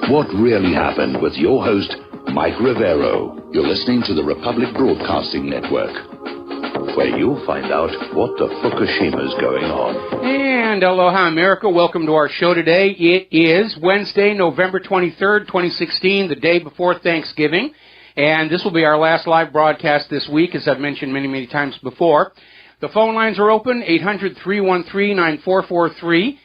What really happened with your host, Mike Rivero. You're listening to the Republic Broadcasting Network, where you'll find out what the Fukushima's going on. And aloha, America. Welcome to our show today. It is Wednesday, November 23rd, 2016, the day before Thanksgiving. And this will be our last live broadcast this week, as I've mentioned many, many times before. The phone lines are open, 800-313-9443.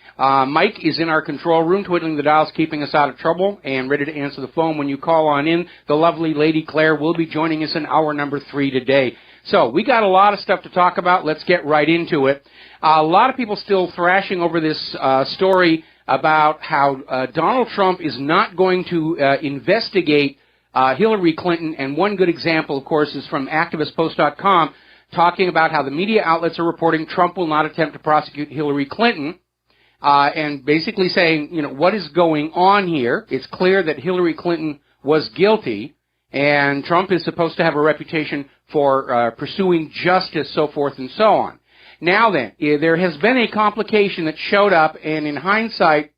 Mike is in our control room, twiddling the dials, keeping us out of trouble, and ready to answer the phone when you call on in. The lovely Lady Claire will be joining us in hour number 3 today. So we got a lot of stuff to talk about. Let's get right into it. A lot of people still thrashing over this story about how Donald Trump is not going to investigate Hillary Clinton. And one good example, of course, is from ActivistPost.com, talking about how the media outlets are reporting Trump will not attempt to prosecute Hillary Clinton. And basically saying, you know, what is going on here? It's clear that Hillary Clinton was guilty, and Trump is supposed to have a reputation for pursuing justice, so forth and so on. Now then, there has been a complication that showed up, and in hindsight,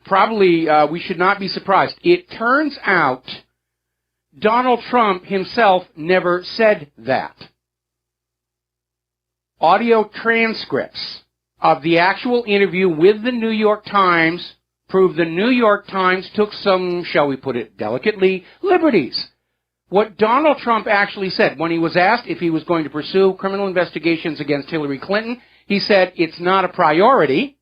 probably we should not be surprised. It turns out Donald Trump himself never said that. Audio transcripts of the actual interview with the New York Times prove the New York Times took some, shall we put it delicately, liberties. What Donald Trump actually said when he was asked if he was going to pursue criminal investigations against Hillary Clinton, he said, it's not a priority.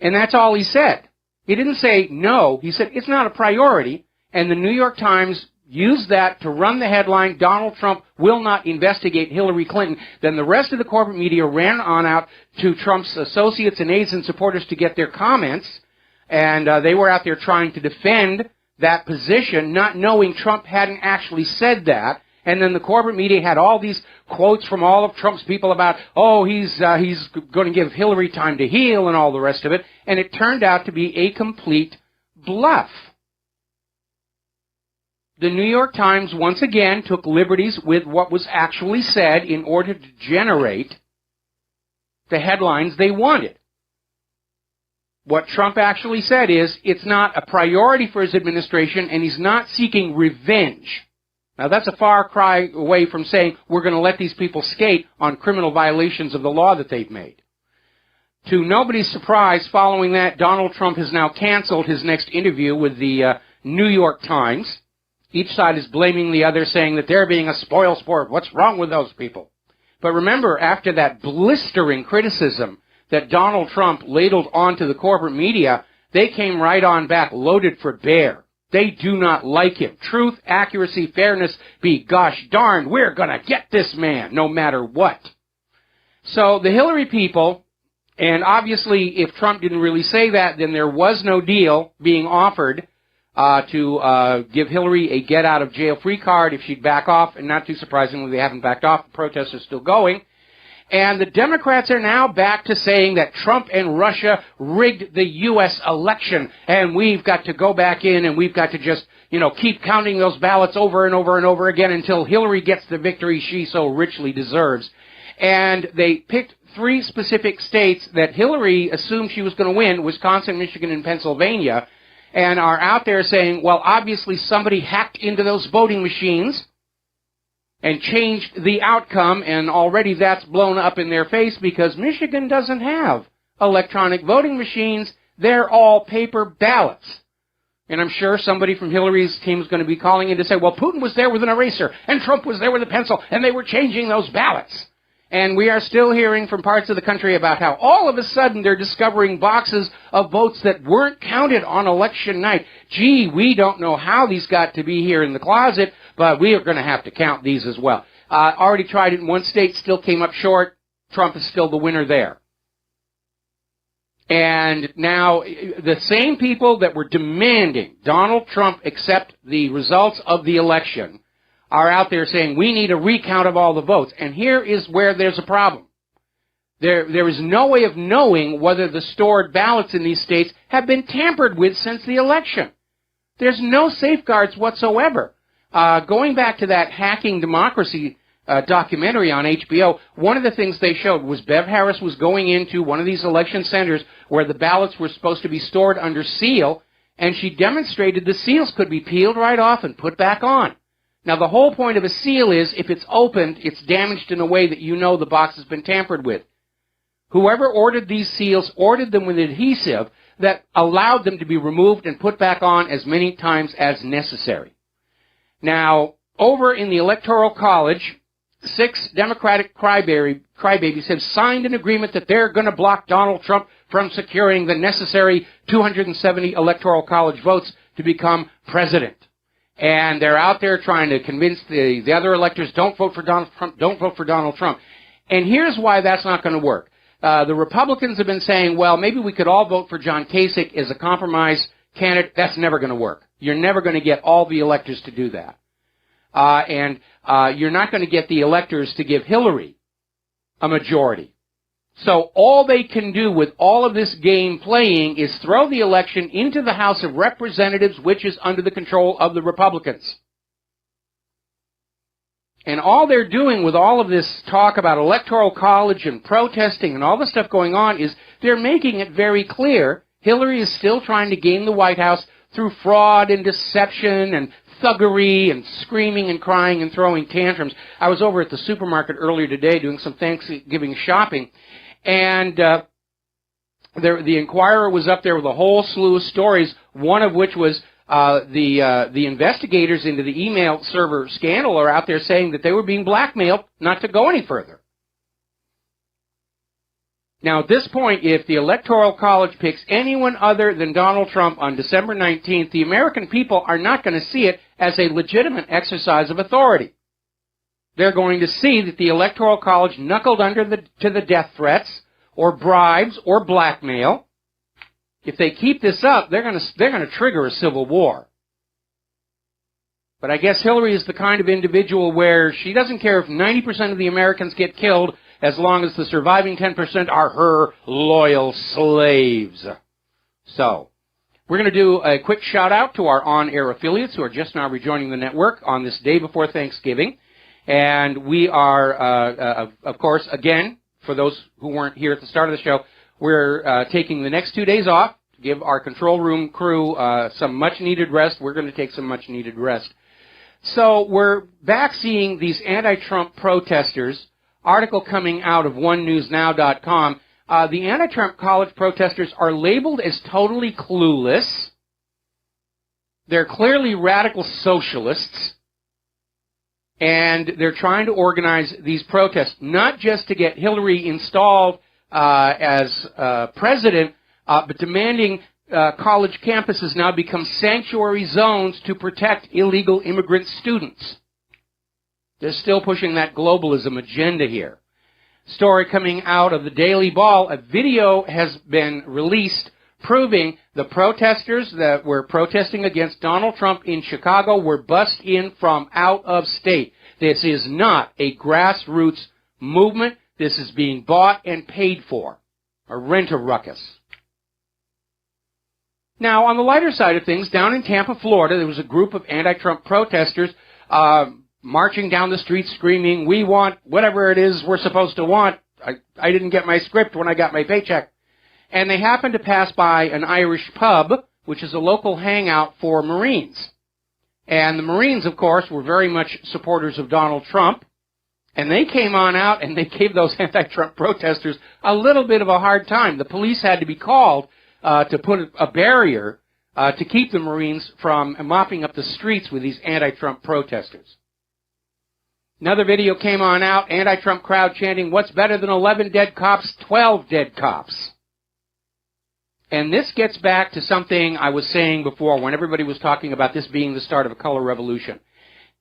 And that's all he said. He didn't say no. He said, it's not a priority. And the New York Times used that to run the headline, Donald Trump will not investigate Hillary Clinton. Then the rest of the corporate media ran on out to Trump's associates and aides and supporters to get their comments, and they were out there trying to defend that position, not knowing Trump hadn't actually said that. And then the corporate media had all these quotes from all of Trump's people about, oh, he's going to give Hillary time to heal and all the rest of it. And it turned out to be a complete bluff. The New York Times once again took liberties with what was actually said in order to generate the headlines they wanted. What Trump actually said is it's not a priority for his administration, and he's not seeking revenge. Now, that's a far cry away from saying we're going to let these people skate on criminal violations of the law that they've made. To nobody's surprise, following that, Donald Trump has now canceled his next interview with the New York Times. Each side is blaming the other, saying that they're being a spoilsport. What's wrong with those people? But remember, after that blistering criticism that Donald Trump ladled onto the corporate media, they came right on back, loaded for bear. They do not like him. Truth, accuracy, fairness, be gosh darn, we're going to get this man, no matter what. So the Hillary people, and obviously if Trump didn't really say that, then there was no deal being offered to give Hillary a get-out-of-jail-free card if she'd back off, and not too surprisingly, they haven't backed off. The protests are still going. And the Democrats are now back to saying that Trump and Russia rigged the U.S. election, and we've got to go back in and we've got to just, keep counting those ballots over and over and over again until Hillary gets the victory she so richly deserves. And they picked 3 specific states that Hillary assumed she was going to win, Wisconsin, Michigan, and Pennsylvania, and are out there saying, well, obviously somebody hacked into those voting machines and changed the outcome, and already that's blown up in their face because Michigan doesn't have electronic voting machines. They're all paper ballots. And I'm sure somebody from Hillary's team is going to be calling in to say, well, Putin was there with an eraser, and Trump was there with a pencil, and they were changing those ballots. And we are still hearing from parts of the country about how all of a sudden they're discovering boxes of votes that weren't counted on election night. Gee, we don't know how these got to be here in the closet, but we are going to have to count these as well. Already tried it in one state, still came up short. Trump is still the winner there. And now the same people that were demanding Donald Trump accept the results of the election are out there saying we need a recount of all the votes. And here is where there's a problem. There is no way of knowing whether the stored ballots in these states have been tampered with since the election. There's no safeguards whatsoever. Going back to that hacking democracy documentary on HBO, one of the things they showed was Bev Harris was going into one of these election centers where the ballots were supposed to be stored under seal, and she demonstrated the seals could be peeled right off and put back on. Now, the whole point of a seal is if it's opened, it's damaged in a way that you know the box has been tampered with. Whoever ordered these seals ordered them with adhesive that allowed them to be removed and put back on as many times as necessary. Now, over in the Electoral College, 6 Democratic crybabies have signed an agreement that they're going to block Donald Trump from securing the necessary 270 Electoral College votes to become president. And they're out there trying to convince the other electors, don't vote for Donald Trump, don't vote for Donald Trump. And here's why that's not going to work. The Republicans have been saying, well, maybe we could all vote for John Kasich as a compromise candidate. That's never going to work. You're never going to get all the electors to do that. And you're not going to get the electors to give Hillary a majority. So all they can do with all of this game playing is throw the election into the House of Representatives, which is under the control of the Republicans. And all they're doing with all of this talk about Electoral College and protesting and all the stuff going on is they're making it very clear Hillary is still trying to gain the White House through fraud and deception and thuggery and screaming and crying and throwing tantrums. I was over at the supermarket earlier today doing some Thanksgiving shopping, and the Inquirer was up there with a whole slew of stories, one of which was the investigators into the email server scandal are out there saying that they were being blackmailed not to go any further. Now, at this point, if the Electoral College picks anyone other than Donald Trump on December 19th, the American people are not going to see it as a legitimate exercise of authority. They're going to see that the Electoral College knuckled under to the death threats or bribes or blackmail. If they keep this up, they're going to trigger a civil war. But I guess Hillary is the kind of individual where she doesn't care if 90% of the Americans get killed as long as the surviving 10% are her loyal slaves. So, we're going to do a quick shout-out to our on-air affiliates who are just now rejoining the network on this day before Thanksgiving. And we are, of course, again, for those who weren't here at the start of the show, we're taking the next 2 days off to give our control room crew some much-needed rest. We're going to take some much-needed rest. So we're back seeing these anti-Trump protesters. Article coming out of OneNewsNow.com. The anti-Trump college protesters are labeled as totally clueless. They're clearly radical socialists. And they're trying to organize these protests, not just to get Hillary installed as president, but demanding college campuses now become sanctuary zones to protect illegal immigrant students. They're still pushing that globalism agenda here. Story coming out of the Daily Ball, a video has been released proving the protesters that were protesting against Donald Trump in Chicago were bussed in from out of state. This is not a grassroots movement. This is being bought and paid for. A rent-a-ruckus. Now, on the lighter side of things, down in Tampa, Florida, there was a group of anti-Trump protesters marching down the street screaming, we want whatever it is we're supposed to want. I didn't get my script when I got my paycheck. And they happened to pass by an Irish pub, which is a local hangout for Marines. And the Marines, of course, were very much supporters of Donald Trump. And they came on out and they gave those anti-Trump protesters a little bit of a hard time. The police had to be called to put a barrier to keep the Marines from mopping up the streets with these anti-Trump protesters. Another video came on out, anti-Trump crowd chanting, what's better than 11 dead cops, 12 dead cops. And this gets back to something I was saying before when everybody was talking about this being the start of a color revolution.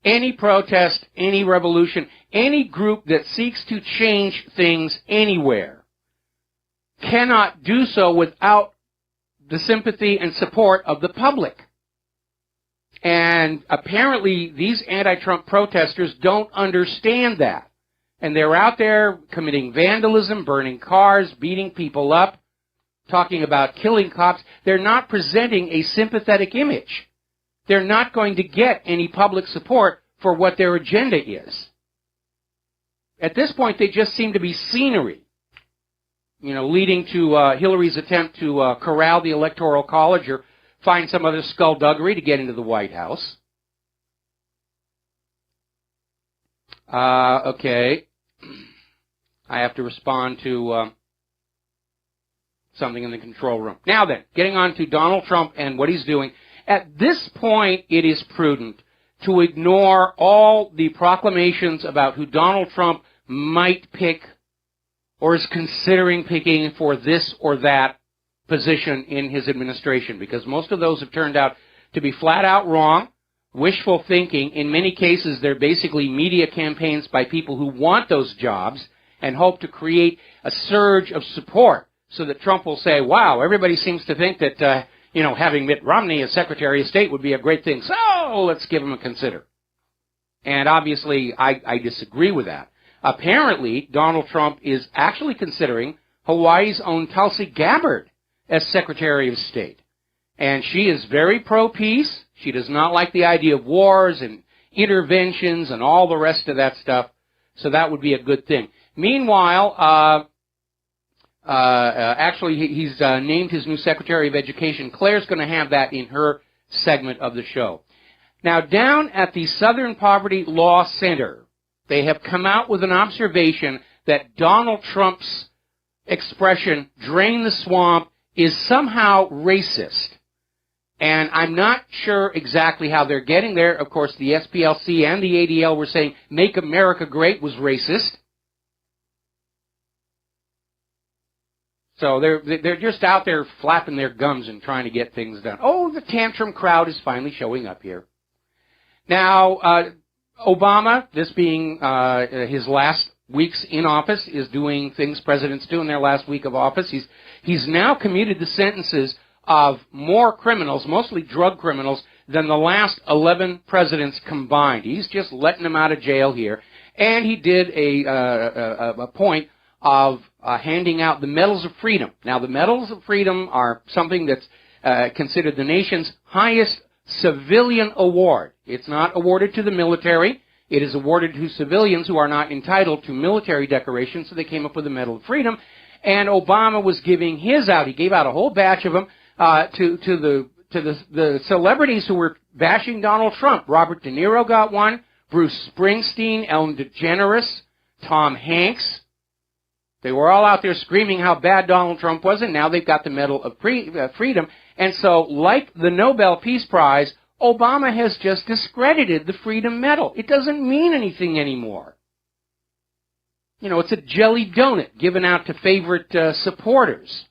Any protest, any revolution, any group that seeks to change things anywhere cannot do so without the sympathy and support of the public. And apparently these anti-Trump protesters don't understand that. And they're out there committing vandalism, burning cars, beating people up, talking about killing cops. They're not presenting a sympathetic image. They're not going to get any public support for what their agenda is. At this point, they just seem to be scenery, leading to Hillary's attempt to corral the Electoral College or find some other skullduggery to get into the White House. Okay. I have to respond to something in the control room. Now then, getting on to Donald Trump and what he's doing. At this point, it is prudent to ignore all the proclamations about who Donald Trump might pick or is considering picking for this or that position in his administration, because most of those have turned out to be flat out wrong, wishful thinking. In many cases, they're basically media campaigns by people who want those jobs and hope to create a surge of support so that Trump will say, wow, everybody seems to think that, having Mitt Romney as Secretary of State would be a great thing, so let's give him a consider. And obviously, I disagree with that. Apparently, Donald Trump is actually considering Hawaii's own Tulsi Gabbard as Secretary of State. And she is very pro-peace. She does not like the idea of wars and interventions and all the rest of that stuff. So that would be a good thing. Meanwhile, actually, he's named his new Secretary of Education. Claire's going to have that in her segment of the show. Now, down at the Southern Poverty Law Center, they have come out with an observation that Donald Trump's expression, drain the swamp, is somehow racist. And I'm not sure exactly how they're getting there. Of course, the SPLC and the ADL were saying, Make America Great was racist. So they're just out there flapping their gums and trying to get things done. Oh, the tantrum crowd is finally showing up here. Now, Obama, this being his last weeks in office, is doing things presidents do in their last week of office. He's now commuted the sentences of more criminals, mostly drug criminals, than the last 11 presidents combined. He's just letting them out of jail here. And he did a point of handing out the Medals of Freedom. Now, the Medals of Freedom are something that's considered the nation's highest civilian award. It's not awarded to the military. It is awarded to civilians who are not entitled to military decorations, so they came up with the Medal of Freedom. And Obama was giving his out. He gave out a whole batch of them to the celebrities who were bashing Donald Trump. Robert De Niro got one, Bruce Springsteen, Ellen DeGeneres, Tom Hanks. They were all out there screaming how bad Donald Trump was, and now they've got the Medal of Freedom. And so, like the Nobel Peace Prize, Obama has just discredited the Freedom Medal. It doesn't mean anything anymore. It's a jelly donut given out to favorite supporters.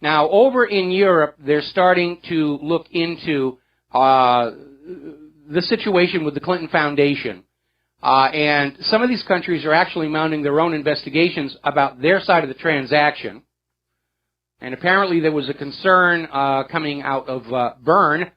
Now, over in Europe, they're starting to look into the situation with the Clinton Foundation. And some of these countries are actually mounting their own investigations about their side of the transaction. And apparently there was a concern coming out of Bern.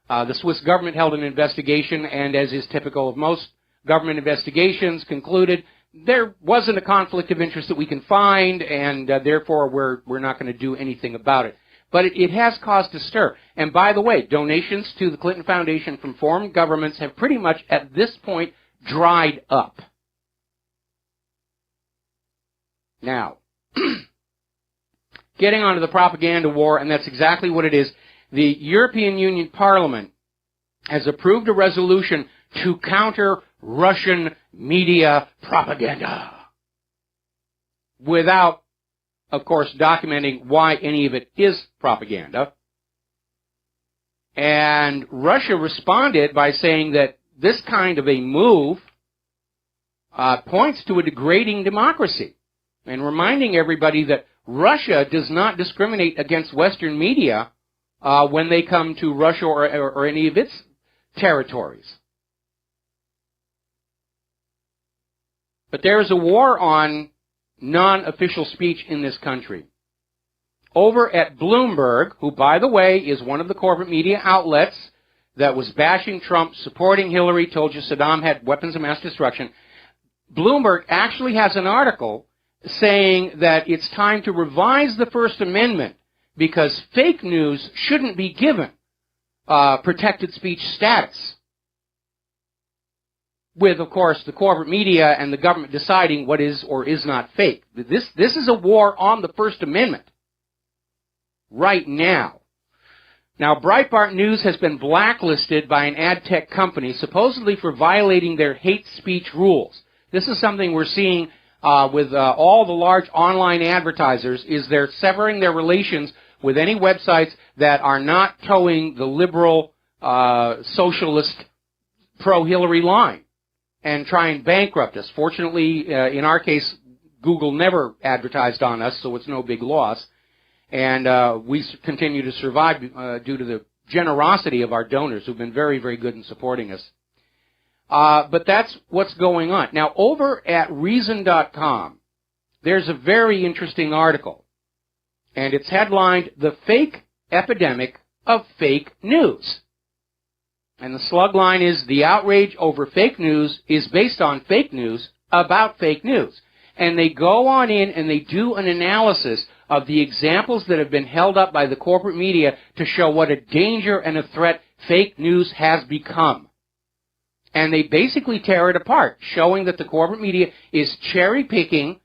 The Swiss government held an investigation, and as is typical of most government investigations, concluded there wasn't a conflict of interest that we can find, and therefore we're not going to do anything about it. But it has caused a stir. And by the way, donations to the Clinton Foundation from foreign governments have pretty much, at this point, dried up. Now, getting onto the propaganda war, and that's exactly what it is. The European Union Parliament has approved a resolution to counter Russian media propaganda without, of course, documenting why any of it is propaganda. And Russia responded by saying that this kind of a move points to a degrading democracy, and reminding everybody that Russia does not discriminate against Western media when they come to Russia or any of its territories. But there is a war on non-official speech in this country. Over at Bloomberg, who, by the way, is one of the corporate media outlets that was bashing Trump, supporting Hillary, told you Saddam had weapons of mass destruction, Bloomberg actually has an article saying that it's time to revise the First Amendment because fake news shouldn't be given protected speech status. with, of course, the corporate media and the government deciding what is or is not fake. This is a war on the First Amendment right now. Now, Breitbart News has been blacklisted by an ad tech company, supposedly for violating their hate speech rules. This is something we're seeing with all the large online advertisers, is they're severing their relations with any websites that are not towing the liberal, socialist, pro-Hillary line and try and bankrupt us. Fortunately, in our case, Google never advertised on us, so it's no big loss. And we continue to survive due to the generosity of our donors who've been very, very good in supporting us. But that's what's going on. Now, over at Reason.com, there's a very interesting article, and it's headlined, "The Fake Epidemic of Fake News." And the slug line is, "The outrage over fake news is based on fake news about fake news." And they go on in and they do an analysis of the examples that have been held up by the corporate media to show what a danger and a threat fake news has become. And they basically tear it apart, showing that the corporate media is cherry-picking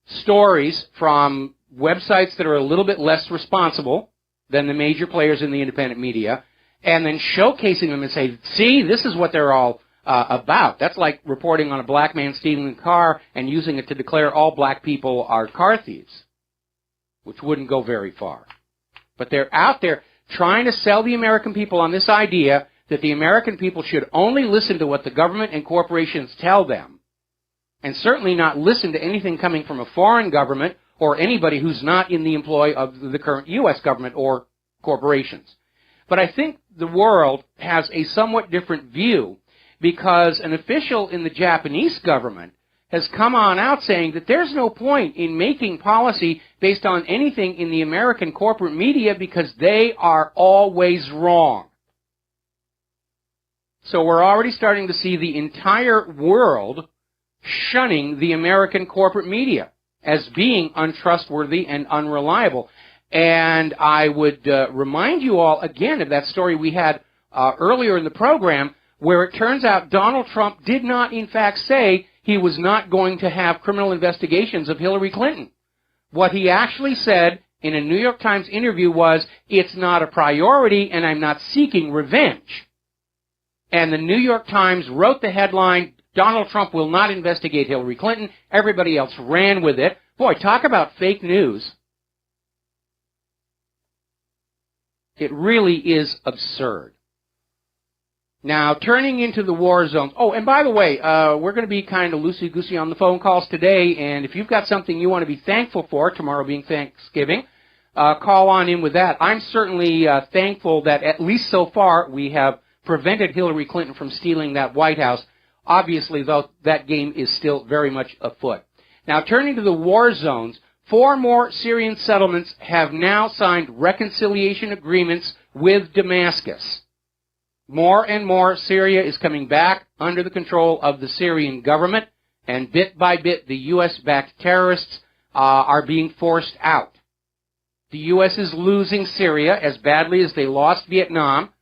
stories from websites that are a little bit less responsible than the major players in the independent media, and then showcasing them and say, see, this is what they're all about. That's like reporting on a black man stealing a car and using it to declare all black people are car thieves, which wouldn't go very far. But they're out there trying to sell the American people on this idea that the American people should only listen to what the government and corporations tell them, and certainly not listen to anything coming from a foreign government or anybody who's not in the employ of the current U.S. government or corporations. But I think the world has a somewhat different view, because an official in the Japanese government has come on out saying that there's no point in making policy based on anything in the American corporate media because they are always wrong. So we're already starting to see the entire world shunning the American corporate media as being untrustworthy and unreliable. And I would remind you all again of that story we had earlier in the program, where it turns out Donald Trump did not in fact say he was not going to have criminal investigations of Hillary Clinton. What he actually said in a New York Times interview was, it's not a priority and I'm not seeking revenge. And the New York Times wrote the headline, Donald Trump will not investigate Hillary Clinton. Everybody else ran with it. Boy, talk about fake news. It really is absurd. Now, turning into the war zones. Oh, and by the way, we're going to be kind of loosey-goosey on the phone calls today, and if you've got something you want to be thankful for, tomorrow being Thanksgiving, call on in with that. I'm certainly thankful that at least so far we have prevented Hillary Clinton from stealing that White House. Obviously, though, that game is still very much afoot. Now, turning to the war zones, 4 more Syrian settlements have now signed reconciliation agreements with Damascus. More and more, Syria is coming back under the control of the Syrian government, and bit by bit, the U.S.-backed terrorists are being forced out. The U.S. is losing Syria as badly as they lost Vietnam,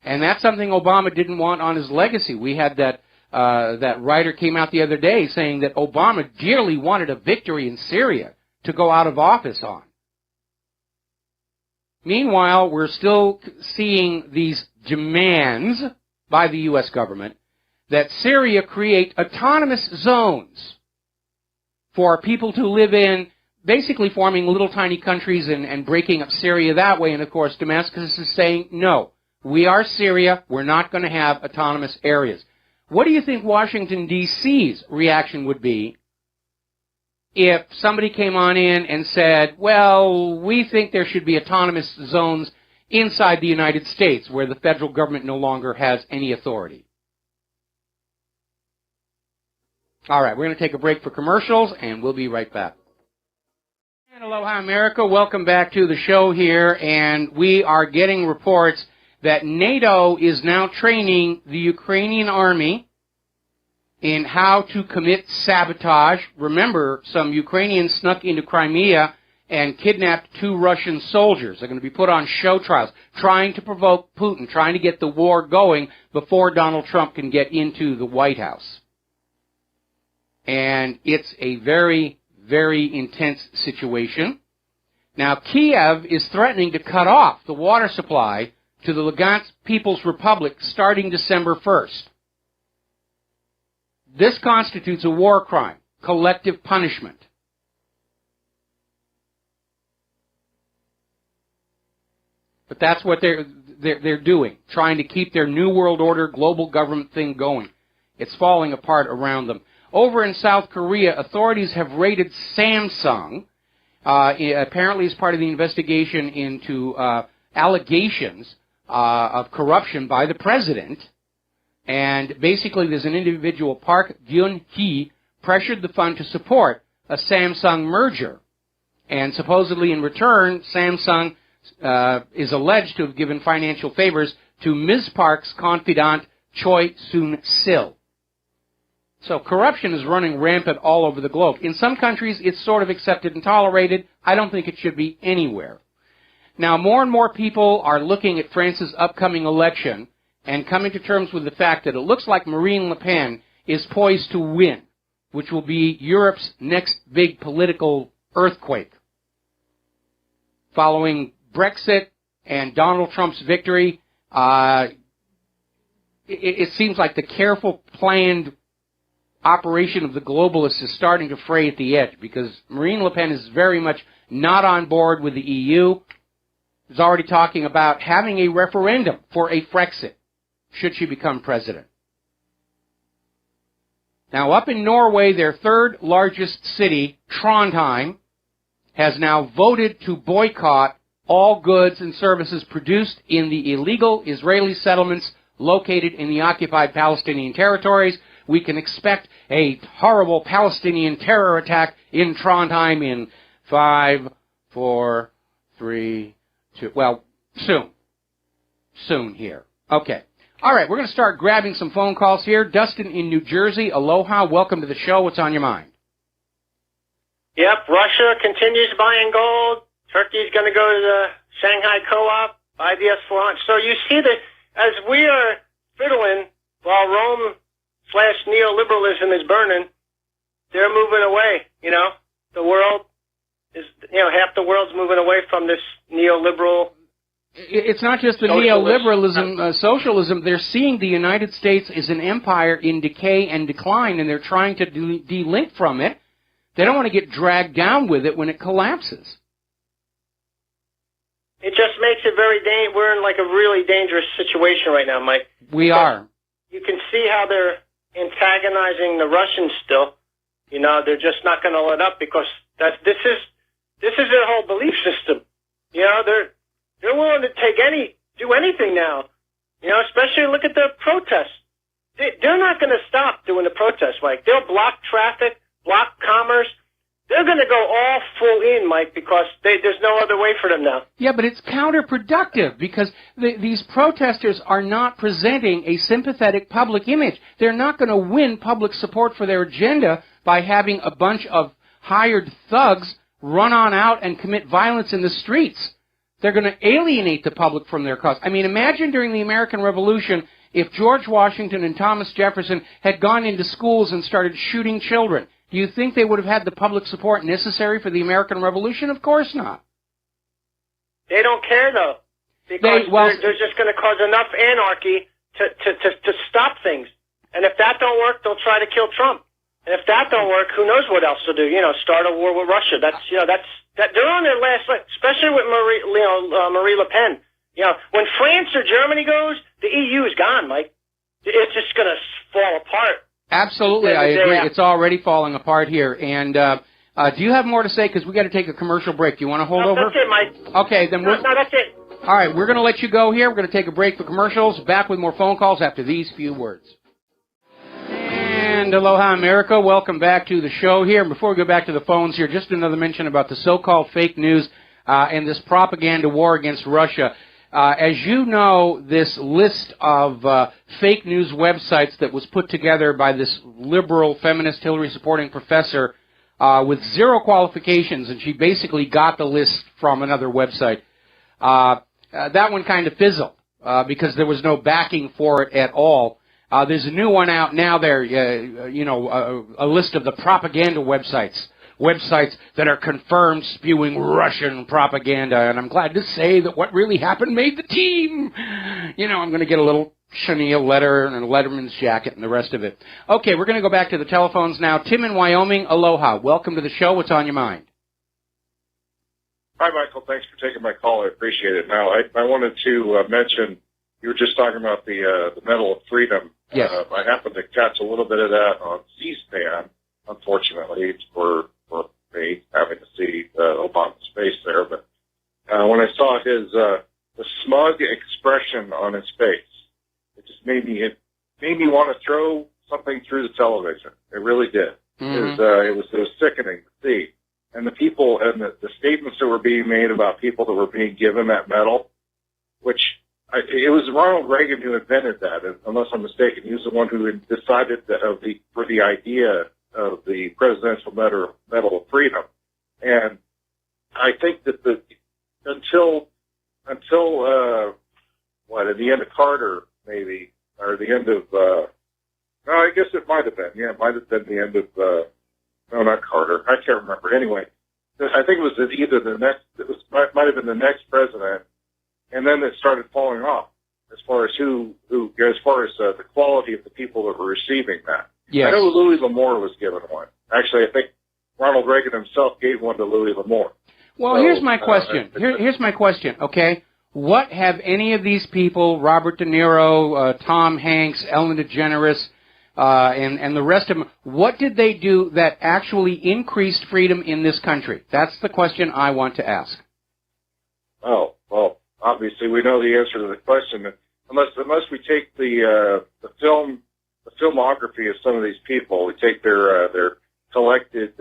and that's something Obama didn't want on his legacy. We had that writer came out the other day saying that Obama dearly wanted a victory in Syria to go out of office on. Meanwhile, we're still seeing these demands by the U.S. government that Syria create autonomous zones for people to live in, basically forming little tiny countries and breaking up Syria that way. And of course, Damascus is saying, no, we are Syria, we're not going to have autonomous areas. What do you think Washington, D.C.'s reaction would be if somebody came on in and said, well, we think there should be autonomous zones inside the United States where the federal government no longer has any authority? All right, we're going to take a break for commercials, and we'll be right back. And aloha, America. Welcome back to the show here, and we are getting reports that NATO is now training the Ukrainian army in how to commit sabotage. Remember, some Ukrainians snuck into Crimea and kidnapped 2 Russian soldiers. They're going to be put on show trials, trying to provoke Putin, trying to get the war going before Donald Trump can get into the White House. And it's a very, very intense situation. Now, Kiev is threatening to cut off the water supply to the Lugansk People's Republic starting December 1st. This constitutes a war crime, collective punishment. But that's what they're doing, trying to keep their New World Order global government thing going. It's falling apart around them. Over in South Korea, authorities have raided Samsung, apparently as part of the investigation into allegations of corruption by the president. And basically there's an individual, Park Gyun-hee, pressured the fund to support a Samsung merger. And supposedly in return, Samsung is alleged to have given financial favors to Ms. Park's confidant, Choi Soon-sil. So corruption is running rampant all over the globe. In some countries, it's sort of accepted and tolerated. I don't think it should be anywhere. Now, more and more people are looking at France's upcoming election and coming to terms with the fact that it looks like Marine Le Pen is poised to win, which will be Europe's next big political earthquake. Following Brexit and Donald Trump's victory, it seems like the careful, planned operation of the globalists is starting to fray at the edge, because Marine Le Pen is very much not on board with the EU. Is already talking about having a referendum for a Frexit, should she become president. Now, up in Norway, their third largest city, Trondheim, has now voted to boycott all goods and services produced in the illegal Israeli settlements located in the occupied Palestinian territories. We can expect a horrible Palestinian terror attack in Trondheim in 5, 4, 3, 2, well, soon. Soon here. Okay. All right, we're going to start grabbing some phone calls here. Dustin in New Jersey, aloha, welcome to the show. What's on your mind? Yep, Russia continues buying gold. Turkey's going to go to the Shanghai Co-op, IBS launch. So you see that as we are fiddling while Rome/neoliberalism is burning, they're moving away, The world is, half the world's moving away from this neoliberal. It's not just the neoliberalism, socialism. They're seeing the United States as an empire in decay and decline, and they're trying to de-link from it. They don't want to get dragged down with it when it collapses. It just makes it we're in like a really dangerous situation right now, Mike. We are. You can see how they're antagonizing the Russians still. They're just not going to let up, because this is their whole belief system. They're willing to do anything now. Especially look at the protests. They're not going to stop doing the protests, Mike. They'll block traffic, block commerce. They're going to go all full in, Mike, because there's no other way for them now. Yeah, but it's counterproductive, because these protesters are not presenting a sympathetic public image. They're not going to win public support for their agenda by having a bunch of hired thugs run on out and commit violence in the streets. They're going to alienate the public from their cause. I mean, imagine during the American Revolution if George Washington and Thomas Jefferson had gone into schools and started shooting children. Do you think they would have had the public support necessary for the American Revolution? Of course not. They don't care, though, because they're just going to cause enough anarchy to stop things. And if that don't work, they'll try to kill Trump. And if that don't work, who knows what else they'll do? Start a war with Russia. They're on their last leg, especially with Marie Le Pen. When France or Germany goes, the EU is gone, Mike. It's just going to fall apart. Absolutely, I agree. It's already falling apart here. And do you have more to say? Because we got to take a commercial break. Do you want to hold over? That's it, Mike. Okay, then no, that's it. All right, we're going to let you go here. We're going to take a break for commercials. Back with more phone calls after these few words. And aloha, America. Welcome back to the show here. And before we go back to the phones here, just another mention about the so-called fake news and this propaganda war against Russia. As you know, this list of fake news websites that was put together by this liberal feminist Hillary-supporting professor with 0 qualifications, and she basically got the list from another website. That one kind of fizzled because there was no backing for it at all. There's a new one out now there, a list of the propaganda websites that are confirmed spewing Russian propaganda, and I'm glad to say that what really happened made the team. I'm going to get a little chenille letter and a Letterman's jacket and the rest of it. Okay, we're going to go back to the telephones now. Tim in Wyoming, aloha. Welcome to the show. What's on your mind? Hi, Michael. Thanks for taking my call. I appreciate it. Now, I wanted to mention, you were just talking about the Medal of Freedom. Yes. I happened to catch a little bit of that on C-SPAN, unfortunately, for me having to see Obama's face there. But when I saw the smug expression on his face, it just made me want to throw something through the television. It really did. Mm-hmm. It was sickening to see. And the people and the statements that were being made about people that were being given that medal, which it was Ronald Reagan who invented that, unless I'm mistaken. He was the one who decided for the idea of the Presidential Medal of Freedom. And I think that until at the end of Carter, maybe, or the end of, no, I guess it might have been. Yeah, it might have been the end of, no, not Carter. I can't remember. Anyway, I think it was either might have been the next president, and then it started falling off as far as the quality of the people that were receiving that. Yes. I know Louis L'Amour was given one. Actually, I think Ronald Reagan himself gave one to Louis L'Amour. Well, here's my question. Here's my question, okay? What have any of these people, Robert De Niro, Tom Hanks, Ellen DeGeneres, and the rest of them, what did they do that actually increased freedom in this country? That's the question I want to ask. Oh, well, obviously we know the answer to the question. Unless we take the filmography of some of these people, we take their collected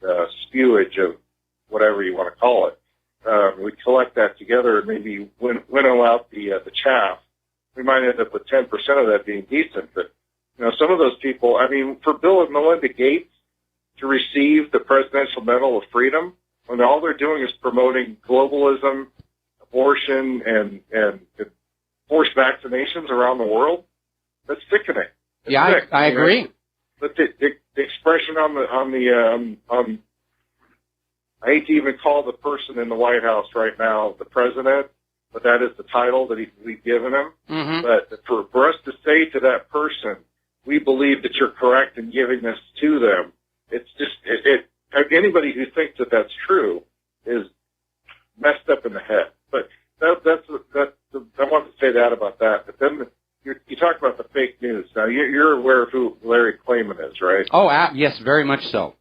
spewage of whatever you want to call it. We collect that together and maybe winnow out the chaff. We might end up with 10% of that being decent. But, some of those people, I mean, for Bill and Melinda Gates to receive the Presidential Medal of Freedom, when all they're doing is promoting globalism, abortion, and forced vaccinations around the world, that's sickening. It's I agree. But the expression on I hate to even call the person in the White House right now the president, but that is the title that we've given him. Mm-hmm. But for us to say to that person, we believe that you're correct in giving this to them, it's just, anybody who thinks that that's true is messed up in the head. But I want to say that about that. But then you talk about the fake news. Now, you're aware of who Larry Klayman is, right? Oh, yes, very much so.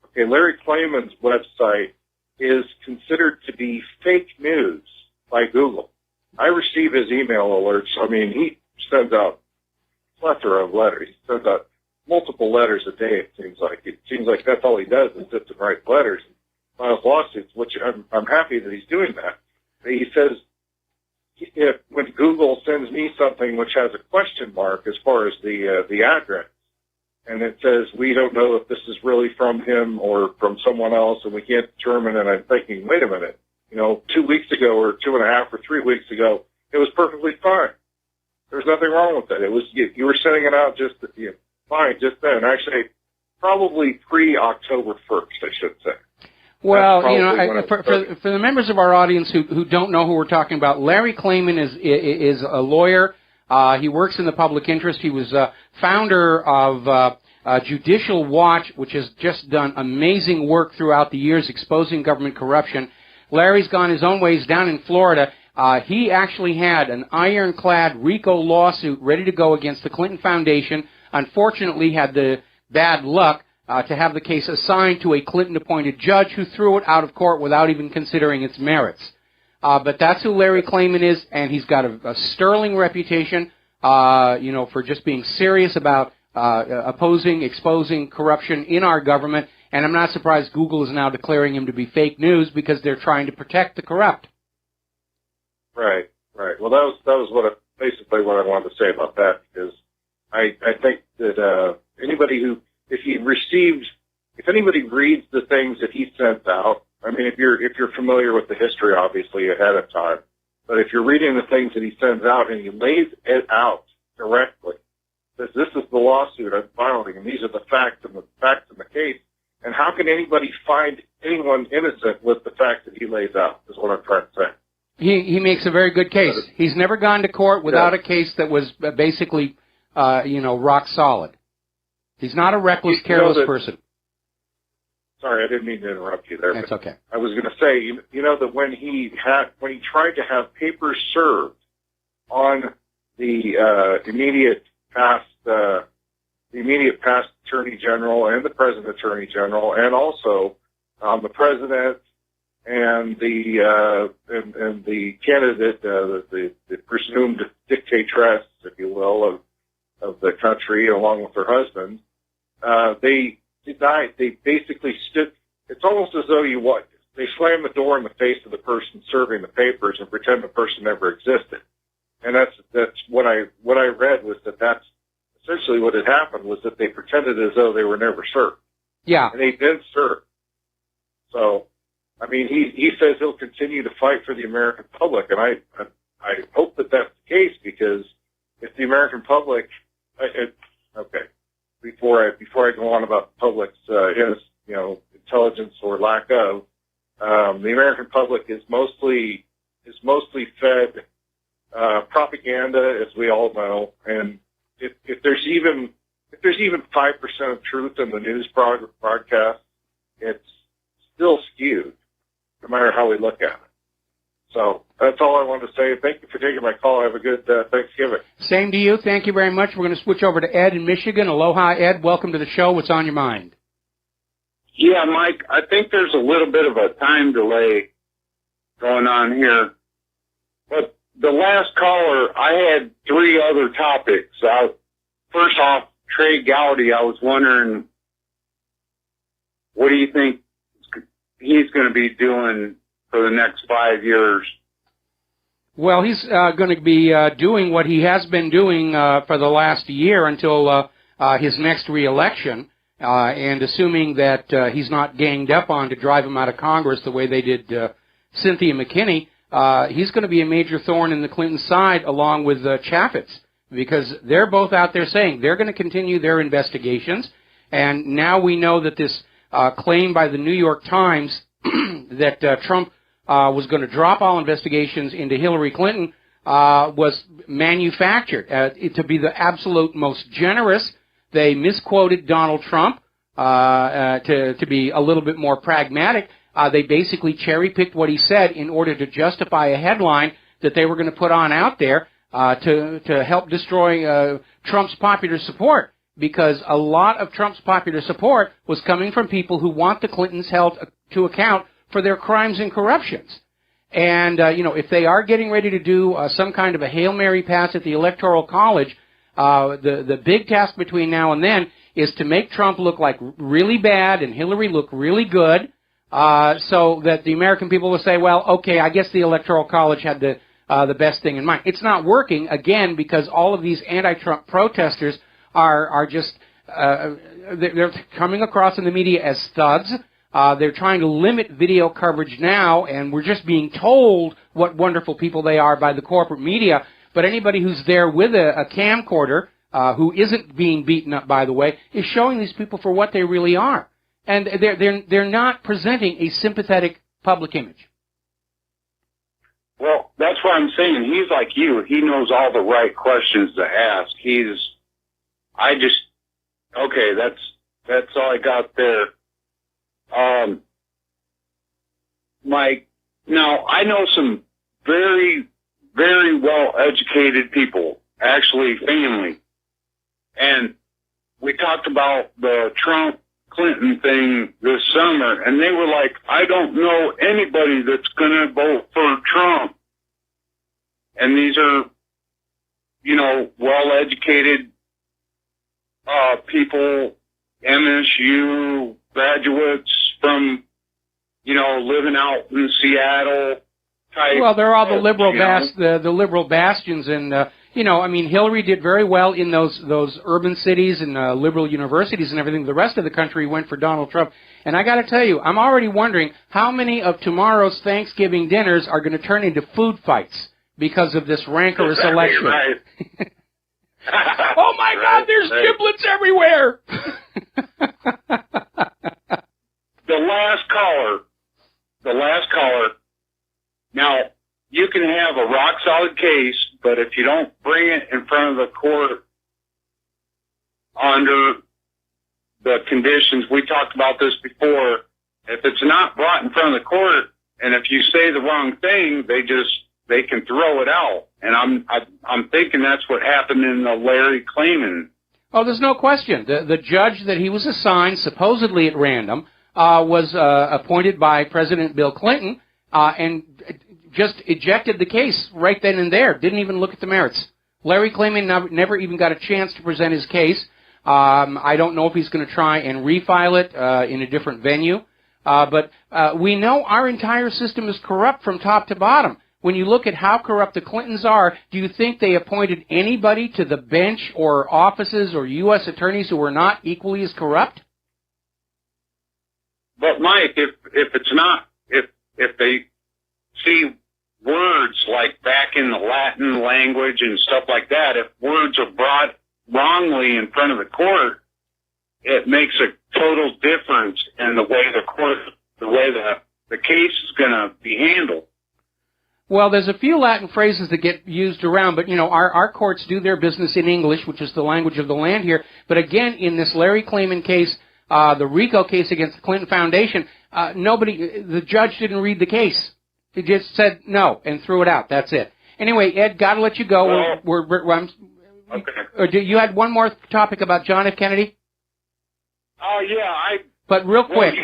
Okay, Larry Klayman's website is considered to be fake news by Google. I receive his email alerts. I mean, he sends out a plethora of letters. He sends out multiple letters a day, it seems like. It seems like that's all he does is sit and write letters and file lawsuits, which I'm happy that he's doing that. He says, when Google sends me something which has a question mark as far as the address, and it says, we don't know if this is really from him or from someone else, and we can't determine, and I'm thinking, wait a minute, 2 weeks ago or 2.5 or 3 weeks ago, it was perfectly fine. There's nothing wrong with it. It was, you were sending it out just fine just then. Actually, probably pre-October 1st, I should say. Well, for the members of our audience who don't know who we're talking about, Larry Klayman is a lawyer. He works in the public interest. He was founder of Judicial Watch, which has just done amazing work throughout the years exposing government corruption. Larry's gone his own ways down in Florida. He actually had an ironclad RICO lawsuit ready to go against the Clinton Foundation. Unfortunately, had the bad luck to have the case assigned to a Clinton-appointed judge who threw it out of court without even considering its merits. But that's who Larry Klayman is, and he's got a sterling reputation, for just being serious about exposing corruption in our government. And I'm not surprised Google is now declaring him to be fake news because they're trying to protect the corrupt. Right. Well, that was basically what I wanted to say about that, because I think that anybody who if anybody reads the things that he sent out, I mean, if you're familiar with the history, obviously ahead of time, but if you're reading the things that he sends out and he lays it out directly, says this is the lawsuit I'm filing, and these are the facts in the case, and how can anybody find anyone innocent with the facts that he lays out? Is what I'm trying to say. He makes a very good case. He's never gone to court without a case that was basically, rock solid. He's not a reckless, careless person. Sorry, I didn't mean to interrupt you there. That's okay. I was going to say, that when he tried to have papers served on the immediate past Attorney General and the present Attorney General, and also the President and the candidate, the presumed dictatress, if you will, of the country, along with her husband, they denied. They basically stood. It's almost as though they slam the door in the face of the person serving the papers and pretend the person never existed. And that's what I read was that's essentially what had happened, was that they pretended as though they were never served. Yeah. And they've been served. So, I mean, he says he'll continue to fight for the American public, and I hope that that's the case, because if the American public, okay, before I go on about the public's intelligence or lack of, the American public is mostly fed propaganda, as we all know, and if there's even 5% of truth in the news broadcast, it's still skewed, no matter how we look at it. So that's all I wanted to say. Thank you for taking my call. Have a good Thanksgiving. Same to you. Thank you very much. We're going to switch over to Ed in Michigan. Aloha, Ed. Welcome to the show. What's on your mind? Yeah, Mike, I think there's a little bit of a time delay going on here. But the last caller, I had three other topics. First off, Trey Gowdy, I was wondering, what do you think he's going to be doing for the next 5 years? Well, he's going to be doing what he has been doing for the last year until his next reelection, and assuming that he's not ganged up on to drive him out of Congress the way they did Cynthia McKinney, he's going to be a major thorn in the Clinton side, along with Chaffetz, because they're both out there saying they're going to continue their investigations. And now we know that this claim by the New York Times that Trump was going to drop all investigations into Hillary Clinton was manufactured to be the absolute most generous. They misquoted Donald Trump to be a little bit more pragmatic. They basically cherry-picked what he said in order to justify a headline that they were going to put on out there to help destroy Trump's popular support, because a lot of Trump's popular support was coming from people who want the Clintons held to account for their crimes and corruptions. And, if they are getting ready to do some kind of a Hail Mary pass at the Electoral College, the big task between now and then is to make Trump look like really bad and Hillary look really good, so that the American people will say, well, okay, I guess the Electoral College had the best thing in mind. It's not working, again, because all of these anti-Trump protesters are just, they're coming across in the media as thugs. They're trying to limit video coverage now, and we're just being told what wonderful people they are by the corporate media. But anybody who's there with a camcorder, who isn't being beaten up, by the way, is showing these people for what they really are. And they're not presenting a sympathetic public image. Well, that's what I'm saying. He's like you. He knows all the right questions to ask. Okay, that's all I got there. Mike, now I know some very, very well-educated people, actually family, and we talked about the Trump-Clinton thing this summer, and they were like, I don't know anybody that's going to vote for Trump. And these are, well-educated people, MSU graduates from, living out in Seattle type. Well, they're all the liberal the liberal bastions in You know, I mean, Hillary did very well in those urban cities and liberal universities and everything. The rest of the country went for Donald Trump. And I got to tell you, I'm already wondering how many of tomorrow's Thanksgiving dinners are going to turn into food fights because of this rancorous election. Right. Oh my God, there's giblets everywhere. The last caller. Now, you can have a rock solid case, but if you don't bring it in front of the court under the conditions, we talked about this before, if it's not brought in front of the court, and if you say the wrong thing, they can throw it out. And I'm thinking that's what happened in the Larry Klayman. Oh, there's no question. The judge that he was assigned, supposedly at random, was appointed by President Bill Clinton, and just ejected the case right then and there. Didn't even look at the merits. Larry Klayman never even got a chance to present his case. I don't know if he's going to try and refile it in a different venue. But we know our entire system is corrupt from top to bottom. When you look at how corrupt the Clintons are, do you think they appointed anybody to the bench or offices or U.S. attorneys who were not equally as corrupt? But Mike, if it's not, if they see words like back in the Latin language and stuff like that, if words are brought wrongly in front of the court, it makes a total difference in the way the case is going to be handled. Well, there's a few Latin phrases that get used around, but, you know, our courts do their business in English, which is the language of the land here. But again, in this Larry Klayman case, the RICO case against the Clinton Foundation, the judge didn't read the case. He just said no and threw it out. That's it. Anyway, Ed, gotta let you go. Okay. You had one more topic about John F. Kennedy? Oh, yeah, But real quick.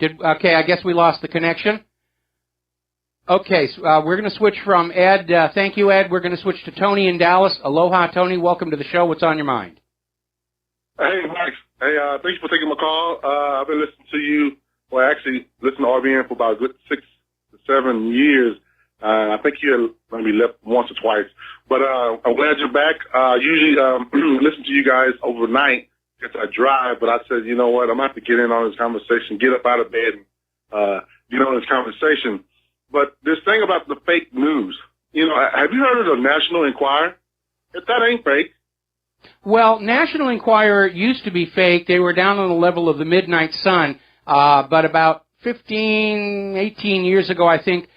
Okay, I guess we lost the connection. Okay, so, we're going to switch from Ed. Thank you, Ed. We're going to switch to Tony in Dallas. Aloha, Tony. Welcome to the show. What's on your mind? Hey, Mike. Hey, thanks for taking my call. I've been listening to you, listening to RBN for about a good 6 to 7 years. I think you maybe left once or twice. But I'm glad you're back. Usually listen to you guys overnight because I drive, but I said, you know what, I'm going to have to get in on this conversation, get up out of bed and get on this conversation. But this thing about the fake news, you know, have you heard of the National Enquirer? If that ain't fake. Well, National Enquirer used to be fake. They were down on the level of the Midnight Sun. But about 18 years ago, I think,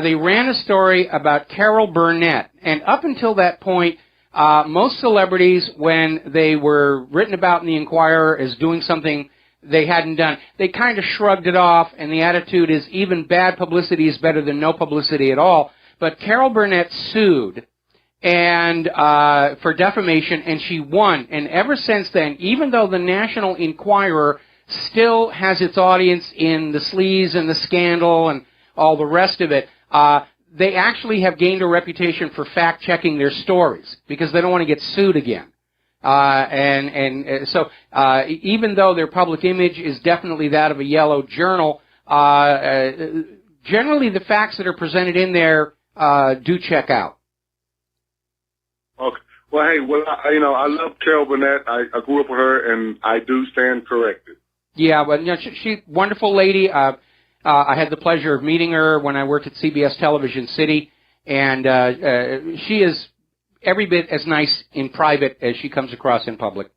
they ran a story about Carol Burnett. And up until that point, most celebrities, when they were written about in the Enquirer as doing something they hadn't done, they kind of shrugged it off, and the attitude is even bad publicity is better than no publicity at all. But Carol Burnett sued and for defamation, and she won. And ever since then, even though the National Enquirer still has its audience in the sleaze and the scandal and all the rest of it, they actually have gained a reputation for fact-checking their stories because they don't want to get sued again. So even though their public image is definitely that of a yellow journal, generally the facts that are presented in there do check out. Okay. Well, hey, I love Carol Burnett. I grew up with her, and I do stand corrected. Yeah, well, you know, she's a wonderful lady. I had the pleasure of meeting her when I worked at CBS Television City, and she is every bit as nice in private as she comes across in public.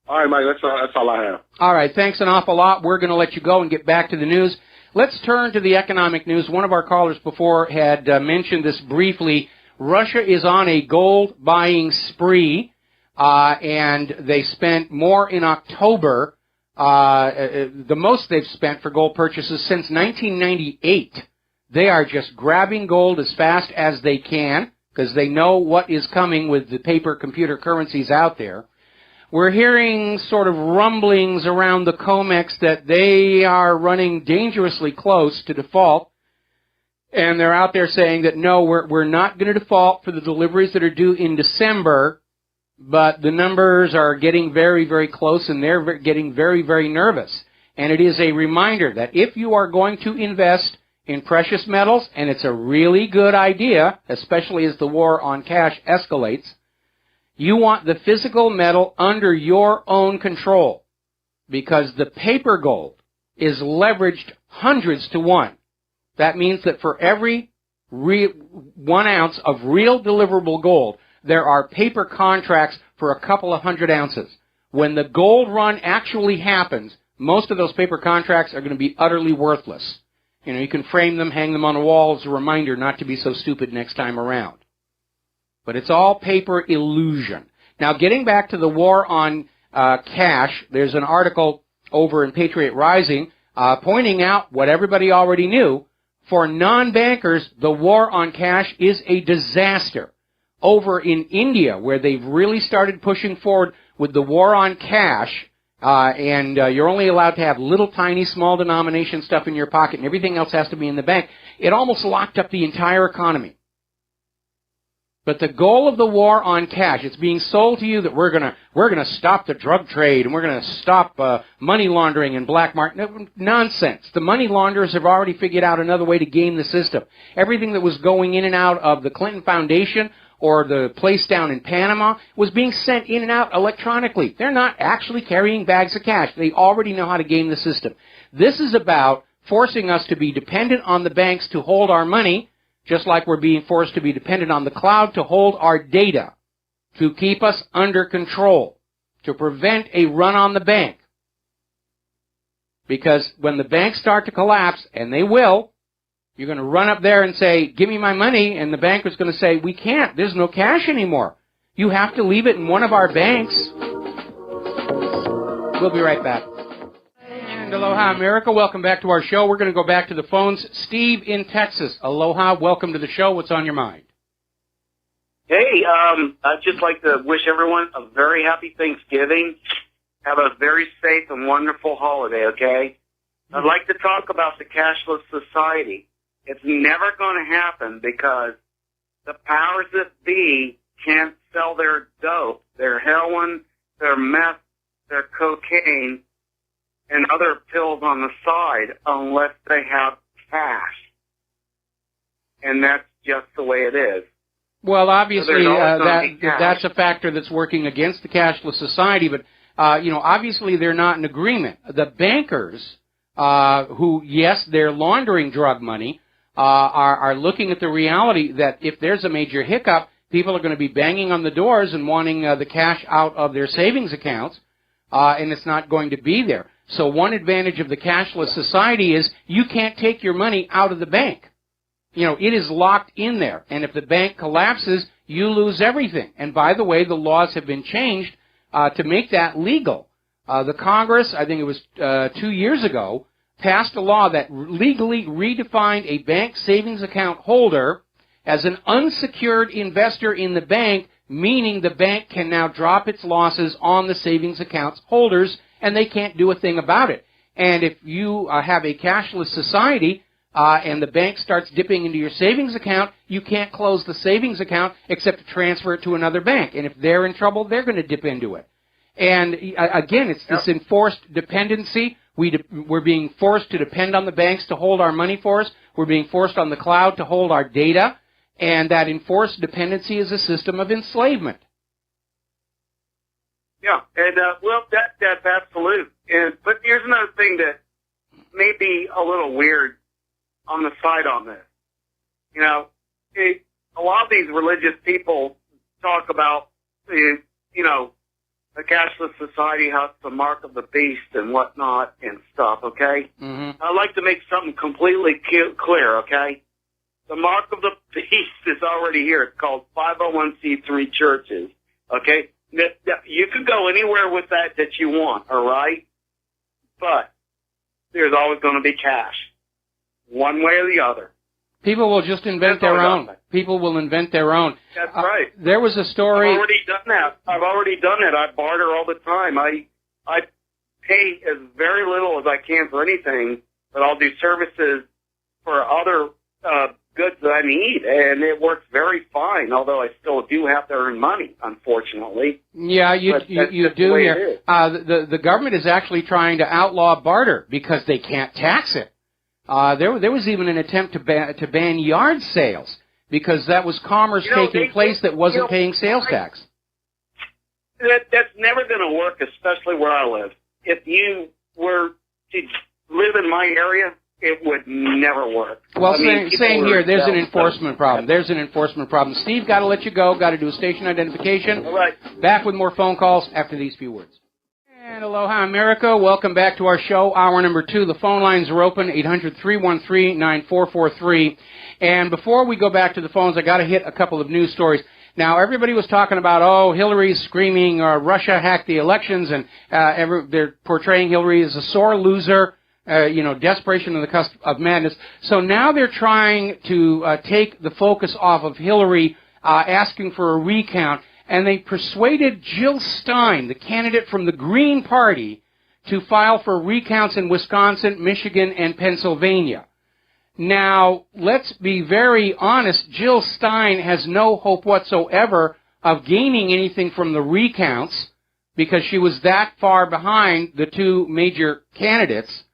All right, Mike, that's all I have. All right, thanks an awful lot. We're going to let you go and get back to the news. Let's turn to the economic news. One of our callers before had mentioned this briefly. Russia is on a gold buying spree, and they spent more in October, the most they've spent for gold purchases since 1998. They are just grabbing gold as fast as they can because they know what is coming with the paper computer currencies out there. We're hearing sort of rumblings around the COMEX that they are running dangerously close to default. And they're out there saying that, no, we're not going to default for the deliveries that are due in December, but the numbers are getting very, very close, and they're getting very, very nervous. And it is a reminder that if you are going to invest in precious metals, and it's a really good idea, especially as the war on cash escalates, you want the physical metal under your own control, because the paper gold is leveraged hundreds to one. That means that for every 1 ounce of real deliverable gold, there are paper contracts for a couple of hundred ounces. When the gold run actually happens, most of those paper contracts are going to be utterly worthless. You know, you can frame them, hang them on a wall as a reminder not to be so stupid next time around. But it's all paper illusion. Now, getting back to the war on cash, there's an article over in Patriot Rising pointing out what everybody already knew. For non-bankers, the war on cash is a disaster. Over in India, where they've really started pushing forward with the war on cash, and you're only allowed to have little tiny small denomination stuff in your pocket and everything else has to be in the bank, it almost locked up the entire economy. But the goal of the war on cash, it's being sold to you that we're gonna stop the drug trade and we're gonna stop money laundering and black market. Nonsense. The money launderers have already figured out another way to game the system. Everything that was going in and out of the Clinton Foundation or the place down in Panama was being sent in and out electronically. They're not actually carrying bags of cash. They already know how to game the system. This is about forcing us to be dependent on the banks to hold our money, just like we're being forced to be dependent on the cloud to hold our data, to keep us under control, to prevent a run on the bank. Because when the banks start to collapse, and they will, you're going to run up there and say, give me my money, and the banker's going to say, we can't, there's no cash anymore. You have to leave it in one of our banks. We'll be right back. And aloha, America. Welcome back to our show. We're going to go back to the phones. Steve in Texas. Aloha. Welcome to the show. What's on your mind? Hey, I'd just like to wish everyone a very happy Thanksgiving. Have a very safe and wonderful holiday, okay? I'd like to talk about the cashless society. It's never going to happen because the powers that be can't sell their dope, their heroin, their meth, their cocaine, and other pills on the side unless they have cash. And that's just the way it is. Well, obviously, So that's a factor that's working against the cashless society, but, obviously they're not in agreement. The bankers, who, yes, they're laundering drug money, are looking at the reality that if there's a major hiccup, people are going to be banging on the doors and wanting the cash out of their savings accounts, and it's not going to be there. So one advantage of the cashless society is you can't take your money out of the bank. You know, it is locked in there, and if the bank collapses, you lose everything. And by the way, the laws have been changed to make that legal. The Congress, I think it was 2 years ago, passed a law that legally redefined a bank savings account holder as an unsecured investor in the bank, meaning the bank can now drop its losses on the savings accounts holders, and they can't do a thing about it. And if you have a cashless society and the bank starts dipping into your savings account, you can't close the savings account except to transfer it to another bank. And if they're in trouble, they're going to dip into it. And again, it's this enforced dependency. We're being forced to depend on the banks to hold our money for us. We're being forced on the cloud to hold our data. And that enforced dependency is a system of enslavement. Yeah, and that's absolute. But here's another thing that may be a little weird on the side on this. You know, a lot of these religious people talk about, the cashless society has the mark of the beast and whatnot and stuff, okay? Mm-hmm. I'd like to make something completely clear, okay? The mark of the beast is already here. It's called 501c3 churches, okay? You can go anywhere with that you want, all right? But there's always going to be cash, one way or the other. People will just invent their own. People will invent their own. That's right. There was a story. I've already done that. I barter all the time. I pay as very little as I can for anything, but I'll do services for other goods that I need, and it works very fine, although I still do have to earn money, unfortunately. Yeah, you do here. The government is actually trying to outlaw barter because they can't tax it. There was even an attempt to ban yard sales because that was commerce taking place that wasn't paying sales tax. That's never going to work, especially where I live. If you were to live in my area, it would never work. Well, same here. There's an enforcement problem. There's an enforcement problem. Steve, got to let you go. Got to do a station identification. All right. Back with more phone calls after these few words. And aloha, America. Welcome back to our show, hour number 2. The phone lines are open, 800-313-9443. And before we go back to the phones, I got to hit a couple of news stories. Now, everybody was talking about, Hillary's screaming, Russia hacked the elections, and they're portraying Hillary as a sore loser, desperation on the cusp of madness. So now they're trying to take the focus off of Hillary, asking for a recount, and they persuaded Jill Stein, the candidate from the Green Party, to file for recounts in Wisconsin, Michigan, and Pennsylvania. Now, let's be very honest, Jill Stein has no hope whatsoever of gaining anything from the recounts because she was that far behind the two major candidates,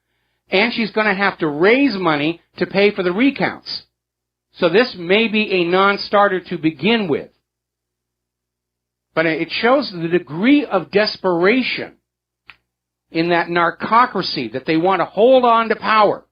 and she's going to have to raise money to pay for the recounts. So this may be a non-starter to begin with. But it shows the degree of desperation in that narcocracy that they want to hold on to power.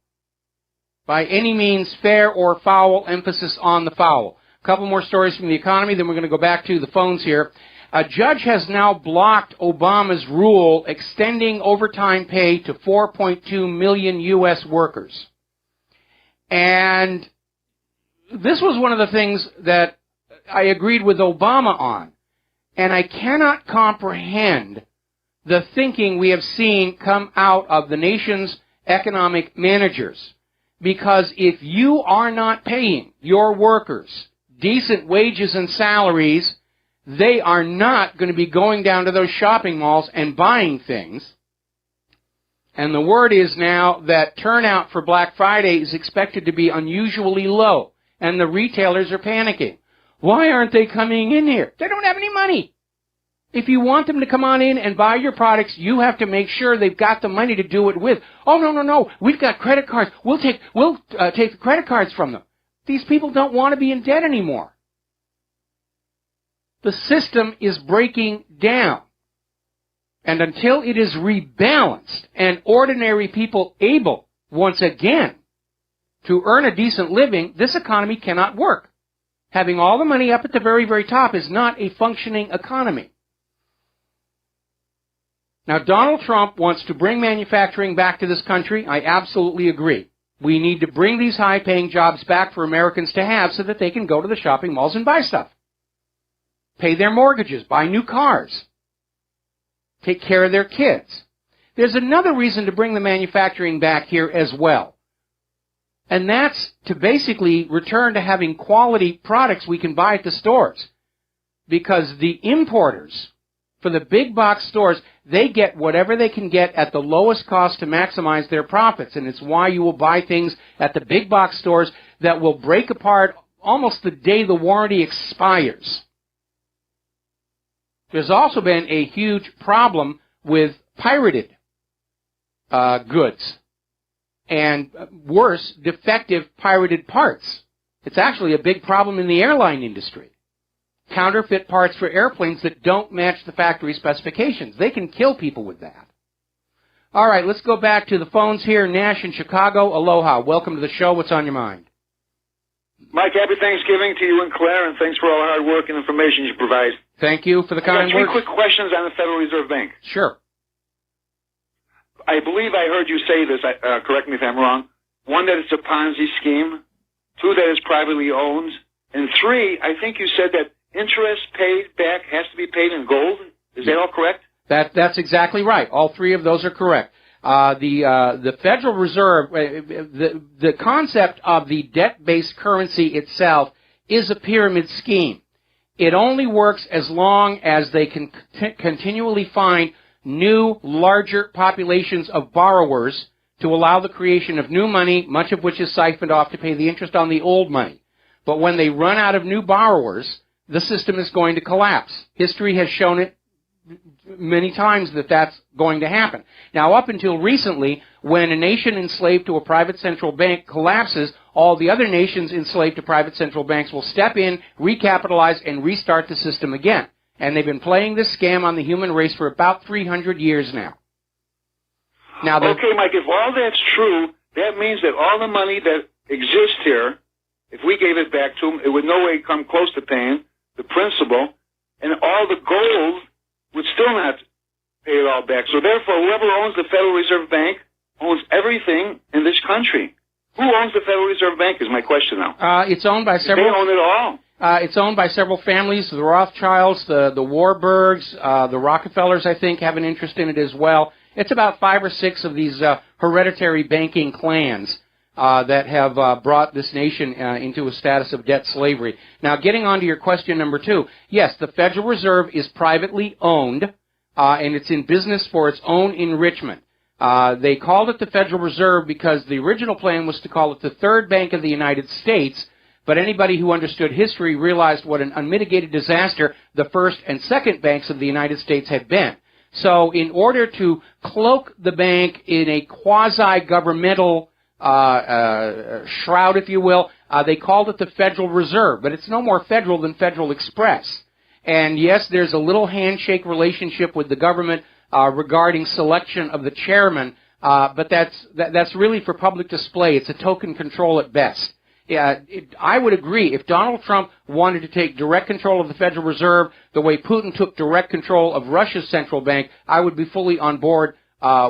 By any means, fair or foul, emphasis on the foul. A couple more stories from the economy, then we're going to go back to the phones here. A judge has now blocked Obama's rule extending overtime pay to 4.2 million U.S. workers. And this was one of the things that I agreed with Obama on. And I cannot comprehend the thinking we have seen come out of the nation's economic managers. Because if you are not paying your workers decent wages and salaries, they are not going to be going down to those shopping malls and buying things. And the word is now that turnout for Black Friday is expected to be unusually low, and the retailers are panicking. Why aren't they coming in here? They don't have any money. If you want them to come on in and buy your products, you have to make sure they've got the money to do it with. Oh, no. We've got credit cards. We'll take the credit cards from them. These people don't want to be in debt anymore. The system is breaking down. And until it is rebalanced and ordinary people able, once again, to earn a decent living, this economy cannot work. Having all the money up at the very, very top is not a functioning economy. Now, Donald Trump wants to bring manufacturing back to this country. I absolutely agree. We need to bring these high-paying jobs back for Americans to have so that they can go to the shopping malls and buy stuff. Pay their mortgages, buy new cars, take care of their kids. There's another reason to bring the manufacturing back here as well. And that's to basically return to having quality products we can buy at the stores. Because the importers, for the big box stores, they get whatever they can get at the lowest cost to maximize their profits. And it's why you will buy things at the big box stores that will break apart almost the day the warranty expires. There's also been a huge problem with pirated goods. And worse, defective pirated parts. It's actually a big problem in the airline industry. Counterfeit parts for airplanes that don't match the factory specifications. They can kill people with that. All right, let's go back to the phones here. Nash in Chicago. Aloha. Welcome to the show. What's on your mind? Mike, happy Thanksgiving to you and Claire, and thanks for all the hard work and information you provide. Thank you for the kind words. I got 3 words. quick questions on the Federal Reserve Bank. Sure. I believe I heard you say this, correct me if I'm wrong. 1, that it's a Ponzi scheme. 2, that it's privately owned. And 3, I think you said that interest paid back has to be paid in gold. Is that all correct? That's exactly right. All 3 of those are correct. The Federal Reserve, the concept of the debt-based currency itself is a pyramid scheme. It only works as long as they can continually find new, larger populations of borrowers to allow the creation of new money, much of which is siphoned off to pay the interest on the old money. But when they run out of new borrowers, the system is going to collapse. History has shown it many times that that's going to happen. Now, up until recently, when a nation enslaved to a private central bank collapses, all the other nations enslaved to private central banks will step in, recapitalize, and restart the system again. And they've been playing this scam on the human race for about 300 years now. Okay, Mike, if all that's true, that means that all the money that exists here, if we gave it back to them, it would no way come close to paying the principal, and all the gold would still not pay it all back. So therefore, whoever owns the Federal Reserve Bank owns everything in this country. Who owns the Federal Reserve Bank is my question now. It's owned by several... They own it all. It's owned by several families, the Rothschilds, the Warburgs, the Rockefellers, I think, have an interest in it as well. It's about 5 or 6 of these hereditary banking clans that have brought this nation into a status of debt slavery. Now, getting on to your question number 2, yes, the Federal Reserve is privately owned, and it's in business for its own enrichment. They called it the Federal Reserve because the original plan was to call it the Third Bank of the United States, but anybody who understood history realized what an unmitigated disaster the first and second banks of the United States had been. So in order to cloak the bank in a quasi-governmental shroud, if you will, they called it the Federal Reserve, but it's no more federal than Federal Express. And yes, there's a little handshake relationship with the government regarding selection of the chairman, but that's really for public display. It's a token control at best. I would agree if Donald Trump wanted to take direct control of the Federal Reserve the way Putin took direct control of Russia's central bank, I would be fully on board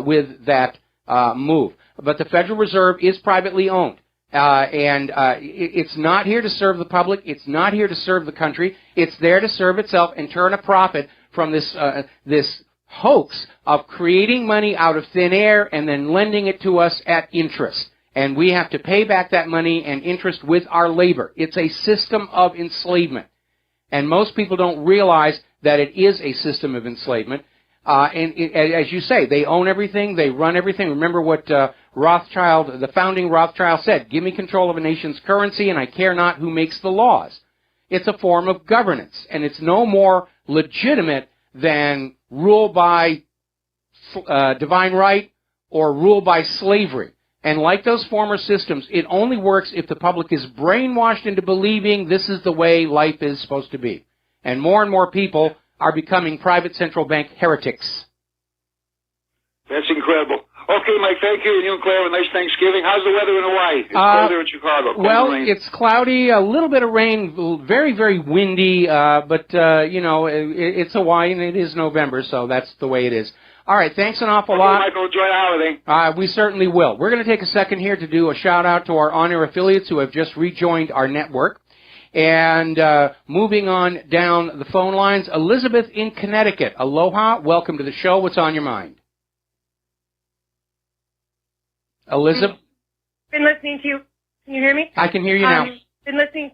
with that move. But the Federal Reserve is privately owned. It's not here to serve the public. It's not here to serve the country. It's there to serve itself and turn a profit from this hoax of creating money out of thin air and then lending it to us at interest. And we have to pay back that money and interest with our labor. It's a system of enslavement. And most people don't realize that it is a system of enslavement. As you say, they own everything, they run everything. Remember what the founding Rothschild said, give me control of a nation's currency and I care not who makes the laws. It's a form of governance, and it's no more legitimate than rule by divine right or rule by slavery. And like those former systems, it only works if the public is brainwashed into believing this is the way life is supposed to be. And more people are becoming private central bank heretics. That's incredible. Okay, Mike, thank you. And you and Claire, have a nice Thanksgiving. How's the weather in Hawaii? It's cold there in Chicago. Well, it's cloudy, a little bit of rain, very, very windy, but it's Hawaii and it is November, so that's the way it is. All right, thanks an awful lot. Michael, enjoy the holiday. We certainly will. We're going to take a second here to do a shout-out to our on-air affiliates who have just rejoined our network. And moving on down the phone lines, Elizabeth in Connecticut. Aloha, welcome to the show. What's on your mind? Elizabeth? Been listening to you. Can you hear me? I can hear you now. Been listening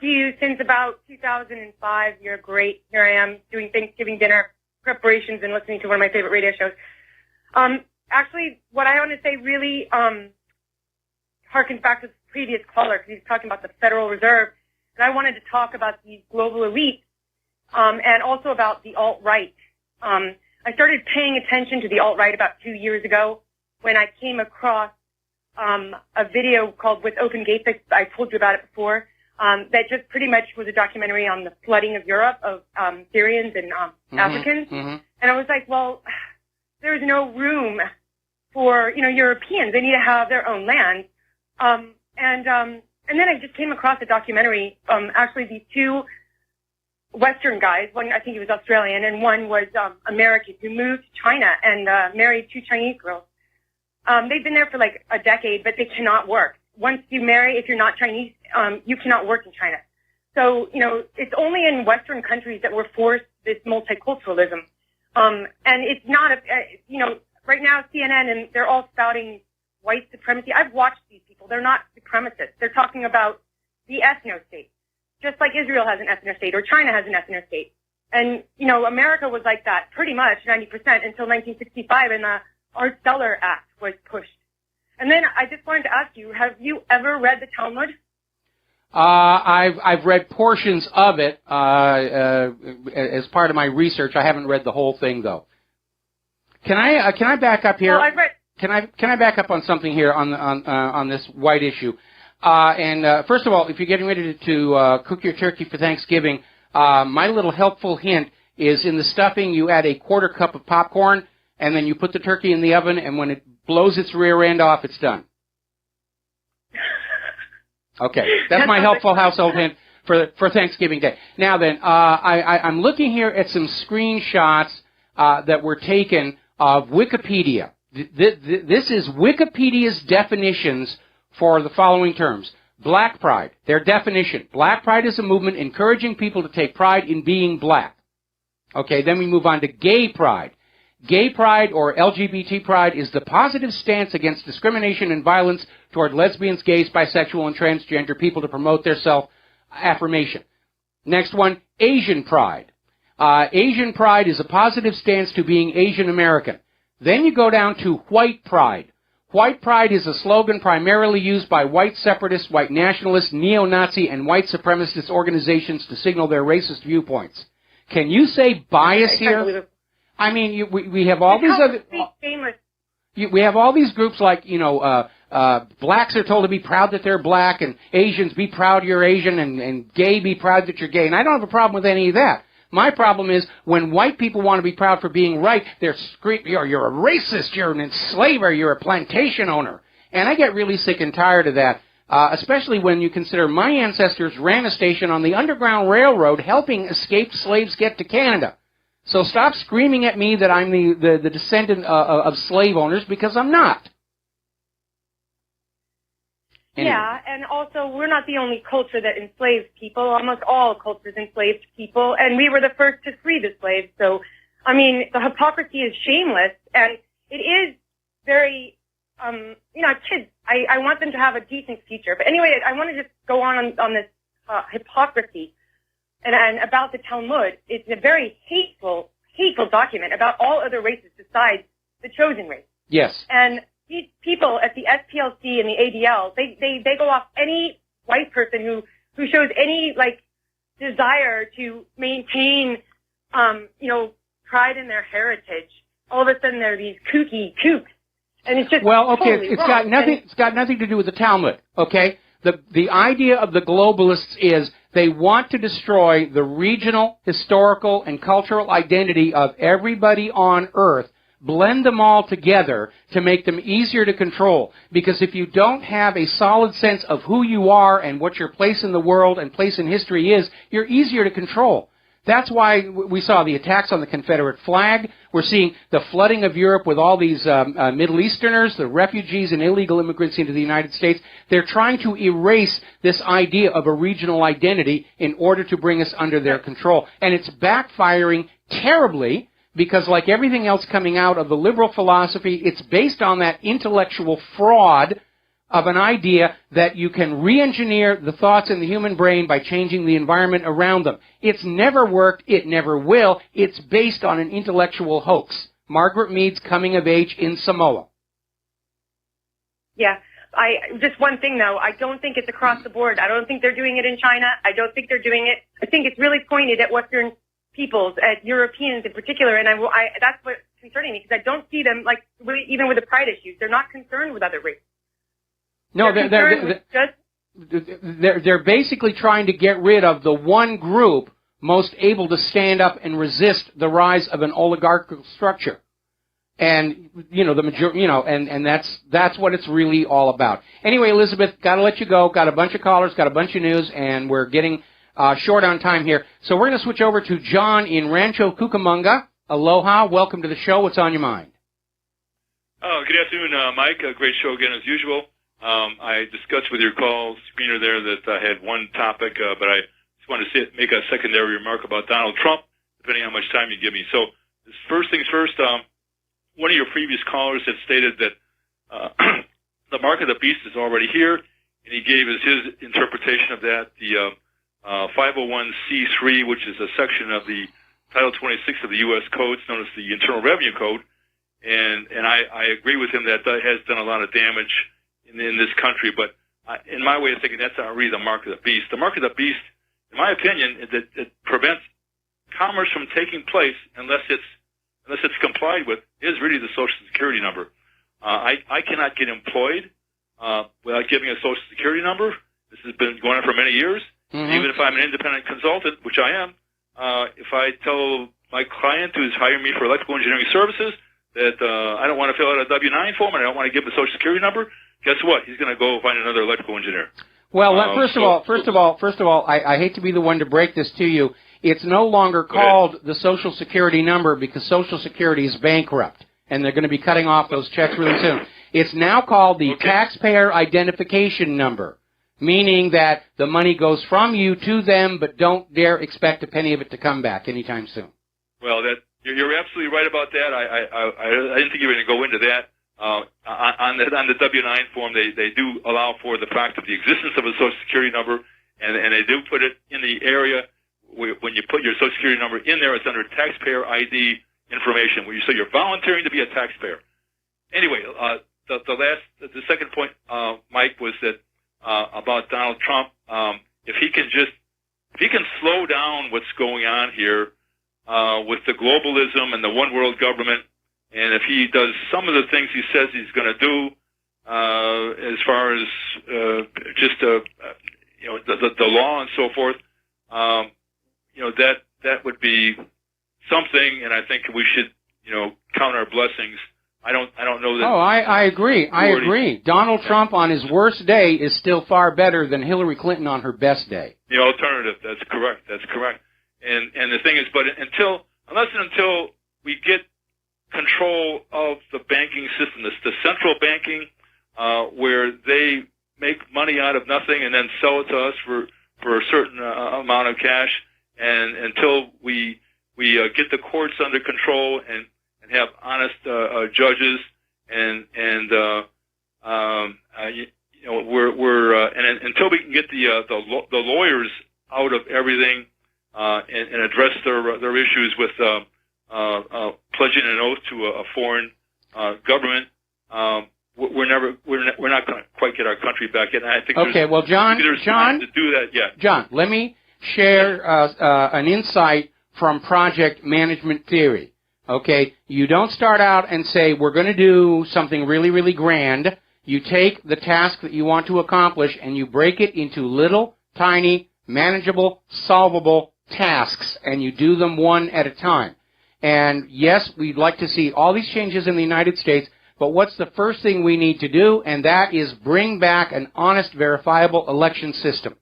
to you since about 2005. You're great. Here I am doing Thanksgiving dinner preparations and listening to one of my favorite radio shows. Actually, what I want to say really harkens back to the previous caller because he's talking about the Federal Reserve, and I wanted to talk about the global elite and also about the alt-right. I started paying attention to the alt-right about 2 years ago when I came across a video called With Open Gates. I told you about it before. That just pretty much was a documentary on the flooding of Europe of Syrians and Africans. Mm-hmm. And I was like, well, there's no room for, Europeans. They need to have their own land. And then I just came across a documentary, actually these two Western guys, one I think he was Australian and one was American, who moved to China and married two Chinese girls. They've been there for like a decade, but they cannot work. Once you marry, if you're not Chinese, you cannot work in China. So, it's only in Western countries that we're forced this multiculturalism. And it's not right now CNN and they're all spouting white supremacy. I've watched these people. They're not supremacists. They're talking about the ethno-state, just like Israel has an ethno-state or China has an ethno-state. And, America was like that pretty much 90% until 1965 and the Art Stellar Act was pushed. And then I just wanted to ask you, have you ever read the Talmud? I've read portions of it as part of my research. I haven't read the whole thing though. Can I back up here? Well, I've read. Can I back up on something here on this white issue? First of all, if you're getting ready to cook your turkey for Thanksgiving, my little helpful hint is in the stuffing you add a quarter cup of popcorn, and then you put the turkey in the oven, and when it blows its rear end off, it's done. Okay, that's my helpful household hint for Thanksgiving Day. Now then, I'm looking here at some screenshots that were taken of Wikipedia. This is Wikipedia's definitions for the following terms. Black pride, their definition. Black pride is a movement encouraging people to take pride in being black. Okay, then we move on to gay pride. Gay pride, or LGBT pride, is the positive stance against discrimination and violence toward lesbians, gays, bisexual, and transgender people to promote their self-affirmation. Next one, Asian pride. Asian pride is a positive stance to being Asian American. Then you go down to white pride. White pride is a slogan primarily used by white separatists, white nationalists, neo-Nazi, and white supremacist organizations to signal their racist viewpoints. Can you say bias here? I mean, we have all these other. We have all these groups like, blacks are told to be proud that they're black, and Asians be proud you're Asian, and gay be proud that you're gay. And I don't have a problem with any of that. My problem is when white people want to be proud for being right, they're screaming, you're a racist, you're an enslaver, you're a plantation owner. And I get really sick and tired of that, especially when you consider my ancestors ran a station on the Underground Railroad helping escaped slaves get to Canada. So stop screaming at me that I'm the descendant of slave owners, because I'm not. Anyway. Yeah, and also we're not the only culture that enslaved people. Almost all cultures enslaved people, and we were the first to free the slaves. So, I mean, the hypocrisy is shameless, and it is very, kids, I want them to have a decent future. But anyway, I want to just go on this hypocrisy. And about the Talmud, it's a very hateful document about all other races besides the chosen race. Yes. And these people at the SPLC and the ADL, they go off any white person who shows any, desire to maintain, pride in their heritage. All of a sudden they're these kooky kooks. And it's just totally it's wrong. It's got nothing to do with the Talmud, okay? The idea of the globalists is they want to destroy the regional, historical, and cultural identity of everybody on Earth, blend them all together to make them easier to control. Because if you don't have a solid sense of who you are and what your place in the world and place in history is, you're easier to control. That's why we saw the attacks on the Confederate flag. We're seeing the flooding of Europe with all these Middle Easterners, the refugees and illegal immigrants into the United States. They're trying to erase this idea of a regional identity in order to bring us under their control. And it's backfiring terribly because, like everything else coming out of the liberal philosophy, it's based on that intellectual fraud of an idea that you can re-engineer the thoughts in the human brain by changing the environment around them. It's never worked. It never will. It's based on an intellectual hoax. Margaret Mead's Coming of Age in Samoa. Yeah. Just one thing, though. I don't think it's across the board. I don't think they're doing it in China. I don't think they're doing it. I think it's really pointed at Western peoples, at Europeans in particular, and that's what's concerning me, because I don't see them, even with the pride issues. They're not concerned with other races. No, they're basically trying to get rid of the one group most able to stand up and resist the rise of an oligarchical structure. And, the majority, and that's what it's really all about. Anyway, Elizabeth, gotta let you go. Got a bunch of callers, got a bunch of news, and we're getting short on time here. So we're going to switch over to John in Rancho Cucamonga. Aloha, welcome to the show. What's on your mind? Oh, good afternoon, Mike. A great show again as usual. I discussed with your call screener there that I had one topic, but I just wanted to make a secondary remark about Donald Trump, depending on how much time you give me. So, first things first, one of your previous callers had stated that the mark of the beast is already here, and he gave us his interpretation of that. The 501c3, which is a section of the Title 26 of the U.S. Code, known as the Internal Revenue Code, and I agree with him that has done a lot of damage in this country. But in my way of thinking, that's not really the mark of the beast. The mark of the beast, in my opinion, is that it prevents commerce from taking place unless it's complied with, is really the Social Security number. I cannot get employed without giving a Social Security number. This has been going on for many years. Mm-hmm. Even if I'm an independent consultant, which I am, if I tell my client who's hiring me for electrical engineering services that I don't want to fill out a W-9 form and I don't want to give him a Social Security number, guess what? He's going to go find another electrical engineer. Well, first of all, I hate to be the one to break this to you. It's no longer called the Social Security number because Social Security is bankrupt, and they're going to be cutting off those checks really soon. It's now called the Taxpayer Identification Number, meaning that the money goes from you to them, but don't dare expect a penny of it to come back anytime soon. Well, you're absolutely right about that. I didn't think you were going to go into that. On the W-9 form, they do allow for the fact of the existence of a Social Security number, and they do put it in the area where, when you put your Social Security number in there, it's under taxpayer ID information, where you say you're volunteering to be a taxpayer. Anyway, the second point, Mike, was that about Donald Trump. If he can slow down what's going on here with the globalism and the one world government. And if he does some of the things he says he's going to do, as far as the law and so forth, that would be something. And I think we should count our blessings. I don't know that. Oh, I agree. I agree. Donald Trump on his worst day is still far better than Hillary Clinton on her best day. The alternative. That's correct. And the thing is, but unless and until we get control of the banking system, the central banking, where they make money out of nothing and then sell it to us for a certain amount of cash, and until we get the courts under control and have honest judges and until we can get the lawyers out of everything and address their issues with pledging an oath to a foreign government, we're not going to quite get our country back yet. And I think there's time to do that yet. John, let me share an insight from project management theory. Okay, you don't start out and say, we're going to do something really, really grand. You take the task that you want to accomplish and you break it into little, tiny, manageable, solvable tasks, and you do them one at a time. And yes, we'd like to see all these changes in the United States, but what's the first thing we need to do? And that is bring back an honest, verifiable election system.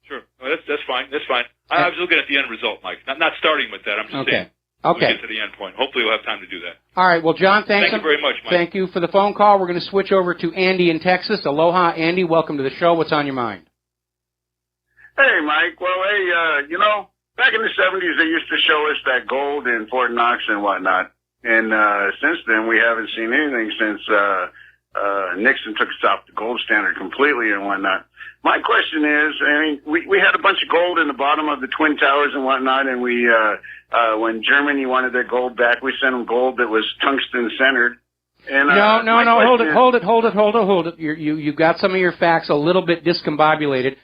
Sure. Well, that's fine. That's fine. I was looking at the end result, Mike. Not starting with that. I'm just saying. Okay. We'll get to the end point. Hopefully we'll have time to do that. All right. Well, John, thank you very much, Mike. Thank you for the phone call. We're going to switch over to Andy in Texas. Aloha, Andy. Welcome to the show. What's on your mind? Hey, Mike. Well, hey, back in the 70s, they used to show us that gold in Fort Knox and whatnot. And since then, we haven't seen anything since Nixon took us off the gold standard completely and whatnot. My question is, we had a bunch of gold in the bottom of the Twin Towers and whatnot, and we when Germany wanted their gold back, we sent them gold that was tungsten centered. And no, hold it. You got some of your facts a little bit discombobulated.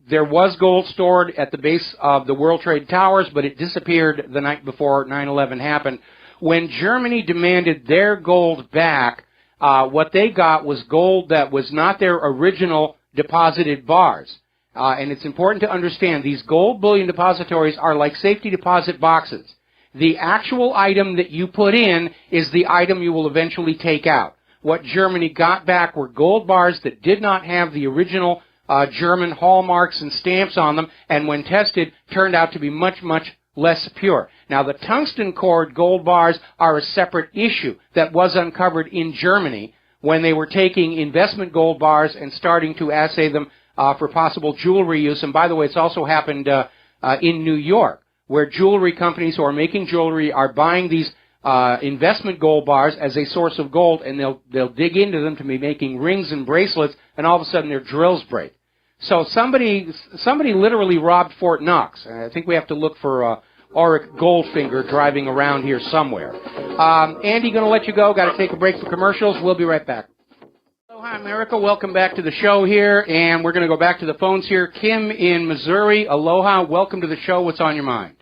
There was gold stored at the base of the World Trade Towers, but it disappeared the night before 9/11 happened. When Germany demanded their gold back, what they got was gold that was not their original deposited bars. And it's important to understand these gold bullion depositories are like safety deposit boxes. The actual item that you put in is the item you will eventually take out. What Germany got back were gold bars that did not have the original German hallmarks and stamps on them, and when tested, turned out to be much, much less pure. Now, the tungsten cord gold bars are a separate issue that was uncovered in Germany when they were taking investment gold bars and starting to assay them for possible jewelry use. And by the way, it's also happened in New York, where jewelry companies who are making jewelry are buying these investment gold bars as a source of gold, and they'll dig into them to be making rings and bracelets, and all of a sudden their drills break. So somebody literally robbed Fort Knox. I think we have to look for Auric Goldfinger driving around here somewhere. Andy, going to let you go. Got to take a break for commercials. We'll be right back. Aloha, America. Welcome back to the show here, and we're going to go back to the phones here. Kim in Missouri. Aloha. Welcome to the show. What's on your mind?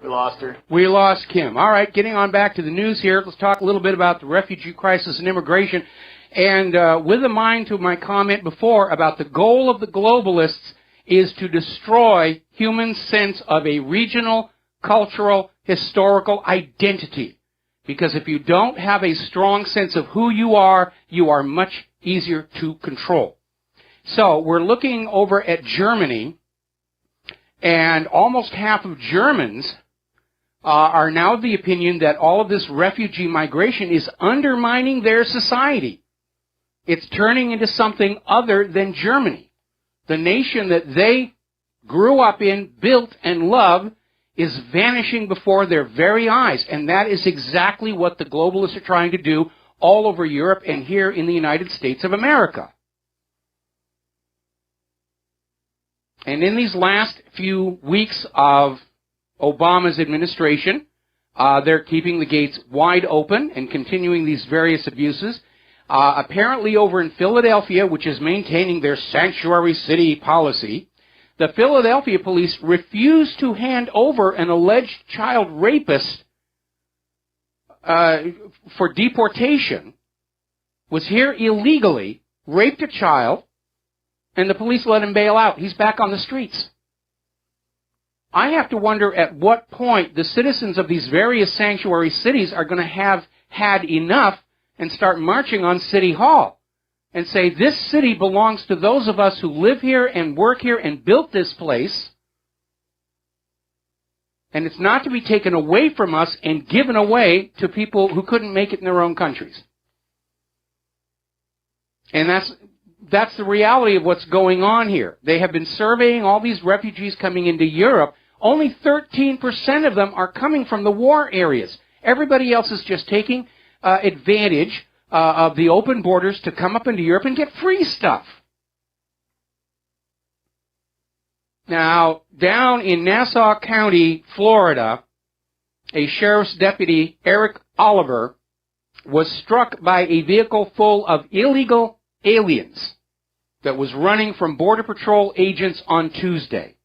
We lost her. We lost Kim. All right, getting on back to the news here. Let's talk a little bit about the refugee crisis and immigration. And with a mind to my comment before about the goal of the globalists is to destroy human sense of a regional, cultural, historical identity. Because if you don't have a strong sense of who you are much easier to control. So we're looking over at Germany, and almost half of Germans are now of the opinion that all of this refugee migration is undermining their society. It's turning into something other than Germany. The nation that they grew up in, built, and loved is vanishing before their very eyes. And that is exactly what the globalists are trying to do all over Europe and here in the United States of America. And in these last few weeks of Obama's administration, they're keeping the gates wide open and continuing these various abuses. Apparently over in Philadelphia, which is maintaining their sanctuary city policy, the Philadelphia police refused to hand over an alleged child rapist for deportation, was here illegally, raped a child, and the police let him bail out. He's back on the streets. I have to wonder at what point the citizens of these various sanctuary cities are going to have had enough and start marching on City Hall and say, this city belongs to those of us who live here and work here and built this place, and it's not to be taken away from us and given away to people who couldn't make it in their own countries. And that's the reality of what's going on here. They have been surveying all these refugees coming into Europe. Only 13% of them are coming from the war areas. Everybody else is just taking advantage of the open borders to come up into Europe and get free stuff. Now, down in Nassau County, Florida, a sheriff's deputy, Eric Oliver, was struck by a vehicle full of illegal aliens that was running from Border Patrol agents on Tuesday.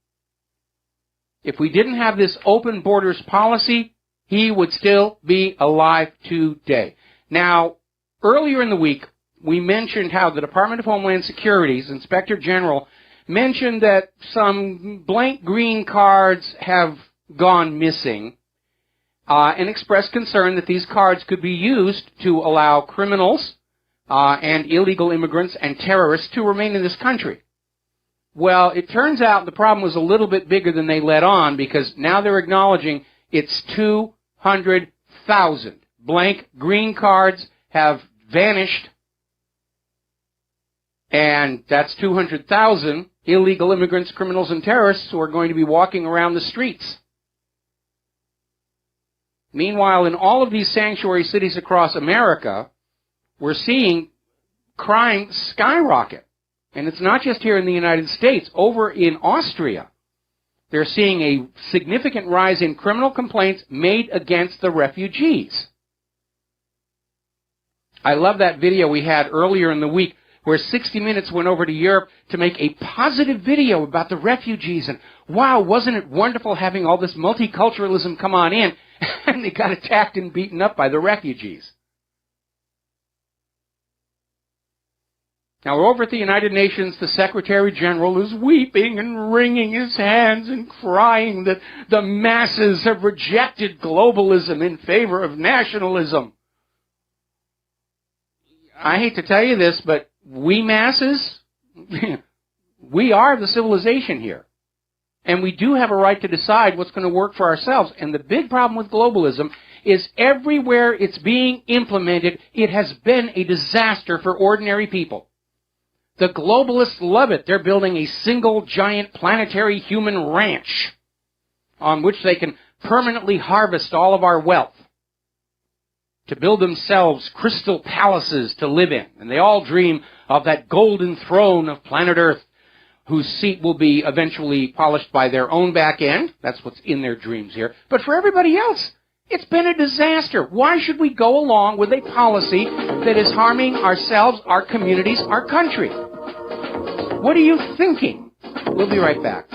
If we didn't have this open borders policy, he would still be alive today. Now, earlier in the week, we mentioned how the Department of Homeland Security's Inspector General mentioned that some blank green cards have gone missing and expressed concern that these cards could be used to allow criminals and illegal immigrants and terrorists to remain in this country. Well, it turns out the problem was a little bit bigger than they let on, because now they're acknowledging it's 200,000 blank green cards have vanished, and that's 200,000 illegal immigrants, criminals, and terrorists who are going to be walking around the streets. Meanwhile, in all of these sanctuary cities across America, we're seeing crime skyrocket. And it's not just here in the United States. Over in Austria, they're seeing a significant rise in criminal complaints made against the refugees. I love that video we had earlier in the week where 60 Minutes went over to Europe to make a positive video about the refugees. And wow, wasn't it wonderful having all this multiculturalism come on in? And they got attacked and beaten up by the refugees. Now, over at the United Nations, the Secretary General is weeping and wringing his hands and crying that the masses have rejected globalism in favor of nationalism. I hate to tell you this, but we masses, we are the civilization here. And we do have a right to decide what's going to work for ourselves. And the big problem with globalism is everywhere it's being implemented, it has been a disaster for ordinary people. The globalists love it. They're building a single giant planetary human ranch on which they can permanently harvest all of our wealth to build themselves crystal palaces to live in. And they all dream of that golden throne of planet Earth whose seat will be eventually polished by their own back end. That's what's in their dreams here. But for everybody else, it's been a disaster. Why should we go along with a policy that is harming ourselves, our communities, our country? What are you thinking? We'll be right back.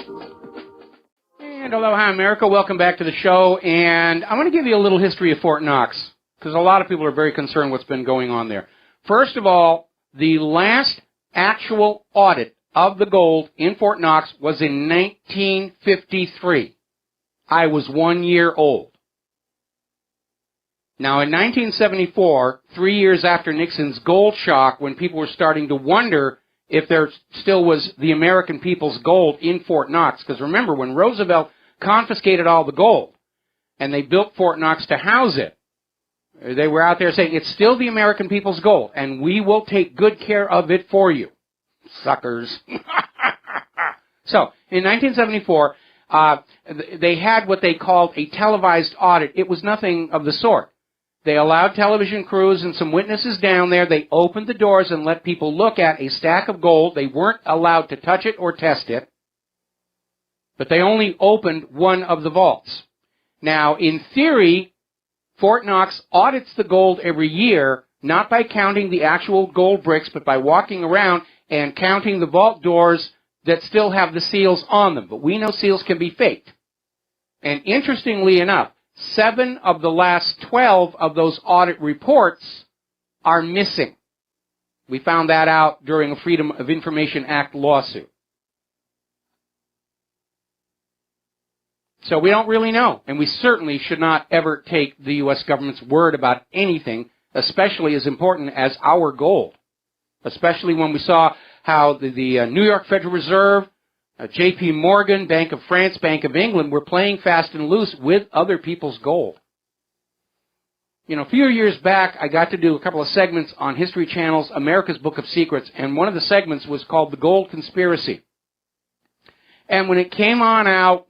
And aloha, America. Welcome back to the show. And I want to give you a little history of Fort Knox, because a lot of people are very concerned what's been going on there. First of all, the last actual audit of the gold in Fort Knox was in 1953. I was 1 year old. Now, in 1974, 3 years after Nixon's gold shock, when people were starting to wonder if there still was the American people's gold in Fort Knox, because remember, when Roosevelt confiscated all the gold, and they built Fort Knox to house it, they were out there saying, it's still the American people's gold, and we will take good care of it for you. Suckers. So, in 1974, they had what they called a televised audit. It was nothing of the sort. They allowed television crews and some witnesses down there. They opened the doors and let people look at a stack of gold. They weren't allowed to touch it or test it, but they only opened one of the vaults. Now, in theory, Fort Knox audits the gold every year, not by counting the actual gold bricks, but by walking around and counting the vault doors that still have the seals on them. But we know seals can be faked. And interestingly enough, 7 of the last 12 of those audit reports are missing. We found that out during a Freedom of Information Act lawsuit. So we don't really know, and we certainly should not ever take the U.S. government's word about anything, especially as important as our gold, especially when we saw how the New York Federal Reserve, J.P. Morgan, Bank of France, Bank of England were playing fast and loose with other people's gold. You know, a few years back, I got to do a couple of segments on History Channel's America's Book of Secrets, and one of the segments was called The Gold Conspiracy. And when it came on out,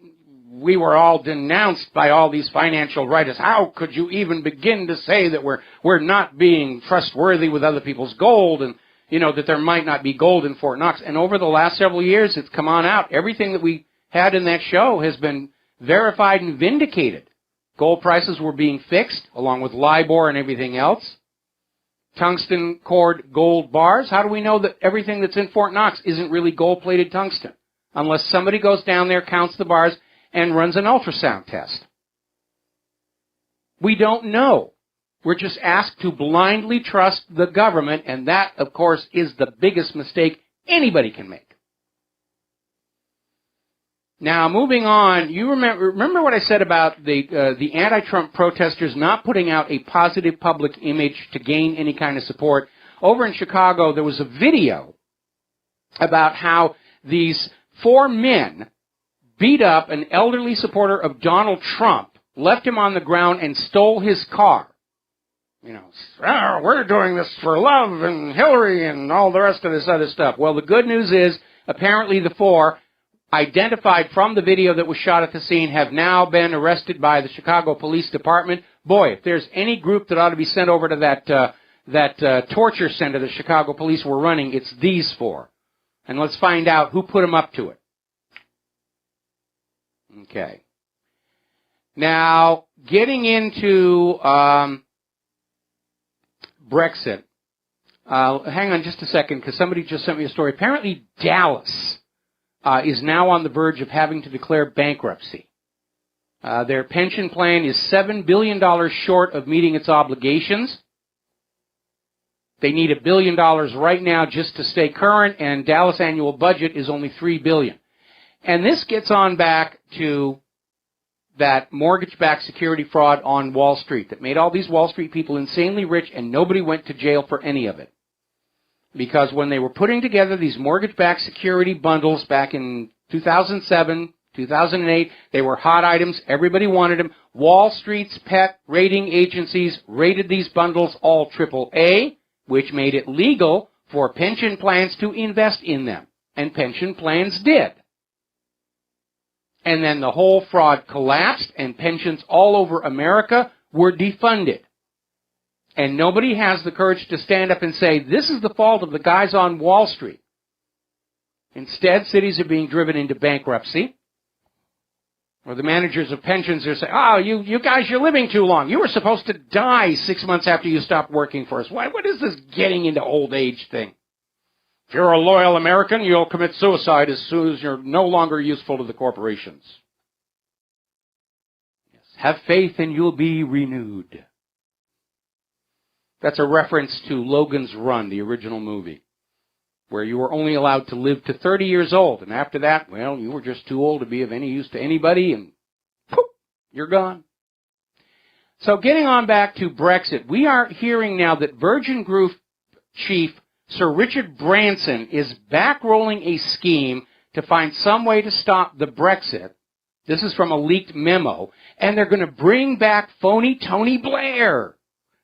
we were all denounced by all these financial writers. How could you even begin to say that we're not being trustworthy with other people's gold, and you know, that there might not be gold in Fort Knox? And over the last several years, it's come on out. Everything that we had in that show has been verified and vindicated. Gold prices were being fixed, along with LIBOR and everything else. Tungsten cord gold bars. How do we know that everything that's in Fort Knox isn't really gold-plated tungsten? Unless somebody goes down there, counts the bars, and runs an ultrasound test. We don't know. We're just asked to blindly trust the government, and that, of course, is the biggest mistake anybody can make. Now, moving on, you remember what I said about the anti-Trump protesters not putting out a positive public image to gain any kind of support? Over in Chicago, there was a video about how these 4 men beat up an elderly supporter of Donald Trump, left him on the ground, and stole his car. You know, oh, we're doing this for love and Hillary and all the rest of this other stuff. Well, the good news is, apparently the 4, identified from the video that was shot at the scene, have now been arrested by the Chicago Police Department. Boy, if there's any group that ought to be sent over to that torture center the Chicago police were running, it's these 4. And let's find out who put them up to it. Okay. Now, getting into Brexit. Hang on just a second, because somebody just sent me a story. Apparently, Dallas is now on the verge of having to declare bankruptcy. Their pension plan is $7 billion short of meeting its obligations. They need $1 billion right now just to stay current, and Dallas' annual budget is only $3 billion. And this gets on back to that mortgage-backed security fraud on Wall Street that made all these Wall Street people insanely rich, and nobody went to jail for any of it. Because when they were putting together these mortgage-backed security bundles back in 2007, 2008, they were hot items. Everybody wanted them. Wall Street's pet rating agencies rated these bundles all AAA, which made it legal for pension plans to invest in them. And pension plans did. And then the whole fraud collapsed, and pensions all over America were defunded. And nobody has the courage to stand up and say, this is the fault of the guys on Wall Street. Instead, cities are being driven into bankruptcy, or the managers of pensions are saying, oh, you guys, you're living too long. You were supposed to die 6 months after you stopped working for us. What is this getting into old age thing? If you're a loyal American, you'll commit suicide as soon as you're no longer useful to the corporations. Yes. Have faith and you'll be renewed. That's a reference to Logan's Run, the original movie, where you were only allowed to live to 30 years old. And after that, well, you were just too old to be of any use to anybody, and poof, you're gone. So getting on back to Brexit, we are hearing now that Virgin Group chief Sir Richard Branson is back-rolling a scheme to find some way to stop the Brexit. This is from a leaked memo. And they're going to bring back phony Tony Blair,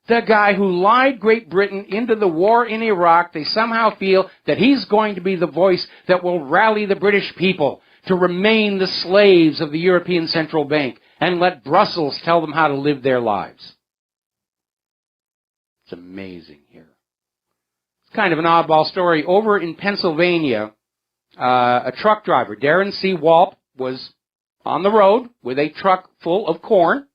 the guy who lied Great Britain into the war in Iraq. They somehow feel that he's going to be the voice that will rally the British people to remain the slaves of the European Central Bank and let Brussels tell them how to live their lives. It's amazing here. Kind of an oddball story. Over in Pennsylvania, a truck driver, Darren C. Walp, was on the road with a truck full of corn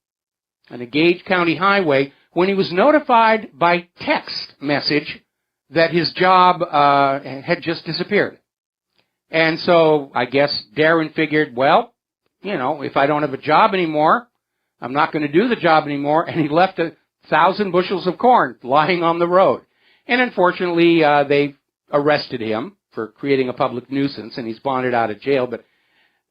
on a Gage County highway when he was notified by text message that his job had just disappeared. And so I guess Darren figured, well, you know, if I don't have a job anymore, I'm not going to do the job anymore. And he left 1,000 bushels of corn lying on the road. And unfortunately, they arrested him for creating a public nuisance, and he's bonded out of jail. But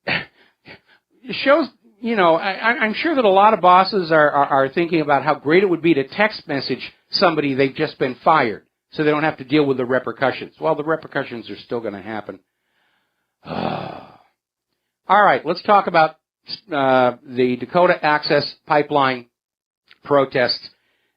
it shows, you know, I'm sure that a lot of bosses are thinking about how great it would be to text message somebody they've just been fired so they don't have to deal with the repercussions. Well, the repercussions are still going to happen. All right, let's talk about the Dakota Access Pipeline protests.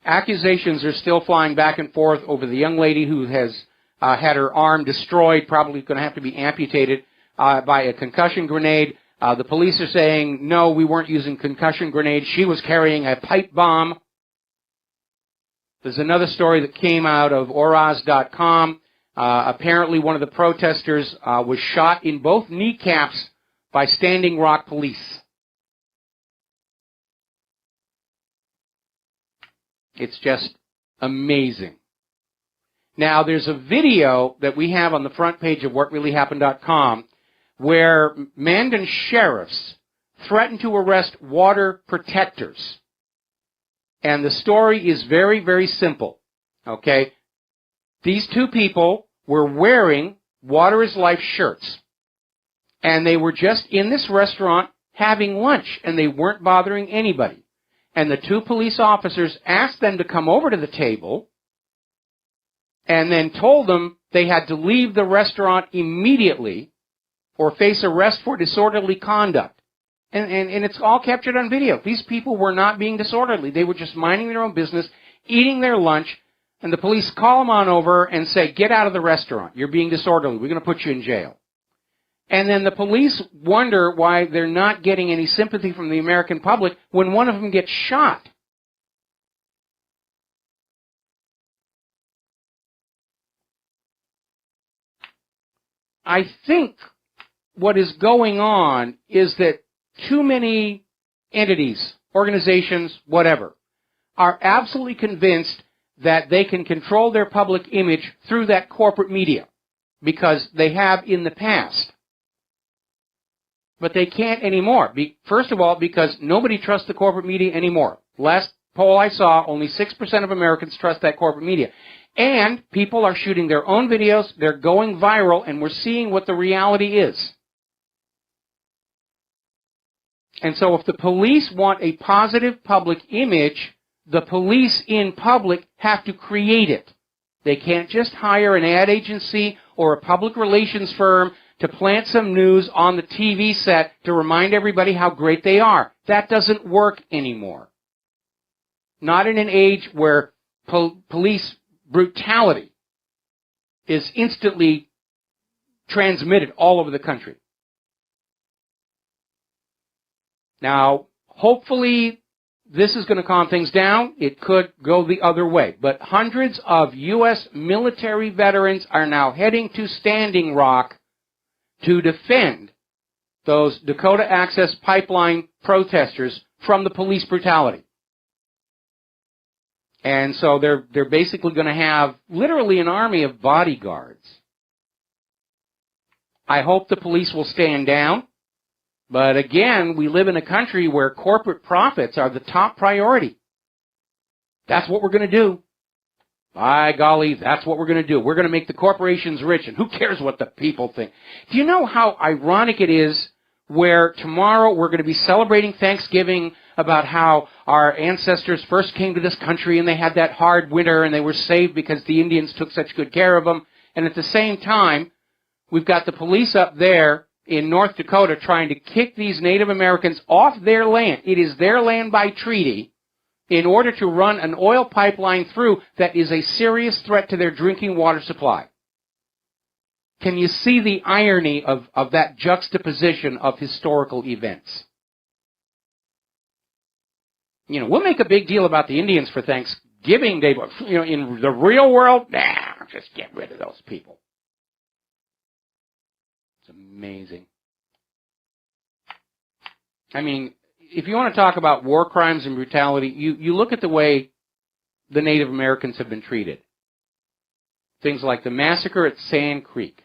Accusations are still flying back and forth over the young lady who has had her arm destroyed, probably going to have to be amputated by a concussion grenade. The police are saying, no, we weren't using concussion grenades. She was carrying a pipe bomb. There's another story that came out of Oraz.com. Apparently one of the protesters was shot in both kneecaps by Standing Rock police. It's just amazing. Now, there's a video that we have on the front page of whatreallyhappened.com where Mandan sheriffs threaten to arrest water protectors. And the story is very, very simple. Okay? These two people were wearing Water is Life shirts. And they were just in this restaurant having lunch, and they weren't bothering anybody. And the two police officers asked them to come over to the table and then told them they had to leave the restaurant immediately or face arrest for disorderly conduct. And it's all captured on video. These people were not being disorderly. They were just minding their own business, eating their lunch, and the police call them on over and say, get out of the restaurant. You're being disorderly. We're going to put you in jail. And then the police wonder why they're not getting any sympathy from the American public when one of them gets shot. I think what is going on is that too many entities, organizations, whatever, are absolutely convinced that they can control their public image through that corporate media because they have in the past. But they can't anymore. First of all, because nobody trusts the corporate media anymore. Last poll I saw, only 6% of Americans trust that corporate media. And people are shooting their own videos, they're going viral, and we're seeing what the reality is. And so if the police want a positive public image, the police in public have to create it. They can't just hire an ad agency or a public relations firm to plant some news on the TV set to remind everybody how great they are. That doesn't work anymore. Not in an age where police brutality is instantly transmitted all over the country. Now, hopefully, this is going to calm things down. It could go the other way. But hundreds of U.S. military veterans are now heading to Standing Rock to defend those Dakota Access Pipeline protesters from the police brutality. And so they're basically going to have literally an army of bodyguards. I hope the police will stand down. But again, we live in a country where corporate profits are the top priority. That's what we're going to do. By golly, that's what we're going to do. We're going to make the corporations rich, and who cares what the people think? Do you know how ironic it is where tomorrow we're going to be celebrating Thanksgiving about how our ancestors first came to this country and they had that hard winter and they were saved because the Indians took such good care of them. And at the same time, we've got the police up there in North Dakota trying to kick these Native Americans off their land. It is their land by treaty in order to run an oil pipeline through that is a serious threat to their drinking water supply. Can you see the irony of that juxtaposition of historical events? You know, we'll make a big deal about the Indians for Thanksgiving Day, but, you know, in the real world, just get rid of those people. It's amazing. I mean, if you want to talk about war crimes and brutality, you look at the way the Native Americans have been treated. Things like the massacre at Sand Creek.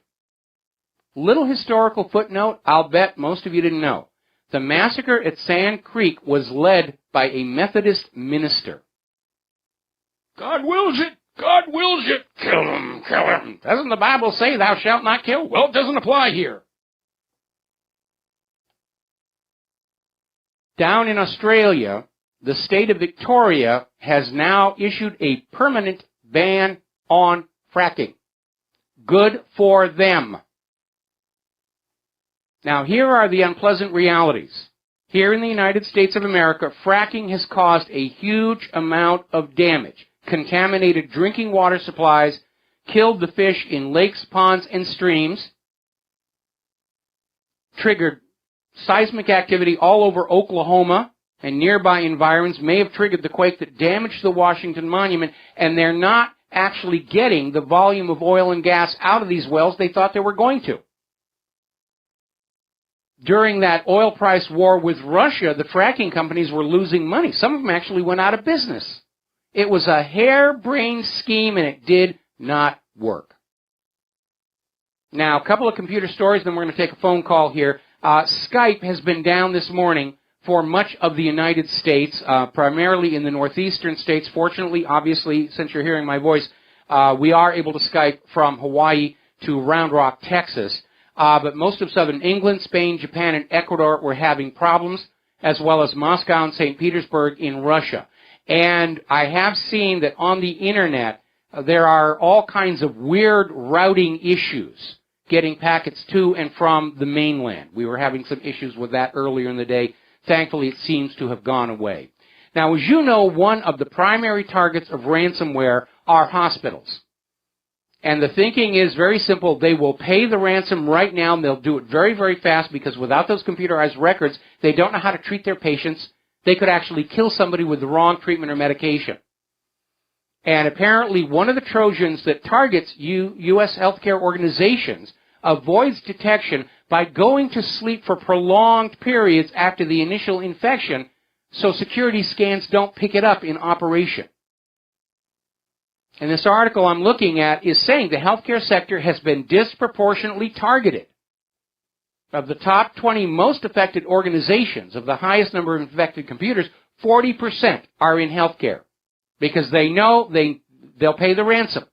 Little historical footnote, I'll bet most of you didn't know. The massacre at Sand Creek was led by a Methodist minister. God wills it! God wills it! Kill him! Kill him! Doesn't the Bible say thou shalt not kill? Well, it doesn't apply here. Down in Australia, the state of Victoria has now issued a permanent ban on fracking. Good for them. Now, here are the unpleasant realities. Here in the United States of America, fracking has caused a huge amount of damage, contaminated drinking water supplies, killed the fish in lakes, ponds, and streams, triggered seismic activity all over Oklahoma and nearby environs, may have triggered the quake that damaged the Washington Monument, and they're not actually getting the volume of oil and gas out of these wells they thought they were going to. During that oil price war with Russia, the fracking companies were losing money. Some of them actually went out of business. It was a harebrained scheme, and it did not work. Now, a couple of computer stories, then we're going to take a phone call here. Skype has been down this morning for much of the United States, primarily in the northeastern states. Fortunately, obviously, since you're hearing my voice, we are able to Skype from Hawaii to Round Rock, Texas. But most of southern England, Spain, Japan, and Ecuador were having problems, as well as Moscow and St. Petersburg in Russia. And I have seen that on the Internet, there are all kinds of weird routing issues getting packets to and from the mainland. We were having some issues with that earlier in the day. Thankfully, it seems to have gone away. Now, as you know, one of the primary targets of ransomware are hospitals. And the thinking is very simple. They will pay the ransom right now, and they'll do it very, very fast, because without those computerized records, they don't know how to treat their patients. They could actually kill somebody with the wrong treatment or medication. And apparently one of the Trojans that targets U.S. healthcare organizations avoids detection by going to sleep for prolonged periods after the initial infection, so security scans don't pick it up in operation. And this article I'm looking at is saying the healthcare sector has been disproportionately targeted. Of the top 20 most affected organizations, of the highest number of infected computers, 40% are in healthcare, because they know they'll pay the ransom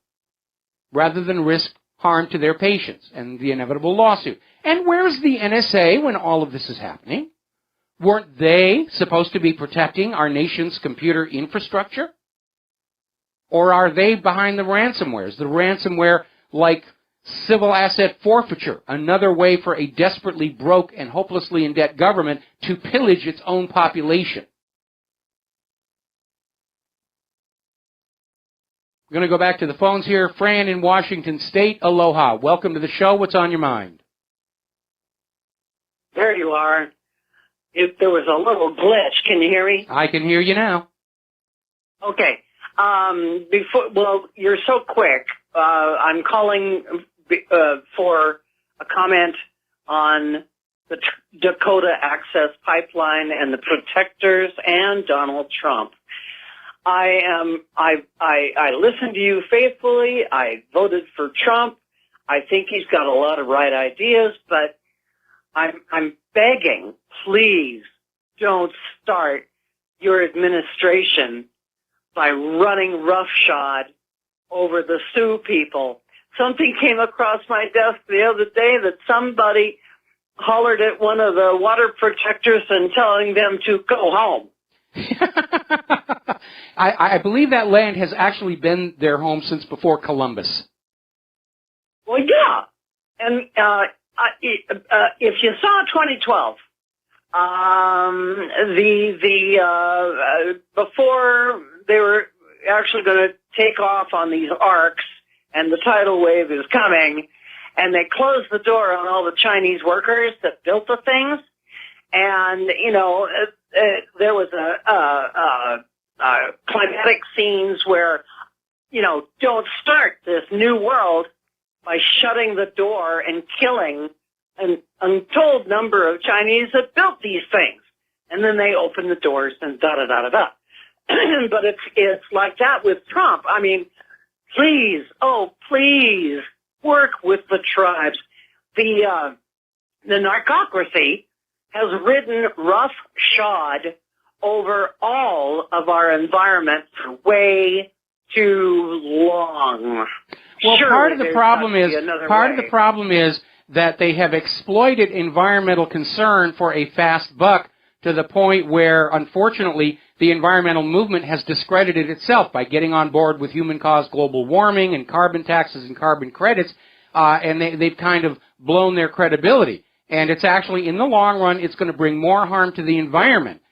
rather than risk harm to their patients and the inevitable lawsuit. And where's the NSA when all of this is happening? Weren't they supposed to be protecting our nation's computer infrastructure? Or are they behind the ransomware? Is the ransomware like civil asset forfeiture, another way for a desperately broke and hopelessly in debt government to pillage its own population? We're going to go back to the phones here. Fran in Washington State, aloha. Welcome to the show. What's on your mind? There you are. If there was a little glitch, can you hear me? I can hear you now. Okay. You're so quick. I'm calling for a comment on the Dakota Access Pipeline and the protectors and Donald Trump. I listened to you faithfully. I voted for Trump. I think he's got a lot of right ideas, but I'm begging, please don't start your administration by running roughshod over the Sioux people. Something came across my desk the other day that somebody hollered at one of the water protectors and telling them to go home. I believe that land has actually been their home since before Columbus. Well, yeah. And if you saw 2012, before they were actually going to take off on these arcs and the tidal wave is coming, and they closed the door on all the Chinese workers that built the things, and, you know, there was climatic scenes where, you know, don't start this new world by shutting the door and killing an untold number of Chinese that built these things. And then they open the doors and da-da-da-da-da. But it's like that with Trump. I mean, please, oh, please work with the tribes. The narcocracy has ridden roughshod over all of our environment for way too long. Well, Surely part of the problem is that they have exploited environmental concern for a fast buck to the point where, unfortunately, the environmental movement has discredited itself by getting on board with human-caused global warming and carbon taxes and carbon credits, and they've kind of blown their credibility. And it's actually, in the long run, it's going to bring more harm to the environment.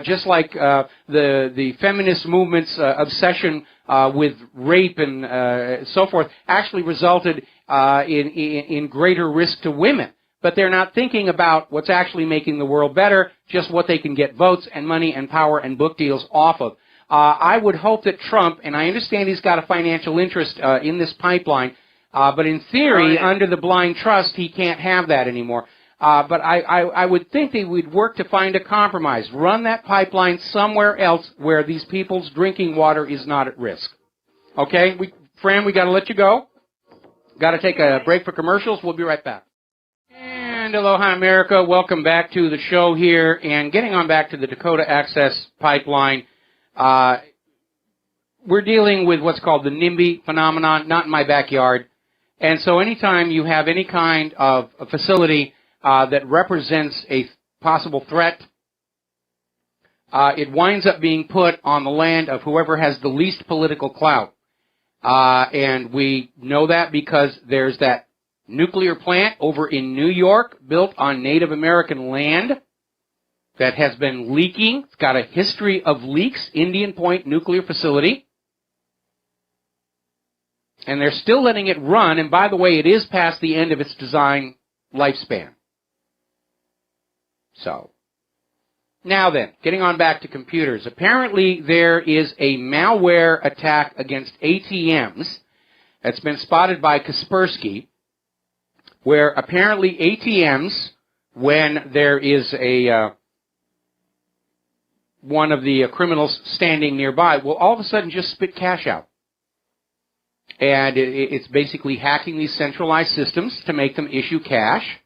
Just like the feminist movement's obsession with rape and so forth actually resulted in greater risk to women. But they're not thinking about what's actually making the world better, just what they can get votes and money and power and book deals off of. I would hope that Trump, and I understand he's got a financial interest in this pipeline, but in theory, under the blind trust, he can't have that anymore. But I would think they would work to find a compromise. Run that pipeline somewhere else where these people's drinking water is not at risk. Okay? Fran, we got to let you go. Got to take a break for commercials. We'll be right back. And aloha, America. Welcome back to the show here. And getting on back to the Dakota Access Pipeline, we're dealing with what's called the NIMBY phenomenon, not in my backyard. And so anytime you have any kind of a facility that represents a possible threat, it winds up being put on the land of whoever has the least political clout. And we know that because there's that nuclear plant over in New York built on Native American land that has been leaking. It's got a history of leaks, Indian Point Nuclear Facility. And they're still letting it run. And by the way, it is past the end of its design lifespan. So, now then, getting on back to computers. Apparently there is a malware attack against ATMs that's been spotted by Kaspersky, where apparently ATMs, when there is one of the criminals standing nearby, will all of a sudden just spit cash out. And it's basically hacking these centralized systems to make them issue cash.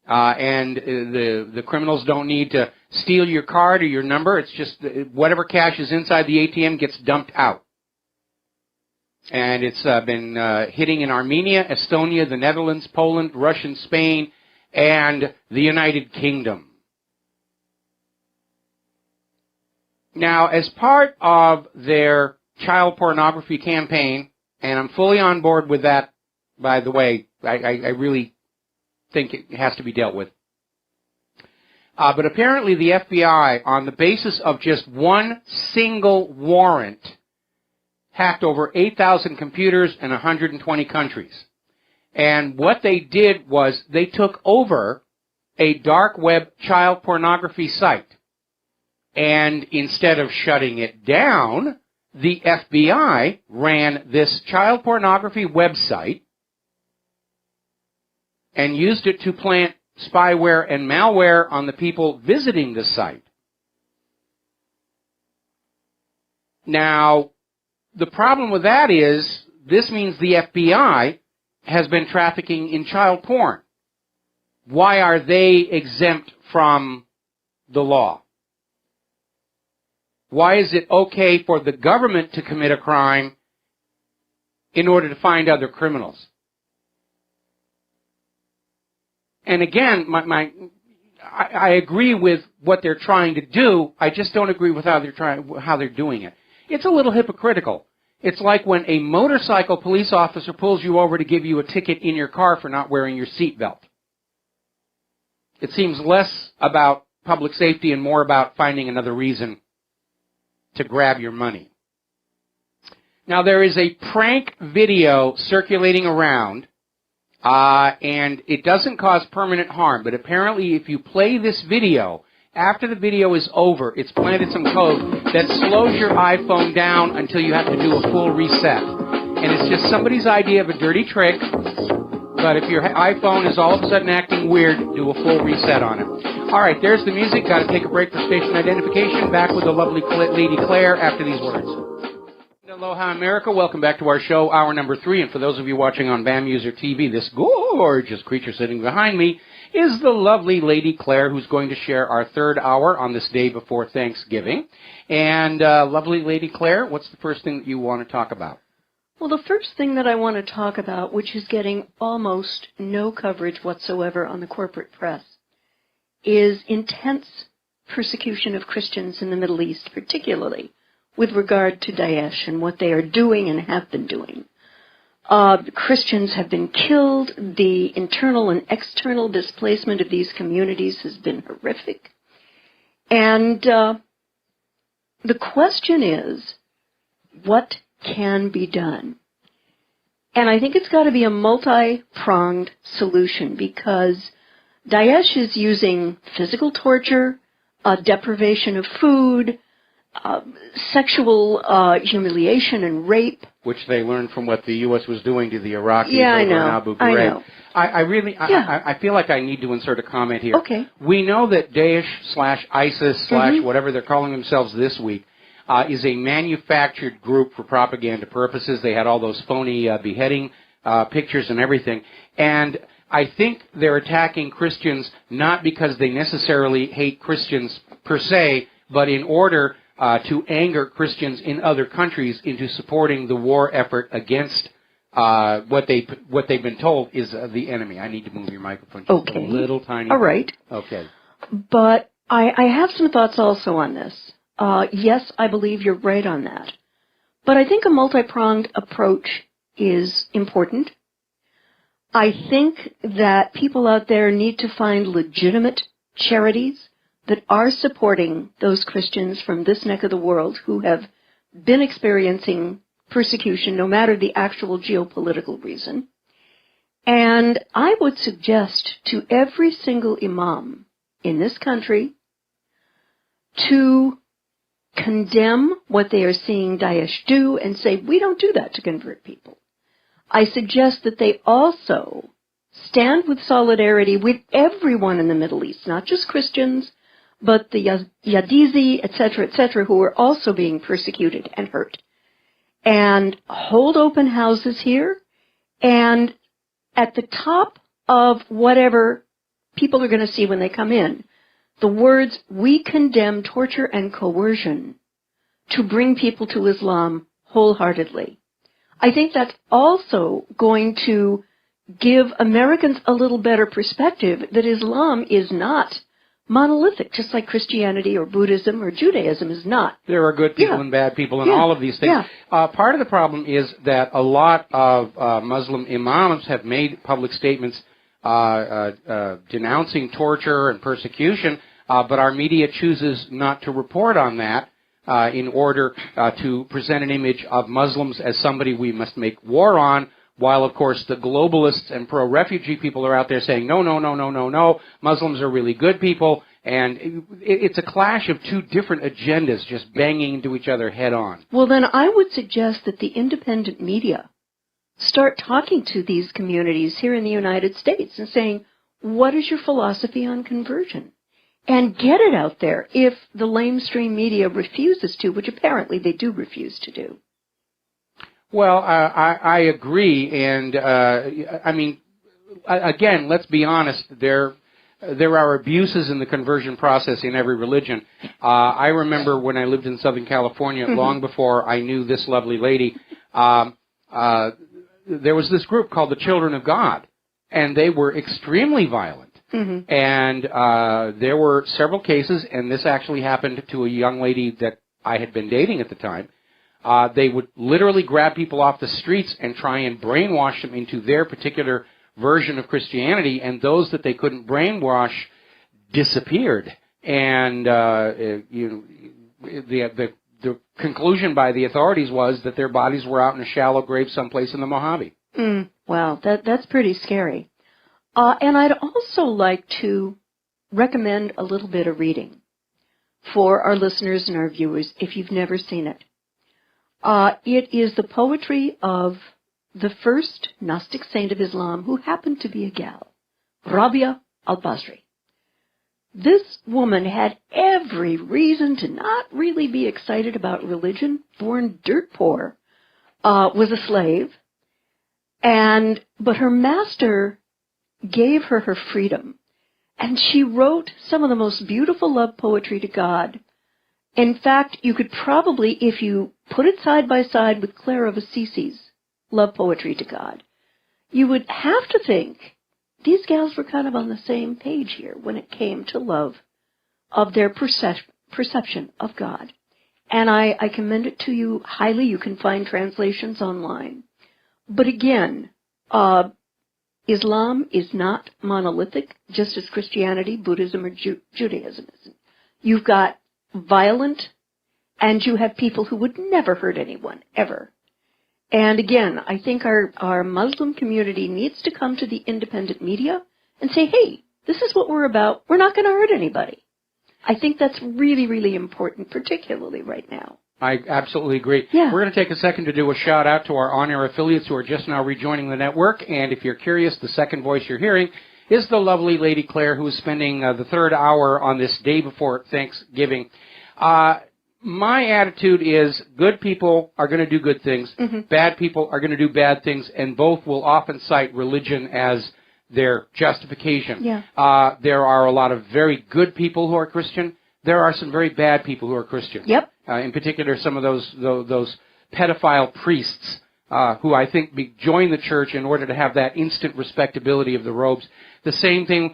And the criminals don't need to steal your card or your number. It's just whatever cash is inside the ATM gets dumped out. And it's been hitting in Armenia, Estonia, the Netherlands, Poland, Russia, Spain, and the United Kingdom. Now, as part of their child pornography campaign, and I'm fully on board with that, by the way, I really think it has to be dealt with. But apparently the FBI, on the basis of just one single warrant, hacked over 8,000 computers in 120 countries. And what they did was they took over a dark web child pornography site. And instead of shutting it down, the FBI ran this child pornography website and used it to plant spyware and malware on the people visiting the site. Now, the problem with that is this means the FBI has been trafficking in child porn. Why are they exempt from the law? Why is it okay for the government to commit a crime in order to find other criminals? And again, I agree with what they're trying to do. I just don't agree with how they're doing it. It's a little hypocritical. It's like when a motorcycle police officer pulls you over to give you a ticket in your car for not wearing your seatbelt. It seems less about public safety and more about finding another reason to grab your money. Now, there is a prank video circulating around, and it doesn't cause permanent harm, but apparently if you play this video, after the video is over, it's planted some code that slows your iPhone down until you have to do a full reset. And it's just somebody's idea of a dirty trick, but if your iPhone is all of a sudden acting weird, do a full reset on it. All right, there's the music. Got to take a break for station identification. Back with the lovely Lady Claire after these words. Aloha, America. Welcome back to our show, hour number 3. And for those of you watching on BAM User TV, this gorgeous creature sitting behind me is the lovely Lady Claire, who's going to share our third hour on this day before Thanksgiving. And lovely Lady Claire, what's the first thing that you want to talk about? Well, the first thing that I want to talk about, which is getting almost no coverage whatsoever on the corporate press, is intense persecution of Christians in the Middle East, particularly with regard to Daesh and what they are doing and have been doing. Christians have been killed. The internal and external displacement of these communities has been horrific. And the question is, what can be done? And I think it's got to be a multi-pronged solution, because Daesh is using physical torture, deprivation of food, sexual humiliation and rape. Which they learned from what the U.S. was doing to the Iraqis over in Abu Ghraib. I feel like I need to insert a comment here. Okay. We know that Daesh/ISIS/ whatever they're calling themselves this week is a manufactured group for propaganda purposes. They had all those phony beheading pictures and everything. And I think they're attacking Christians not because they necessarily hate Christians per se, but in order to anger Christians in other countries into supporting the war effort against what they've been told is the enemy. I need to move your microphone just a little tiny bit. All right. Okay. But I have some thoughts also on this. Yes, I believe you're right on that. But I think a multi-pronged approach is important. I think that people out there need to find legitimate charities that are supporting those Christians from this neck of the world who have been experiencing persecution, no matter the actual geopolitical reason. And I would suggest to every single imam in this country to condemn what they are seeing Daesh do and say, we don't do that to convert people. I suggest that they also stand with solidarity with everyone in the Middle East, not just Christians, but the Yazidi, etc., who are also being persecuted and hurt. And hold open houses here, and at the top of whatever people are going to see when they come in, the words, we condemn torture and coercion to bring people to Islam wholeheartedly. I think that's also going to give Americans a little better perspective that Islam is not monolithic, just like Christianity or Buddhism or Judaism is not. There are good people and bad people and all of these things. Part of the problem is that a lot of Muslim imams have made public statements denouncing torture and persecution, but our media chooses not to report on that in order to present an image of Muslims as somebody we must make war on, while, of course, the globalists and pro-refugee people are out there saying, no, Muslims are really good people, and it's a clash of two different agendas just banging into each other head on. Well, then I would suggest that the independent media start talking to these communities here in the United States and saying, what is your philosophy on conversion? And get it out there if the lamestream media refuses to, which apparently they do refuse to do. Well, I agree, and I mean, again, let's be honest. There are abuses in the conversion process in every religion. I remember when I lived in Southern California, long before I knew this lovely lady, there was this group called the Children of God, and they were extremely violent. And there were several cases, and this actually happened to a young lady that I had been dating at the time. They would literally grab people off the streets and try and brainwash them into their particular version of Christianity, and those that they couldn't brainwash disappeared. And the conclusion by the authorities was that their bodies were out in a shallow grave someplace in the Mojave. Wow, that's pretty scary. And I'd also like to recommend a little bit of reading for our listeners and our viewers if you've never seen it. It is the poetry of the first Gnostic saint of Islam, who happened to be a gal, Rabia al-Basri. This woman had every reason to not really be excited about religion, born dirt poor, was a slave, but her master gave her her freedom, and she wrote some of the most beautiful love poetry to God. In fact, you could probably, if you put it side by side with Clara of Assisi's love poetry to God, you would have to think these gals were kind of on the same page here when it came to love of their perception of God. And I commend it to you highly. You can find translations online. But again, Islam is not monolithic, just as Christianity, Buddhism, or Judaism isn't. You've got violent, and you have people who would never hurt anyone, ever. And again, I think our Muslim community needs to come to the independent media and say, hey, this is what we're about. We're not going to hurt anybody. I think that's really, really important, particularly right now. I absolutely agree. Yeah. We're going to take a second to do a shout-out to our on-air affiliates who are just now rejoining the network. And if you're curious, the second voice you're hearing is the lovely Lady Claire, who is spending the third hour on this day before Thanksgiving. My attitude is good people are going to do good things. Bad people are going to do bad things, and both will often cite religion as their justification. Yeah. There are a lot of very good people who are Christian. There are some very bad people who are Christian. Yep. In particular, some of those pedophile priests who I think join the church in order to have that instant respectability of the robes. The same thing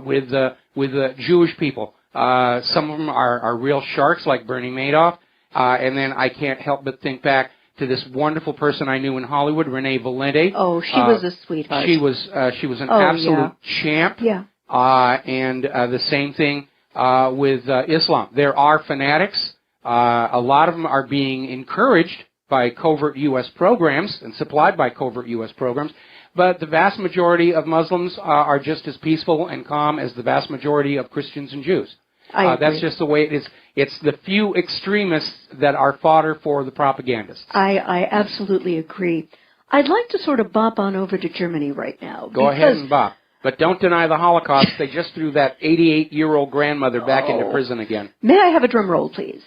with Jewish people. Some of them are real sharks, like Bernie Madoff. And then I can't help but think back to this wonderful person I knew in Hollywood, Renee Valente. Oh, she was a sweetheart. She was an absolute champ. Yeah. And the same thing with Islam. There are fanatics. A lot of them are being encouraged by covert U.S. programs and supplied by covert U.S. programs. But the vast majority of Muslims are just as peaceful and calm as the vast majority of Christians and Jews. I agree. That's just the way it is. It's the few extremists that are fodder for the propagandists. I absolutely agree. I'd like to sort of bop on over to Germany right now. Go ahead and bop. But don't deny the Holocaust. They just threw that 88-year-old grandmother back into prison again. May I have a drum roll, please?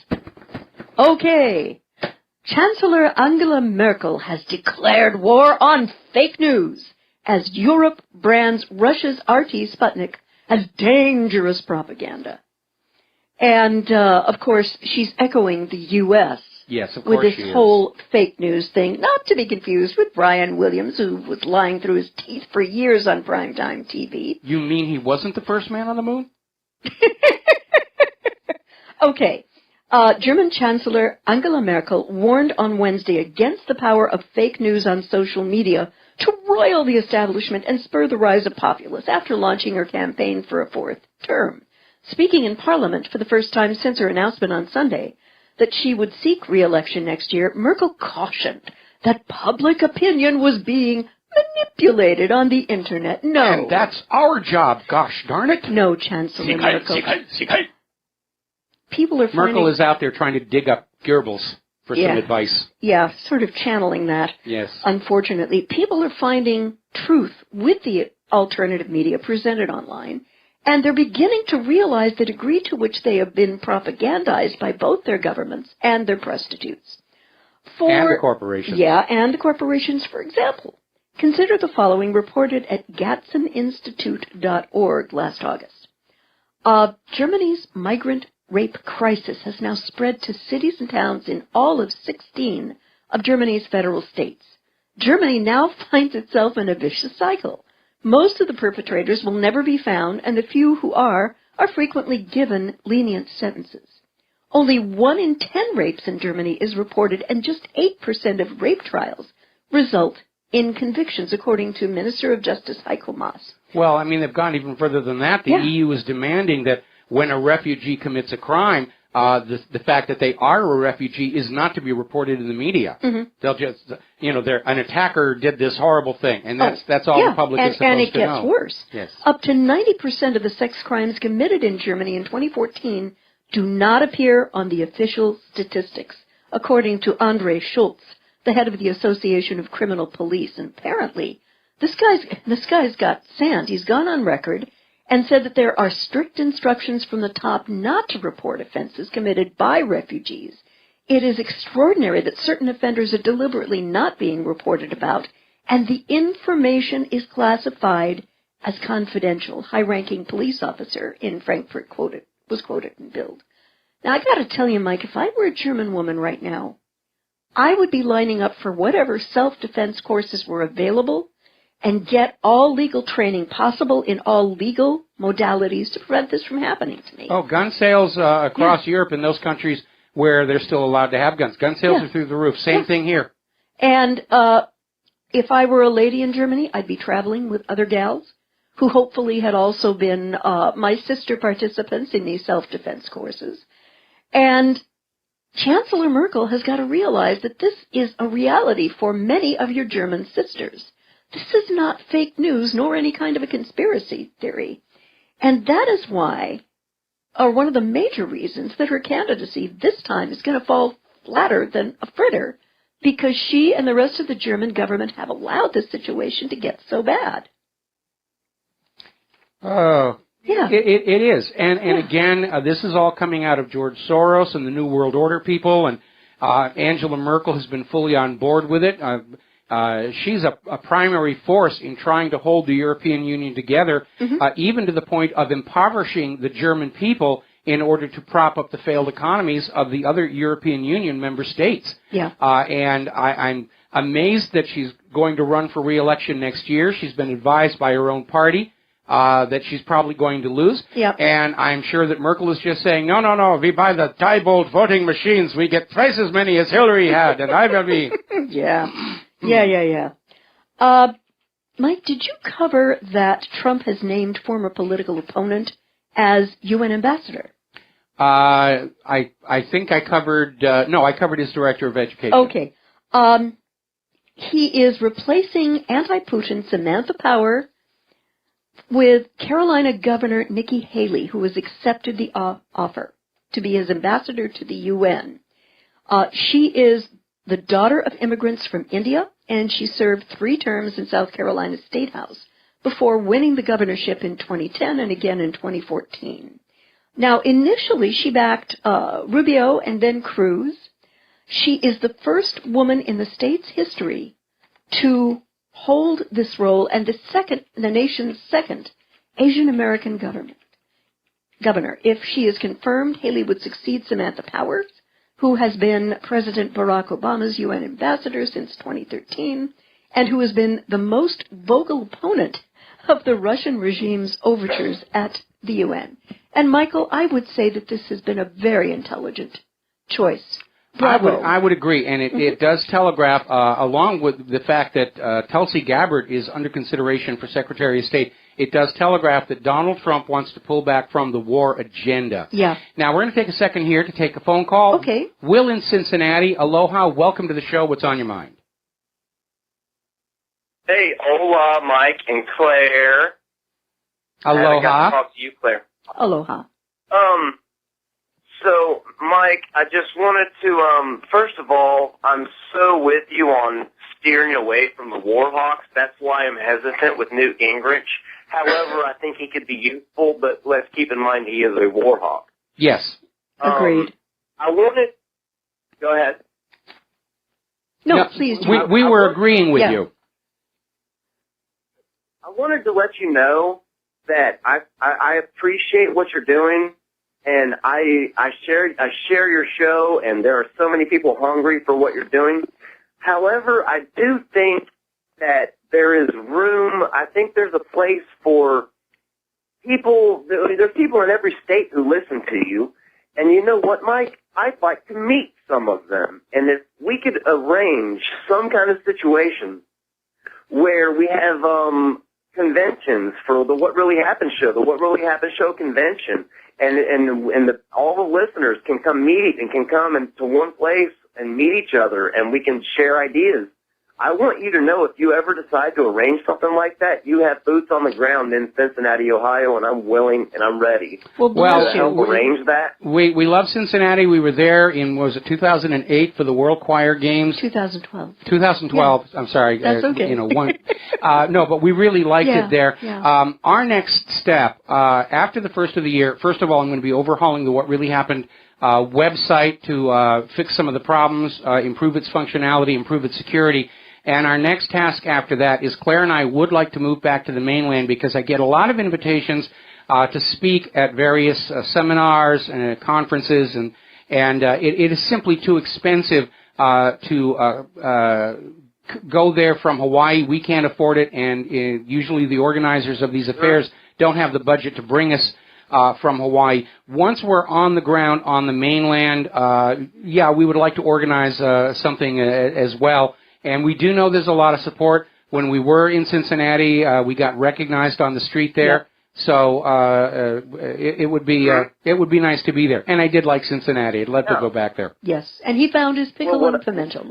Okay. Chancellor Angela Merkel has declared war on fake news as Europe brands Russia's RT Sputnik as dangerous propaganda. And, of course, she's echoing the U.S. Yes, of with course this whole fake news thing, not to be confused with Brian Williams, who was lying through his teeth for years on primetime TV. You mean he wasn't the first man on the moon? Okay. German Chancellor Angela Merkel warned on Wednesday against the power of fake news on social media to roil the establishment and spur the rise of populists after launching her campaign for a fourth term. Speaking in Parliament for the first time since her announcement on Sunday that she would seek re-election next year, Merkel cautioned that public opinion was being manipulated on the Internet. No. And that's our job, gosh darn it. No, Chancellor Merkel. People are finding... Merkel is out there trying to dig up Goebbels. for some advice. Yeah, sort of channeling that. Yes. Unfortunately, people are finding truth with the alternative media presented online, and they're beginning to realize the degree to which they have been propagandized by both their governments and their prostitutes. And the corporations. Yeah, and the corporations, for example. Consider the following reported at GatsenInstitute.org last August. Germany's migrant rape crisis has now spread to cities and towns in all of 16 of Germany's federal states. Germany now finds itself in a vicious cycle. Most of the perpetrators will never be found, and the few who are frequently given lenient sentences. Only 1 in 10 rapes in Germany is reported, and just 8% of rape trials result in convictions, according to Minister of Justice Heiko Maas. Well, I mean, they've gone even further than that. The EU is demanding that when a refugee commits a crime, the fact that they are a refugee is not to be reported in the media. Mm-hmm. They'll just, an attacker did this horrible thing, and that's all the public is supposed to know. And it gets worse. Yes. Up to 90% of the sex crimes committed in Germany in 2014 do not appear on the official statistics, according to Andre Schultz, the head of the Association of Criminal Police. And apparently, this guy's got sand. He's gone on record and said that there are strict instructions from the top not to report offenses committed by refugees. It is extraordinary that certain offenders are deliberately not being reported about, and the information is classified as confidential. High-ranking police officer in Frankfurt was quoted in Bild. Now, I got to tell you, Mike, if I were a German woman right now, I would be lining up for whatever self-defense courses were available and get all legal training possible in all legal modalities to prevent this from happening to me. Oh, gun sales across Europe in those countries where they're still allowed to have guns. Gun sales are through the roof. Same thing here. And if I were a lady in Germany, I'd be traveling with other gals who hopefully had also been my sister participants in these self-defense courses. And Chancellor Merkel has got to realize that this is a reality for many of your German sisters. This is not fake news nor any kind of a conspiracy theory. And that is why, or one of the major reasons, that her candidacy this time is going to fall flatter than a fritter, because she and the rest of the German government have allowed this situation to get so bad. Oh, yeah. It is. And again, this is all coming out of George Soros and the New World Order people, and Angela Merkel has been fully on board with it. She's a primary force in trying to hold the European Union together, even to the point of impoverishing the German people in order to prop up the failed economies of the other European Union member states. Yeah. And I'm amazed that she's going to run for re-election next year. She's been advised by her own party that she's probably going to lose. Yep. And I'm sure that Merkel is just saying, no, we buy the Diebold voting machines. We get twice as many as Hillary had, and I will be... Yeah. Mike, did you cover that Trump has named former political opponent as UN ambassador? I think I covered, I covered his director of education. Okay. He is replacing anti-Putin Samantha Power with Carolina Governor Nikki Haley, who has accepted the offer to be his ambassador to the UN. She is the daughter of immigrants from India, and she served 3 terms in South Carolina State House before winning the governorship in 2010 and again in 2014. Now, initially, she backed Rubio and then Cruz. She is the first woman in the state's history to hold this role and the nation's second Asian American governor. If she is confirmed, Haley would succeed Samantha Power, who has been President Barack Obama's UN ambassador since 2013, and who has been the most vocal opponent of the Russian regime's overtures at the UN. And, Michael, I would say that this has been a very intelligent choice. Bravo. I would agree, and it does telegraph, along with the fact that Tulsi Gabbard is under consideration for Secretary of State, it does telegraph that Donald Trump wants to pull back from the war agenda. Yeah. Now, we're going to take a second here to take a phone call. Okay. Will in Cincinnati. Aloha. Welcome to the show. What's on your mind? Hey, hola, Mike and Claire. Aloha. I got to talk to you, Claire. Aloha. So, Mike, I just wanted to, first of all, I'm so with you on steering away from the Warhawks. That's why I'm hesitant with Newt Gingrich. However, I think he could be useful, but let's keep in mind he is a Warhawk. Yes. Agreed. I wanted... Go ahead. No, please do. We were agreeing with you. I wanted to let you know that I appreciate what you're doing, and I share your show, and there are so many people hungry for what you're doing. However, I do think that there is room. I think there's a place for people. There's people in every state who listen to you, and you know what, Mike? I'd like to meet some of them, and if we could arrange some kind of situation where we have conventions for the What Really Happened show, the What Really Happened show convention, and all the listeners can come to one place and meet each other, and we can share ideas. I want you to know if you ever decide to arrange something like that, you have boots on the ground in Cincinnati, Ohio, and I'm willing and I'm ready. Well, help arrange that. We love Cincinnati. We were there in, was it 2008 for the World Choir Games? 2012. 2012. Yeah. I'm sorry. That's okay. No, but we really liked it there. Yeah. Our next step, after the first of the year, first of all, I'm going to be overhauling the What Really Happened website to fix some of the problems, improve its functionality, improve its security. And our next task after that is Claire and I would like to move back to the mainland because I get a lot of invitations to speak at various seminars and conferences, and it is simply too expensive to go there from Hawaii. We can't afford it, and usually the organizers of these affairs don't have the budget to bring us from Hawaii. Once we're on the ground on the mainland, we would like to organize something as well. And we do know there's a lot of support. When we were in Cincinnati, we got recognized on the street there. Yep. So it would be nice to be there. And I did like Cincinnati. I'd love to go back there. Yes, and he found his pickle and pimento.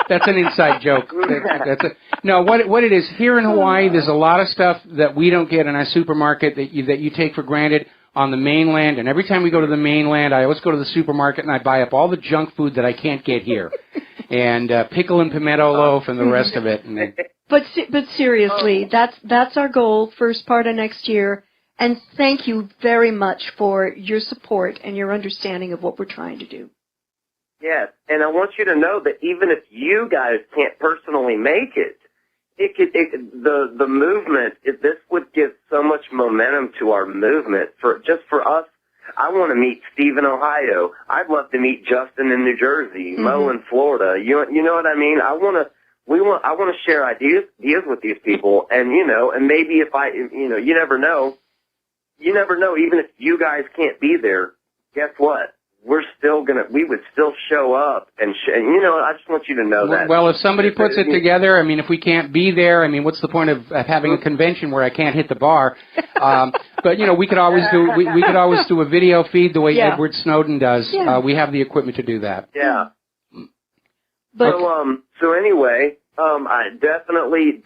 That's an inside joke. What it is, here in Hawaii, there's a lot of stuff that we don't get in our supermarket that you take for granted on the mainland. And every time we go to the mainland, I always go to the supermarket and I buy up all the junk food that I can't get here. And pickle and pimento loaf and the rest of it. But seriously, that's our goal, first part of next year. And thank you very much for your support and your understanding of what we're trying to do. Yes, and I want you to know that even if you guys can't personally make it, the movement, this would give so much momentum to our movement for us. I want to meet Steve in Ohio. I'd love to meet Justin in New Jersey, Mo in Florida. You know what I mean? I want to share ideas with these people, and and maybe if you never know, even if you guys can't be there, guess what? We would still show up, and I just want you to know that. Well, if somebody puts it together, I mean, if we can't be there, I mean, what's the point of having a convention where I can't hit the bar? But we could always do a video feed the way Edward Snowden does. Yeah. We have the equipment to do that. Yeah. But so anyway, I definitely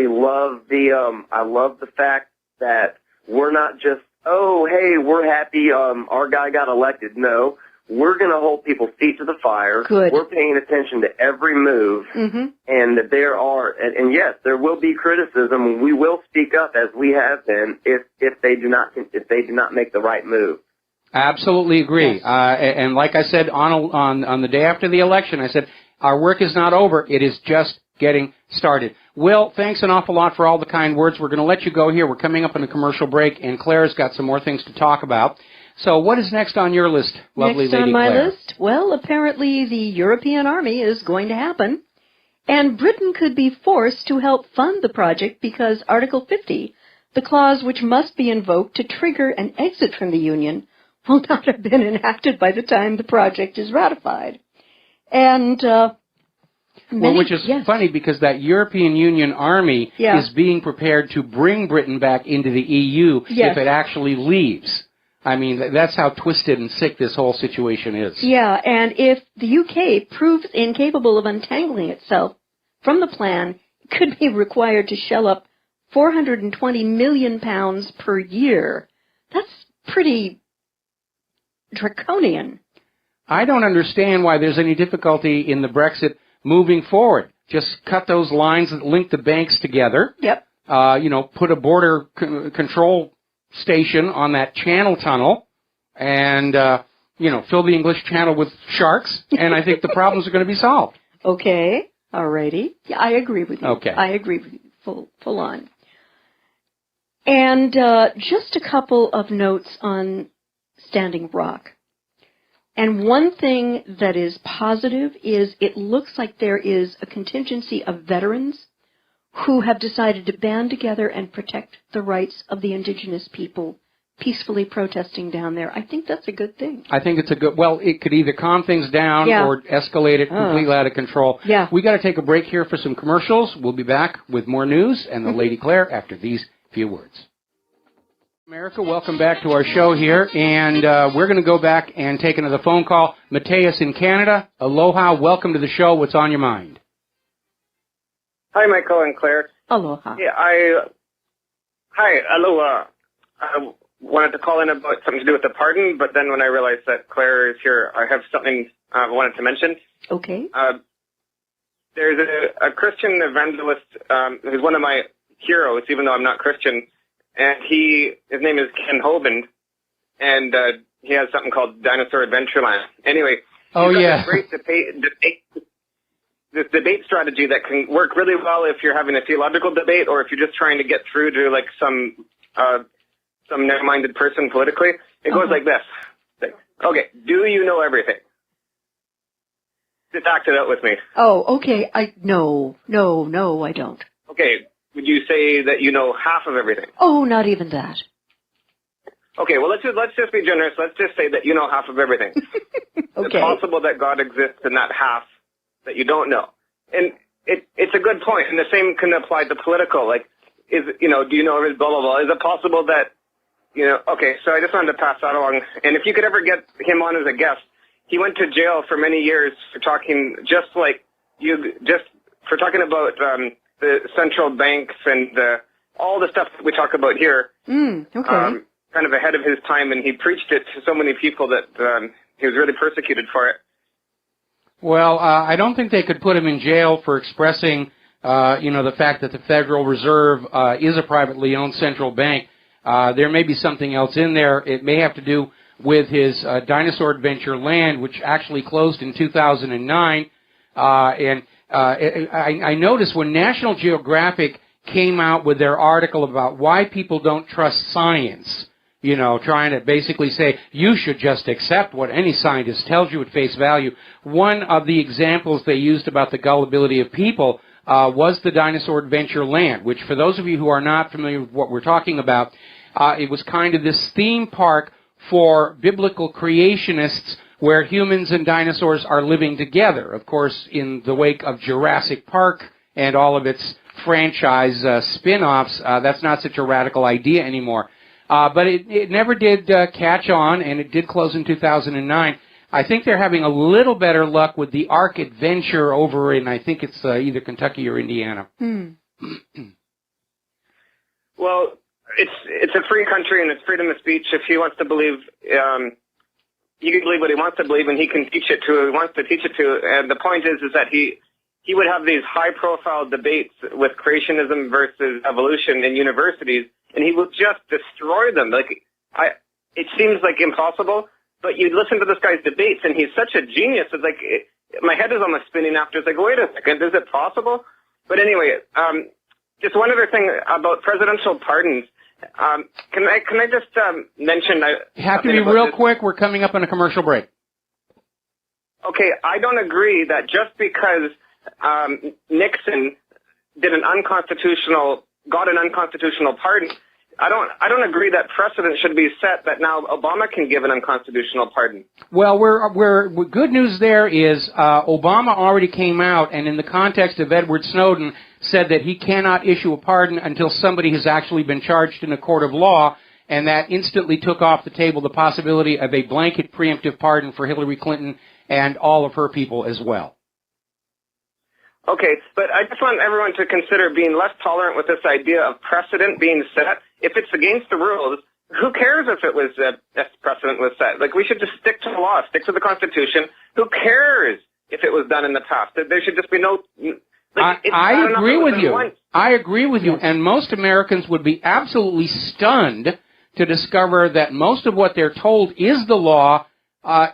love I love the fact that we're not just, oh, hey, we're happy our guy got elected. No, we're going to hold people's feet to the fire. Good. We're paying attention to every move, and there are, and yes, there will be criticism. We will speak up as we have been if they do not make the right move. Absolutely agree. Yes. And like I said on the day after the election, I said our work is not over. It is just getting started. Will, thanks an awful lot for all the kind words. We're going to let you go here. We're coming up on a commercial break, and Claire's got some more things to talk about. So what is next on your list, lovely next Lady on my Claire? list? Well, apparently the European Army is going to happen, and Britain could be forced to help fund the project because Article 50, the clause which must be invoked to trigger an exit from the Union, will not have been enacted by the time the project is ratified. And which is funny because that European Union Army is being prepared to bring Britain back into the EU if it actually leaves. I mean, that's how twisted and sick this whole situation is. Yeah, and if the UK proves incapable of untangling itself from the plan, it could be required to shell up £420 million per year. That's pretty draconian. I don't understand why there's any difficulty in the Brexit moving forward. Just cut those lines that link the banks together. Yep. Put a border control station on that channel tunnel and, fill the English Channel with sharks, and I think the problems are going to be solved. Okay. All righty. Yeah, I agree with you. Okay. I agree with you. Full on. And just a couple of notes on Standing Rock. And one thing that is positive is it looks like there is a contingency of veterans who have decided to band together and protect the rights of the indigenous people peacefully protesting down there. I think that's a good thing. I think it's it could either calm things down or escalate it completely out of control. Yeah. We got to take a break here for some commercials. We'll be back with more news and the Lady Claire after these few words. America, welcome back to our show here, and we're going to go back and take another phone call. Mateus in Canada, aloha, welcome to the show. What's on your mind? Hi, Michael and Claire. Aloha. Yeah, hi, aloha. I wanted to call in about something to do with the pardon, but then when I realized that Claire is here, I have something I wanted to mention. Okay. There's a Christian evangelist who's one of my heroes, even though I'm not Christian, and his name is Ken Hovind, and he has something called Dinosaur Adventureland. Anyway, he's got this great this debate strategy that can work really well if you're having a theological debate or if you're just trying to get through to like some narrow-minded person politically. It goes like this. Okay, do you know everything? Just act it out with me. Oh, okay. No, I don't. Okay, would you say that you know half of everything? Oh, not even that. Okay, well, let's just be generous. Let's just say that you know half of everything. Okay. It's possible that God exists in that half that you don't know. And it's a good point, and the same can apply to political. Like, do you know blah, blah, blah. Is it possible that, okay, so I just wanted to pass that along. And if you could ever get him on as a guest, he went to jail for many years for talking for talking about the central banks and all the stuff that we talk about here. Okay. Kind of ahead of his time, and he preached it to so many people that he was really persecuted for it. Well, I don't think they could put him in jail for expressing, the fact that the Federal Reserve is a privately owned central bank. There may be something else in there. It may have to do with his Dinosaur Adventure Land, which actually closed in 2009. I noticed when National Geographic came out with their article about why people don't trust science, trying to basically say you should just accept what any scientist tells you at face value. One of the examples they used about the gullibility of people was the Dinosaur Adventure Land, which for those of you who are not familiar with what we're talking about, it was kind of this theme park for biblical creationists where humans and dinosaurs are living together. Of course, in the wake of Jurassic Park and all of its franchise spin-offs, that's not such a radical idea anymore. But it never did catch on, and it did close in 2009. I think they're having a little better luck with the Ark Adventure over in, I think it's either Kentucky or Indiana. Well, it's a free country, and it's freedom of speech. If he wants to believe, he can believe what he wants to believe, and he can teach it to who he wants to teach it to. And the point is that he would have these high-profile debates with creationism versus evolution in universities, and he would just destroy them. It seems like impossible, but you listen to this guy's debates, and he's such a genius. It's like my head is almost spinning after. It's like, wait a second, is it possible? But anyway, just one other thing about presidential pardons. Can I just mention? You have to be real quick. We're coming up on a commercial break. Okay, I don't agree that just because Nixon got an unconstitutional pardon, I don't agree that precedent should be set that now Obama can give an unconstitutional pardon. Well, good news there is Obama already came out, and in the context of Edward Snowden, said that he cannot issue a pardon until somebody has actually been charged in a court of law, and that instantly took off the table the possibility of a blanket preemptive pardon for Hillary Clinton and all of her people as well. Okay, but I just want everyone to consider being less tolerant with this idea of precedent being set. If it's against the rules, who cares if it was if precedent was set? Like, we should just stick to the law, stick to the Constitution. Who cares if it was done in the past? There should just be no. Like, I agree with you. I agree with you. And most Americans would be absolutely stunned to discover that most of what they're told is the law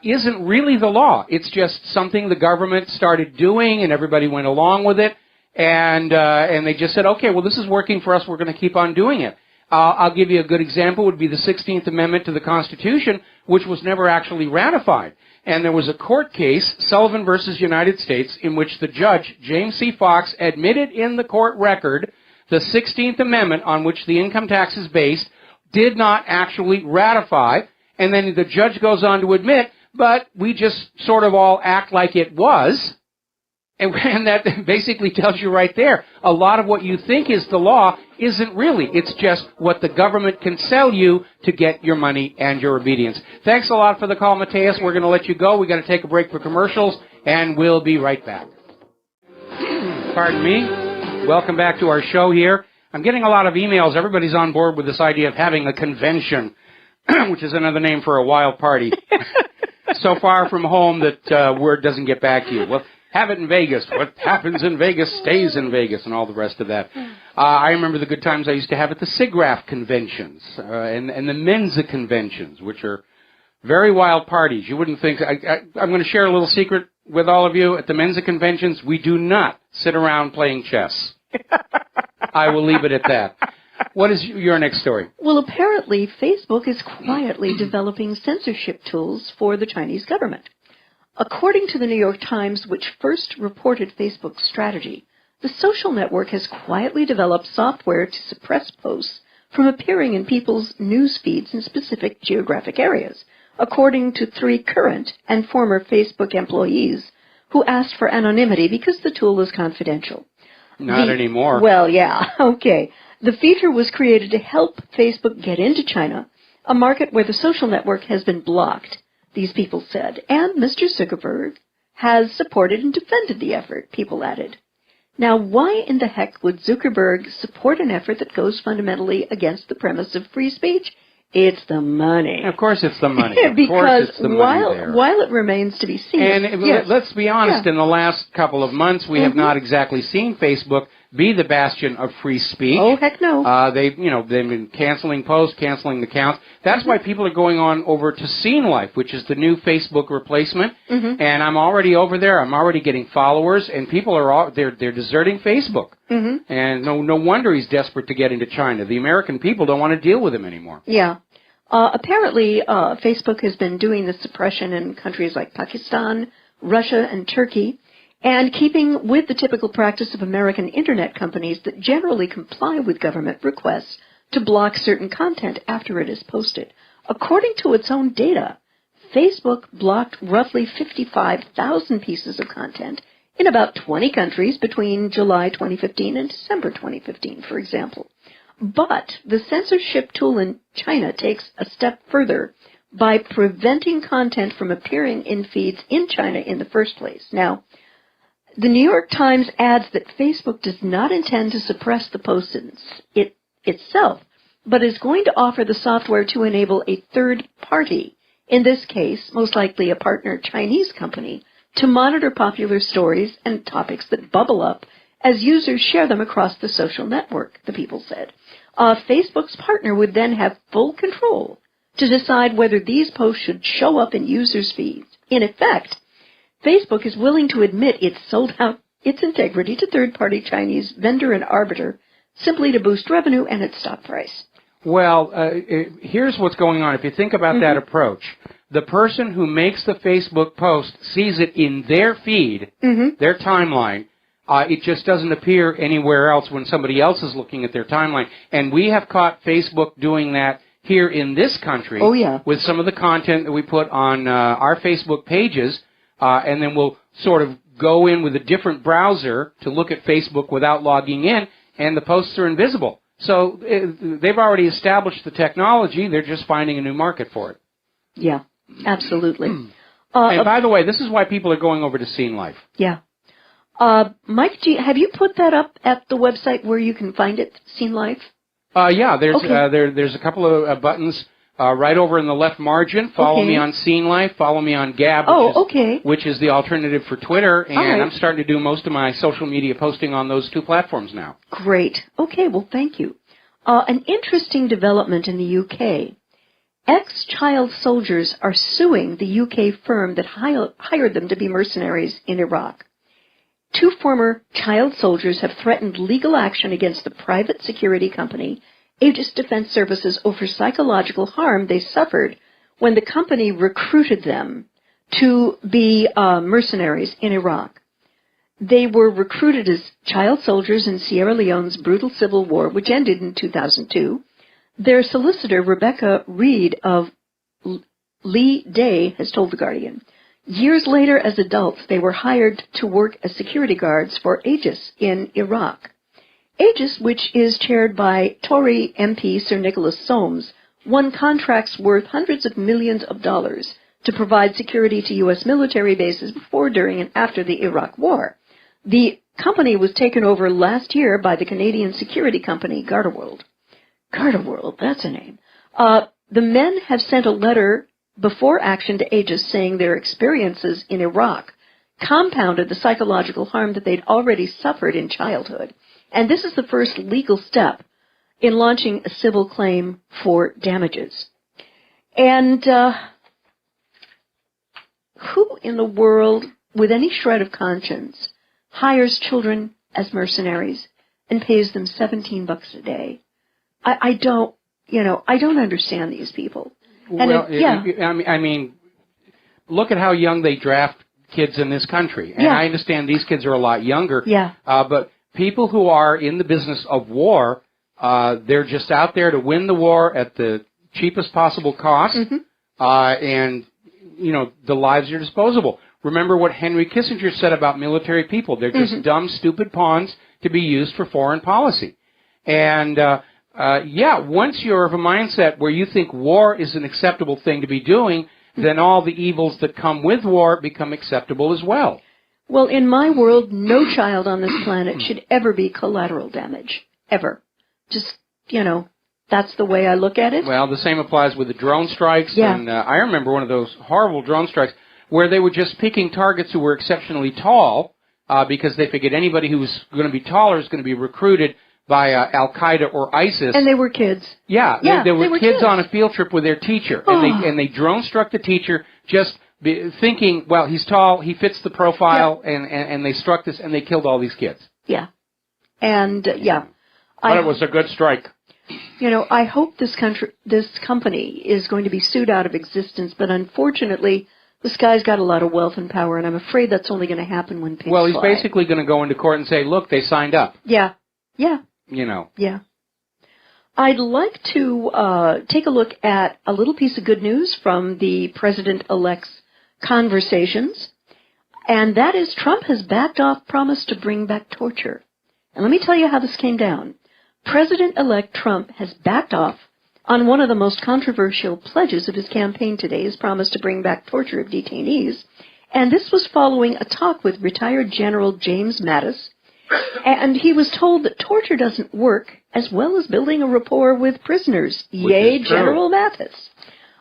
isn't really the law. It's just something the government started doing, and everybody went along with it. And they just said, okay, well, this is working for us. We're going to keep on doing it. I'll give you a good example. Would be the 16th Amendment to the Constitution, which was never actually ratified. And there was a court case, Sullivan versus United States, in which the judge, James C. Fox, admitted in the court record the 16th Amendment, on which the income tax is based, did not actually ratify. And then the judge goes on to admit, but we just sort of all act like it was. And that basically tells you right there, a lot of what you think is the law isn't really. It's just what the government can sell you to get your money and your obedience. Thanks a lot for the call, Mateus. We're going to let you go. We're going to take a break for commercials, and we'll be right back. Pardon me. Welcome back to our show here. I'm getting a lot of emails. Everybody's on board with this idea of having a convention, which is another name for a wild party. So far from home that word doesn't get back to you. Well, have it in Vegas. What happens in Vegas stays in Vegas, and all the rest of that. I remember the good times I used to have at the SIGGRAPH conventions and the Mensa conventions, which are very wild parties. You wouldn't think. I'm going to share a little secret with all of you. At the Mensa conventions, we do not sit around playing chess. I will leave it at that. What is your next story? Well, apparently, Facebook is quietly developing censorship tools for the Chinese government. According to the New York Times, which first reported Facebook's strategy, the social network has quietly developed software to suppress posts from appearing in people's news feeds in specific geographic areas, according to 3 current and former Facebook employees who asked for anonymity because the tool is confidential. Not anymore. Well, yeah, okay. The feature was created to help Facebook get into China, a market where the social network has been blocked, these people said, and Mr. Zuckerberg has supported and defended the effort, people added. Now, why in the heck would Zuckerberg support an effort that goes fundamentally against the premise of free speech? It's the money. Of course it's the money. Because it's the money while it remains to be seen. And let's be honest, in the last couple of months, we have not exactly seen Facebook be the bastion of free speech. Oh, heck no. They've been canceling posts, canceling accounts. That's why people are going on over to Scene Life, which is the new Facebook replacement. And I'm already over there. I'm already getting followers, and people are they're deserting Facebook. And no wonder he's desperate to get into China. The American people don't want to deal with him anymore. Yeah. Apparently, Facebook has been doing the suppression in countries like Pakistan, Russia, and Turkey, and keeping with the typical practice of American Internet companies that generally comply with government requests to block certain content after it is posted. According to its own data, Facebook blocked roughly 55,000 pieces of content in about 20 countries between July 2015 and December 2015, for example. But the censorship tool in China takes a step further by preventing content from appearing in feeds in China in the first place. Now, the New York Times adds that Facebook does not intend to suppress the posts itself, but is going to offer the software to enable a third party, in this case, most likely a partner Chinese company, to monitor popular stories and topics that bubble up as users share them across the social network, the people said. Facebook's partner would then have full control to decide whether these posts should show up in users' feeds. In effect, Facebook is willing to admit it's sold out its integrity to third-party Chinese vendor and arbiter simply to boost revenue and its stock price. Well, here's what's going on. If you think about that approach, the person who makes the Facebook post sees it in their feed, their timeline. It just doesn't appear anywhere else when somebody else is looking at their timeline. And we have caught Facebook doing that here in this country with some of the content that we put on our Facebook pages. And then we'll sort of go in with a different browser to look at Facebook without logging in, and the posts are invisible. So they've already established the technology. They're just finding a new market for it. Yeah, absolutely. And by the way, this is why people are going over to Scene Life. Yeah. Mike, have you put that up at the website where you can find it, Scene Life? Yeah, there's Okay. there's a couple of buttons right over in the left margin. Follow Okay. me on Scene Life. Follow me on Gab, which is the alternative for Twitter. And right. I'm starting to do most of my social media posting on those two platforms now. Great. Okay, well, thank you. An interesting development in the UK. Ex-child soldiers are suing the UK firm that hired them to be mercenaries in Iraq. 2 former child soldiers have threatened legal action against the private security company Aegis Defense Services over psychological harm they suffered when the company recruited them to be mercenaries in Iraq. They were recruited as child soldiers in Sierra Leone's brutal civil war, which ended in 2002. Their solicitor, Rebecca Reed of Lee Day, has told The Guardian. Years later, as adults, they were hired to work as security guards for Aegis in Iraq. Aegis, which is chaired by Tory MP Sir Nicholas Soames, won contracts worth hundreds of millions of dollars to provide security to U.S. military bases before, during, and after the Iraq War. The company was taken over last year by the Canadian security company Gardaworld. Gardaworld, that's a name. The men have sent a letter before action to Aegis saying their experiences in Iraq compounded the psychological harm that they'd already suffered in childhood. And this is the first legal step in launching a civil claim for damages. And who in the world, with any shred of conscience, hires children as mercenaries and pays them $17 a day? I don't understand these people. And I mean, look at how young they draft kids in this country. And I understand these kids are a lot younger. Yeah. But people who are in the business of war, they're just out there to win the war at the cheapest possible cost. Mm-hmm. And, the lives are disposable. Remember what Henry Kissinger said about military people. They're just dumb, stupid pawns to be used for foreign policy. And, once you're of a mindset where you think war is an acceptable thing to be doing, then all the evils that come with war become acceptable as well. Well, in my world, no child on this planet should ever be collateral damage. Ever. Just, that's the way I look at it. Well, the same applies with the drone strikes. Yeah. And I remember one of those horrible drone strikes where they were just picking targets who were exceptionally tall because they figured anybody who was going to be taller is going to be recruited by Al-Qaeda or ISIS. And they were kids. Yeah, they were kids on a field trip with their teacher. Oh. And they drone struck the teacher just thinking, well, he's tall, he fits the profile, and they struck this, and they killed all these kids. Yeah. And, But it was a good strike. I hope this company is going to be sued out of existence, but unfortunately, this guy's got a lot of wealth and power, and I'm afraid that's only going to happen when pigs Well, he's fly. basically going to go into court and say, look, they signed up. Yeah. Yeah. I'd like to take a look at a little piece of good news from the President-elect's conversations, and that is Trump has backed off promise to bring back torture. And let me tell you how this came down. President-elect Trump has backed off on one of the most controversial pledges of his campaign today, his promise to bring back torture of detainees, and this was following a talk with retired General James Mattis. And he was told that torture doesn't work, as well as building a rapport with prisoners. Yay, General Mathis.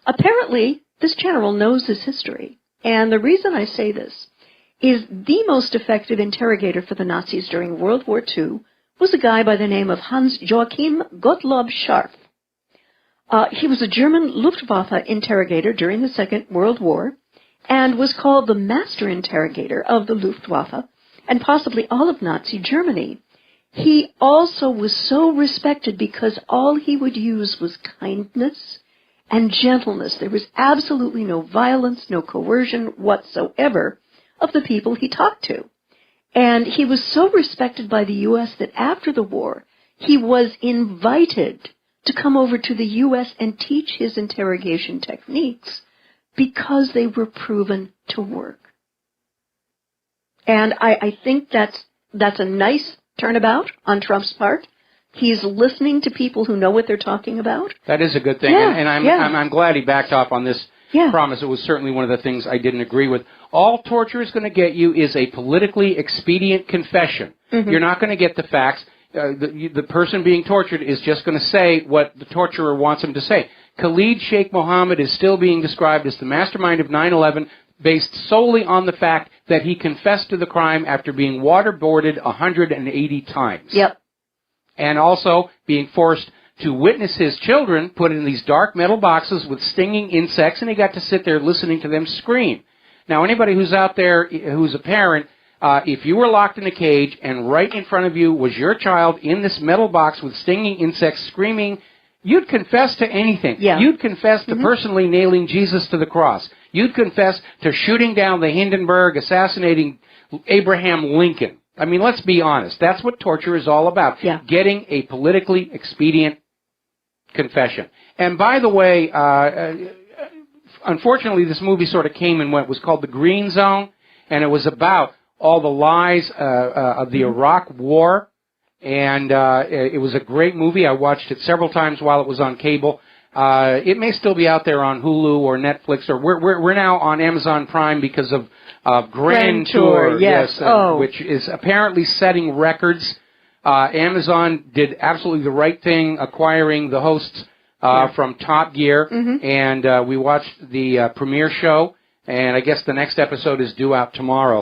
Apparently, this general knows his history. And the reason I say this is the most effective interrogator for the Nazis during World War II was a guy by the name of Hans Joachim Gottlob Scharf. He was a German Luftwaffe interrogator during the Second World War and was called the master interrogator of the Luftwaffe and possibly all of Nazi Germany. He also was so respected because all he would use was kindness and gentleness. There was absolutely no violence, no coercion whatsoever of the people he talked to. And he was so respected by the U.S. that after the war, he was invited to come over to the U.S. and teach his interrogation techniques because they were proven to work. And I think that's a nice turnabout on Trump's part. He's listening to people who know what they're talking about. That is a good thing, and I'm glad he backed off on this promise. It was certainly one of the things I didn't agree with. All torture is going to get you is a politically expedient confession. Mm-hmm. You're not going to get the facts. the person being tortured is just going to say what the torturer wants him to say. Khalid Sheikh Mohammed is still being described as the mastermind of 9/11, based solely on the fact that he confessed to the crime after being waterboarded 180 times. Yep. And also being forced to witness his children put in these dark metal boxes with stinging insects, and he got to sit there listening to them scream. Now, anybody who's out there who's a parent, if you were locked in a cage and right in front of you was your child in this metal box with stinging insects screaming, you'd confess to anything. Yeah. You'd confess to personally nailing Jesus to the cross. You'd confess to shooting down the Hindenburg, assassinating Abraham Lincoln. I mean, let's be honest. That's what torture is all about. Yeah. Getting a politically expedient confession. And by the way, unfortunately, this movie sort of came and went. It was called The Green Zone, and it was about all the lies of the Iraq War. And it was a great movie. I watched it several times while it was on cable. It may still be out there on Hulu or Netflix, or we're now on Amazon Prime because of Grand Tour, yes, which is apparently setting records. Amazon did absolutely the right thing acquiring the hosts from Top Gear, and we watched the premiere show, and I guess the next episode is due out tomorrow.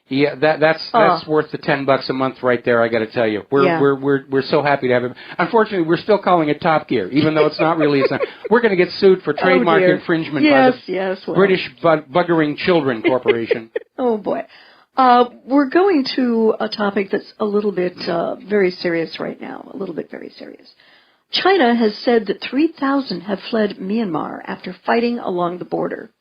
That's worth the $10 a month right there. I got to tell you, we're so happy to have it. Unfortunately, we're still calling it Top Gear, even though it's not really. We're going to get sued for trademark infringement by the British Buggering Children Corporation. Oh boy, we're going to a topic that's a little bit very serious right now. A little bit very serious. China has said that 3,000 have fled Myanmar after fighting along the border.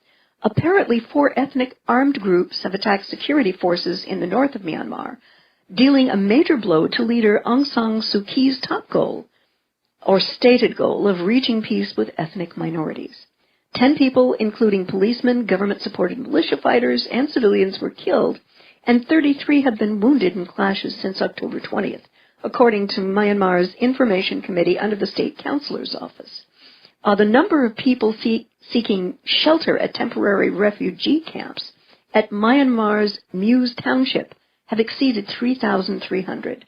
Apparently, 4 ethnic armed groups have attacked security forces in the north of Myanmar, dealing a major blow to leader Aung San Suu Kyi's top goal, or stated goal, of reaching peace with ethnic minorities. 10 people, including policemen, government-supported militia fighters, and civilians, were killed, and 33 have been wounded in clashes since October 20th, according to Myanmar's Information Committee under the State Councillor's Office. The number of people seeking shelter at temporary refugee camps at Myanmar's Muse Township have exceeded 3,300.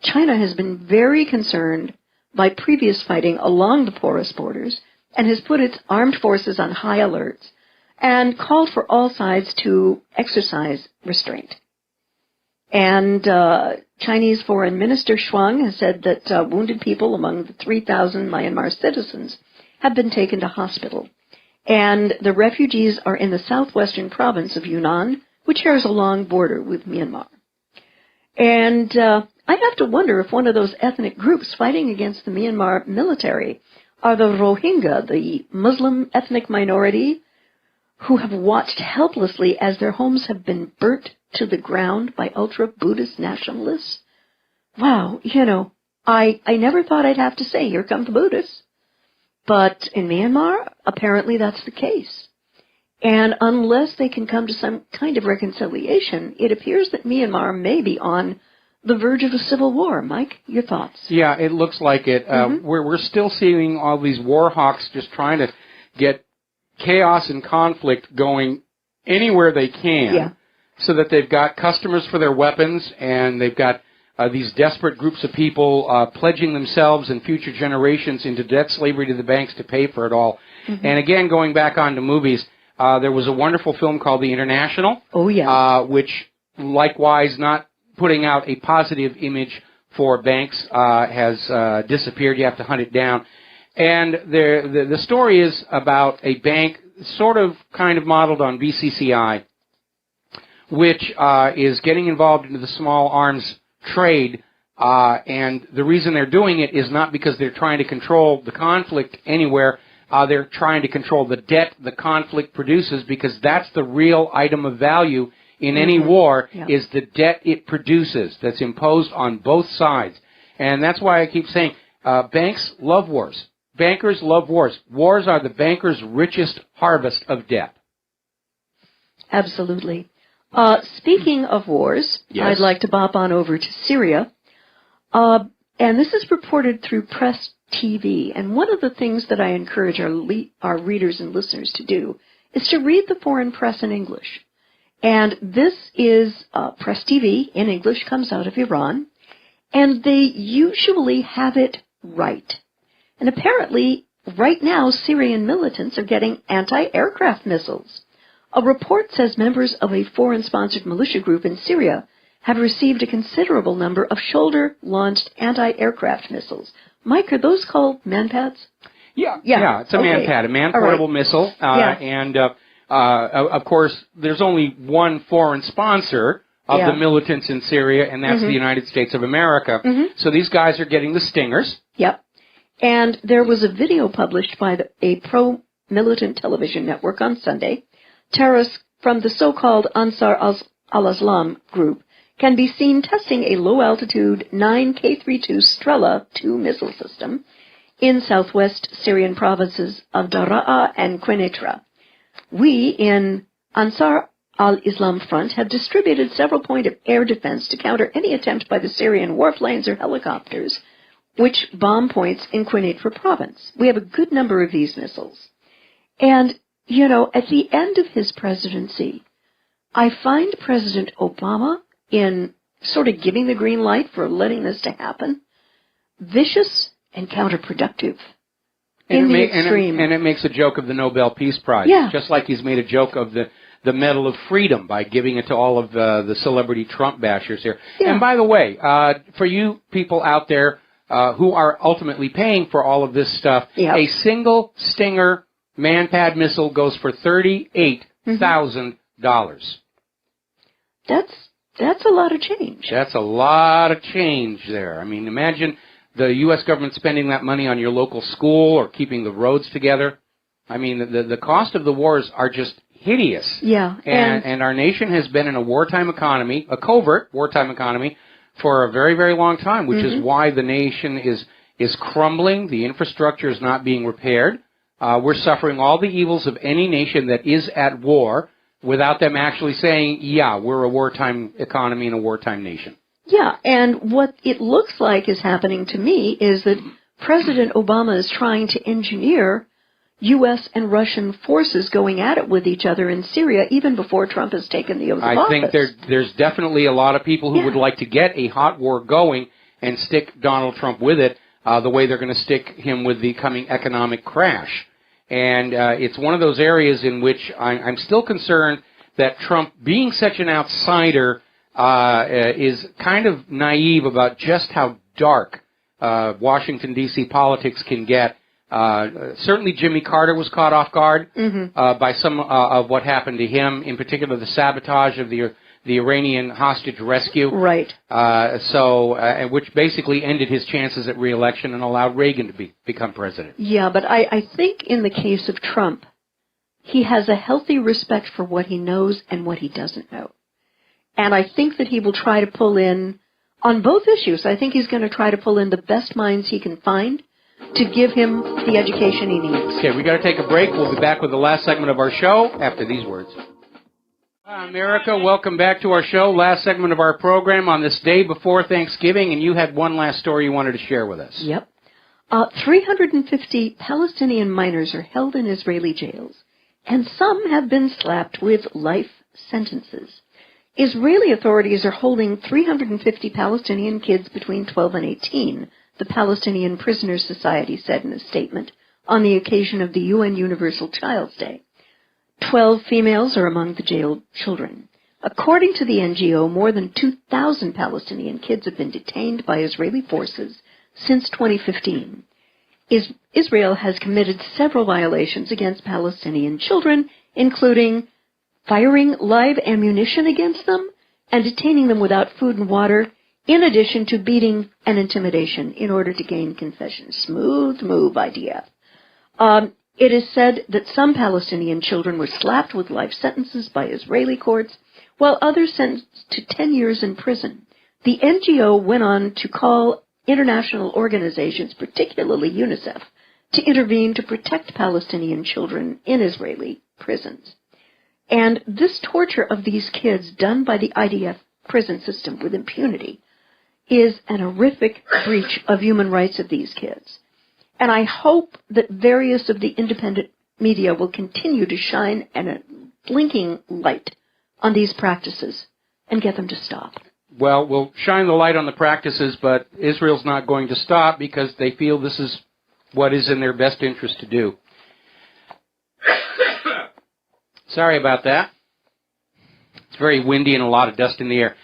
China has been very concerned by previous fighting along the porous borders and has put its armed forces on high alert and called for all sides to exercise restraint. And Chinese Foreign Minister Shuang has said that wounded people among the 3,000 Myanmar citizens have been taken to hospital. And the refugees are in the southwestern province of Yunnan, which shares a long border with Myanmar. And I have to wonder if one of those ethnic groups fighting against the Myanmar military are the Rohingya, the Muslim ethnic minority, who have watched helplessly as their homes have been burnt to the ground by ultra-Buddhist nationalists. Wow, I never thought I'd have to say, here come the Buddhists. But in Myanmar, apparently that's the case. And unless they can come to some kind of reconciliation, it appears that Myanmar may be on the verge of a civil war. Mike, your thoughts? Yeah, it looks like it. We're still seeing all these war hawks just trying to get chaos and conflict going anywhere they can, so that they've got customers for their weapons, and they've got these desperate groups of people pledging themselves and future generations into debt slavery to the banks to pay for it all. And again, going back on to movies, there was a wonderful film called The International, which likewise, not putting out a positive image for banks, has disappeared. You have to hunt it down. And the story is about a bank sort of kind of modeled on BCCI, which is getting involved into the small arms trade, and the reason they're doing it is not because they're trying to control the conflict anywhere. They're trying to control the debt the conflict produces, because that's the real item of value in any war, is the debt it produces that's imposed on both sides. And that's why I keep saying banks love wars. Bankers love wars. Wars are the bankers' richest harvest of debt. Absolutely. Speaking of wars, I'd like to bop on over to Syria. And this is reported through Press TV. And one of the things that I encourage our readers and listeners to do is to read the foreign press in English. And this is Press TV in English, comes out of Iran. and they usually have it right. And apparently, right now, Syrian militants are getting anti-aircraft missiles. A report says members of a foreign-sponsored militia group in Syria have received a considerable number of shoulder-launched anti-aircraft missiles. Mike, are those called manpads? Yeah, it's a okay. manpad, a man-portable missile. And, of course, there's only one foreign sponsor of the militants in Syria, and that's the United States of America. So these guys are getting the Stingers. Yep. And there was a video published by a pro-militant television network on Sunday. Terrorists from the so-called Ansar al-Islam group can be seen testing a low-altitude 9K-32 Strela 2 missile system in southwest Syrian provinces of Daraa and Quneitra. We in Ansar al-Islam Front have distributed several points of air defense to counter any attempt by the Syrian warplanes or helicopters which bomb points in Quneitra province. We have a good number of these missiles. And, you know, at the end of his presidency, I find President Obama in sort of giving the green light for letting this to happen vicious and counterproductive. In the extreme. And it makes a joke of the Nobel Peace Prize. Yeah. Just like he's made a joke of the Medal of Freedom by giving it to all of the celebrity Trump bashers here. Yeah. And by the way, for you people out there who are ultimately paying for all of this stuff, a single Stinger manpad missile goes for $38,000. That's a lot of change. That's a lot of change there. I mean, imagine the U.S. government spending that money on your local school or keeping the roads together. I mean, the cost of the wars are just hideous. Yeah. And our nation has been in a wartime economy, a covert wartime economy, for a very, very long time, which is why the nation is crumbling. The infrastructure is not being repaired. We're suffering all the evils of any nation that is at war without them actually saying, yeah, we're a wartime economy and a wartime nation. Yeah, and what it looks like is happening to me is that President Obama is trying to engineer U.S. and Russian forces going at it with each other in Syria even before Trump has taken the oath of office. I think there's definitely a lot of people who would like to get a hot war going and stick Donald Trump with it the way they're going to stick him with the coming economic crash. And it's one of those areas in which I'm still concerned that Trump, being such an outsider, is kind of naive about just how dark Washington, D.C. politics can get. Certainly Jimmy Carter was caught off guard by some of what happened to him, in particular the sabotage of the Iranian hostage rescue. Right. Which basically ended his chances at re-election and allowed Reagan to become president. Yeah, but I think in the case of Trump, he has a healthy respect for what he knows and what he doesn't know. And I think that he will try to pull in, on both issues, I think he's going to try to pull in the best minds he can find to give him the education he needs. Okay, we got to take a break. We'll be back with the last segment of our show after these words. Hi, America. Welcome back to our show. Last segment of our program on this day before Thanksgiving, and you had one last story you wanted to share with us. Yep. 350 Palestinian minors are held in Israeli jails, and some have been slapped with life sentences. Israeli authorities are holding 350 Palestinian kids between 12 and 18, the Palestinian Prisoners Society said in a statement, on the occasion of the UN Universal Child's Day. 12 females are among the jailed children. According to the NGO, more than 2,000 Palestinian kids have been detained by Israeli forces since 2015. Israel has committed several violations against Palestinian children, including firing live ammunition against them and detaining them without food and water, in addition to beating and intimidation in order to gain confession. Smooth move, IDF. It is said that some Palestinian children were slapped with life sentences by Israeli courts, while others sentenced to 10 years in prison. The NGO went on to call international organizations, particularly UNICEF, to intervene to protect Palestinian children in Israeli prisons. And this torture of these kids done by the IDF prison system with impunity is an horrific breach of human rights of these kids. And I hope that various of the independent media will continue to shine a blinking light on these practices and get them to stop. well, will shine the light on the practices, but Israel's not going to stop because they feel this is what is in their best interest to do. Sorry about that. It's very windy and a lot of dust in the air.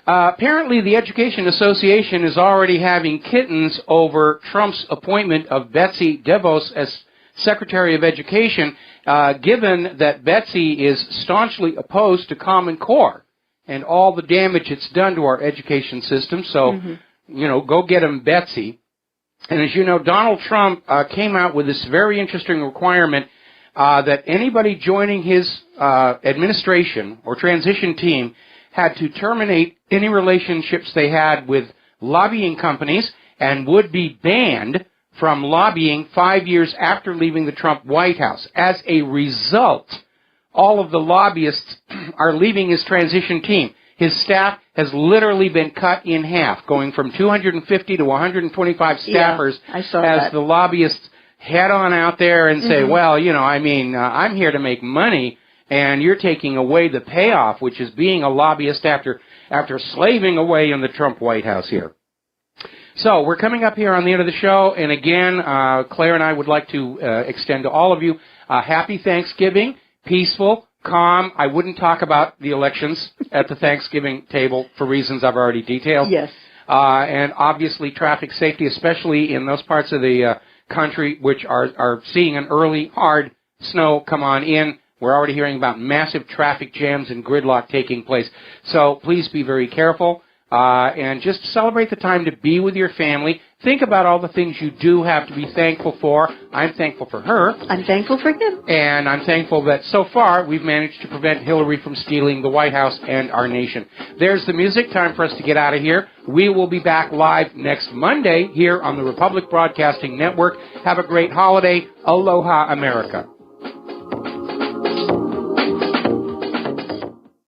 Apparently, the Education Association is already having kittens over Trump's appointment of Betsy DeVos as Secretary of Education, given that Betsy is staunchly opposed to Common Core and all the damage it's done to our education system. So, go get him, Betsy. And as you know, Donald Trump came out with this very interesting requirement that anybody joining his administration or transition team had to terminate any relationships they had with lobbying companies and would be banned from lobbying 5 years after leaving the Trump White House. As a result, all of the lobbyists are leaving his transition team. His staff has literally been cut in half, going from 250 to 125 staffers as the lobbyists head on out there and say, well, I'm here to make money, and you're taking away the payoff, which is being a lobbyist after slaving away in the Trump White House here. So we're coming up here on the end of the show, and again, Claire and I would like to extend to all of you a happy Thanksgiving, peaceful, calm. I wouldn't talk about the elections at the Thanksgiving table for reasons I've already detailed. Yes. And obviously traffic safety, especially in those parts of the country which are seeing an early, hard snow come on in. We're already hearing about massive traffic jams and gridlock taking place. So please be very careful. And just celebrate the time to be with your family. Think about all the things you do have to be thankful for. I'm thankful for her. I'm thankful for him. And I'm thankful that so far we've managed to prevent Hillary from stealing the White House and our nation. There's the music. Time for us to get out of here. We will be back live next Monday here on the Republic Broadcasting Network. Have a great holiday. Aloha, America.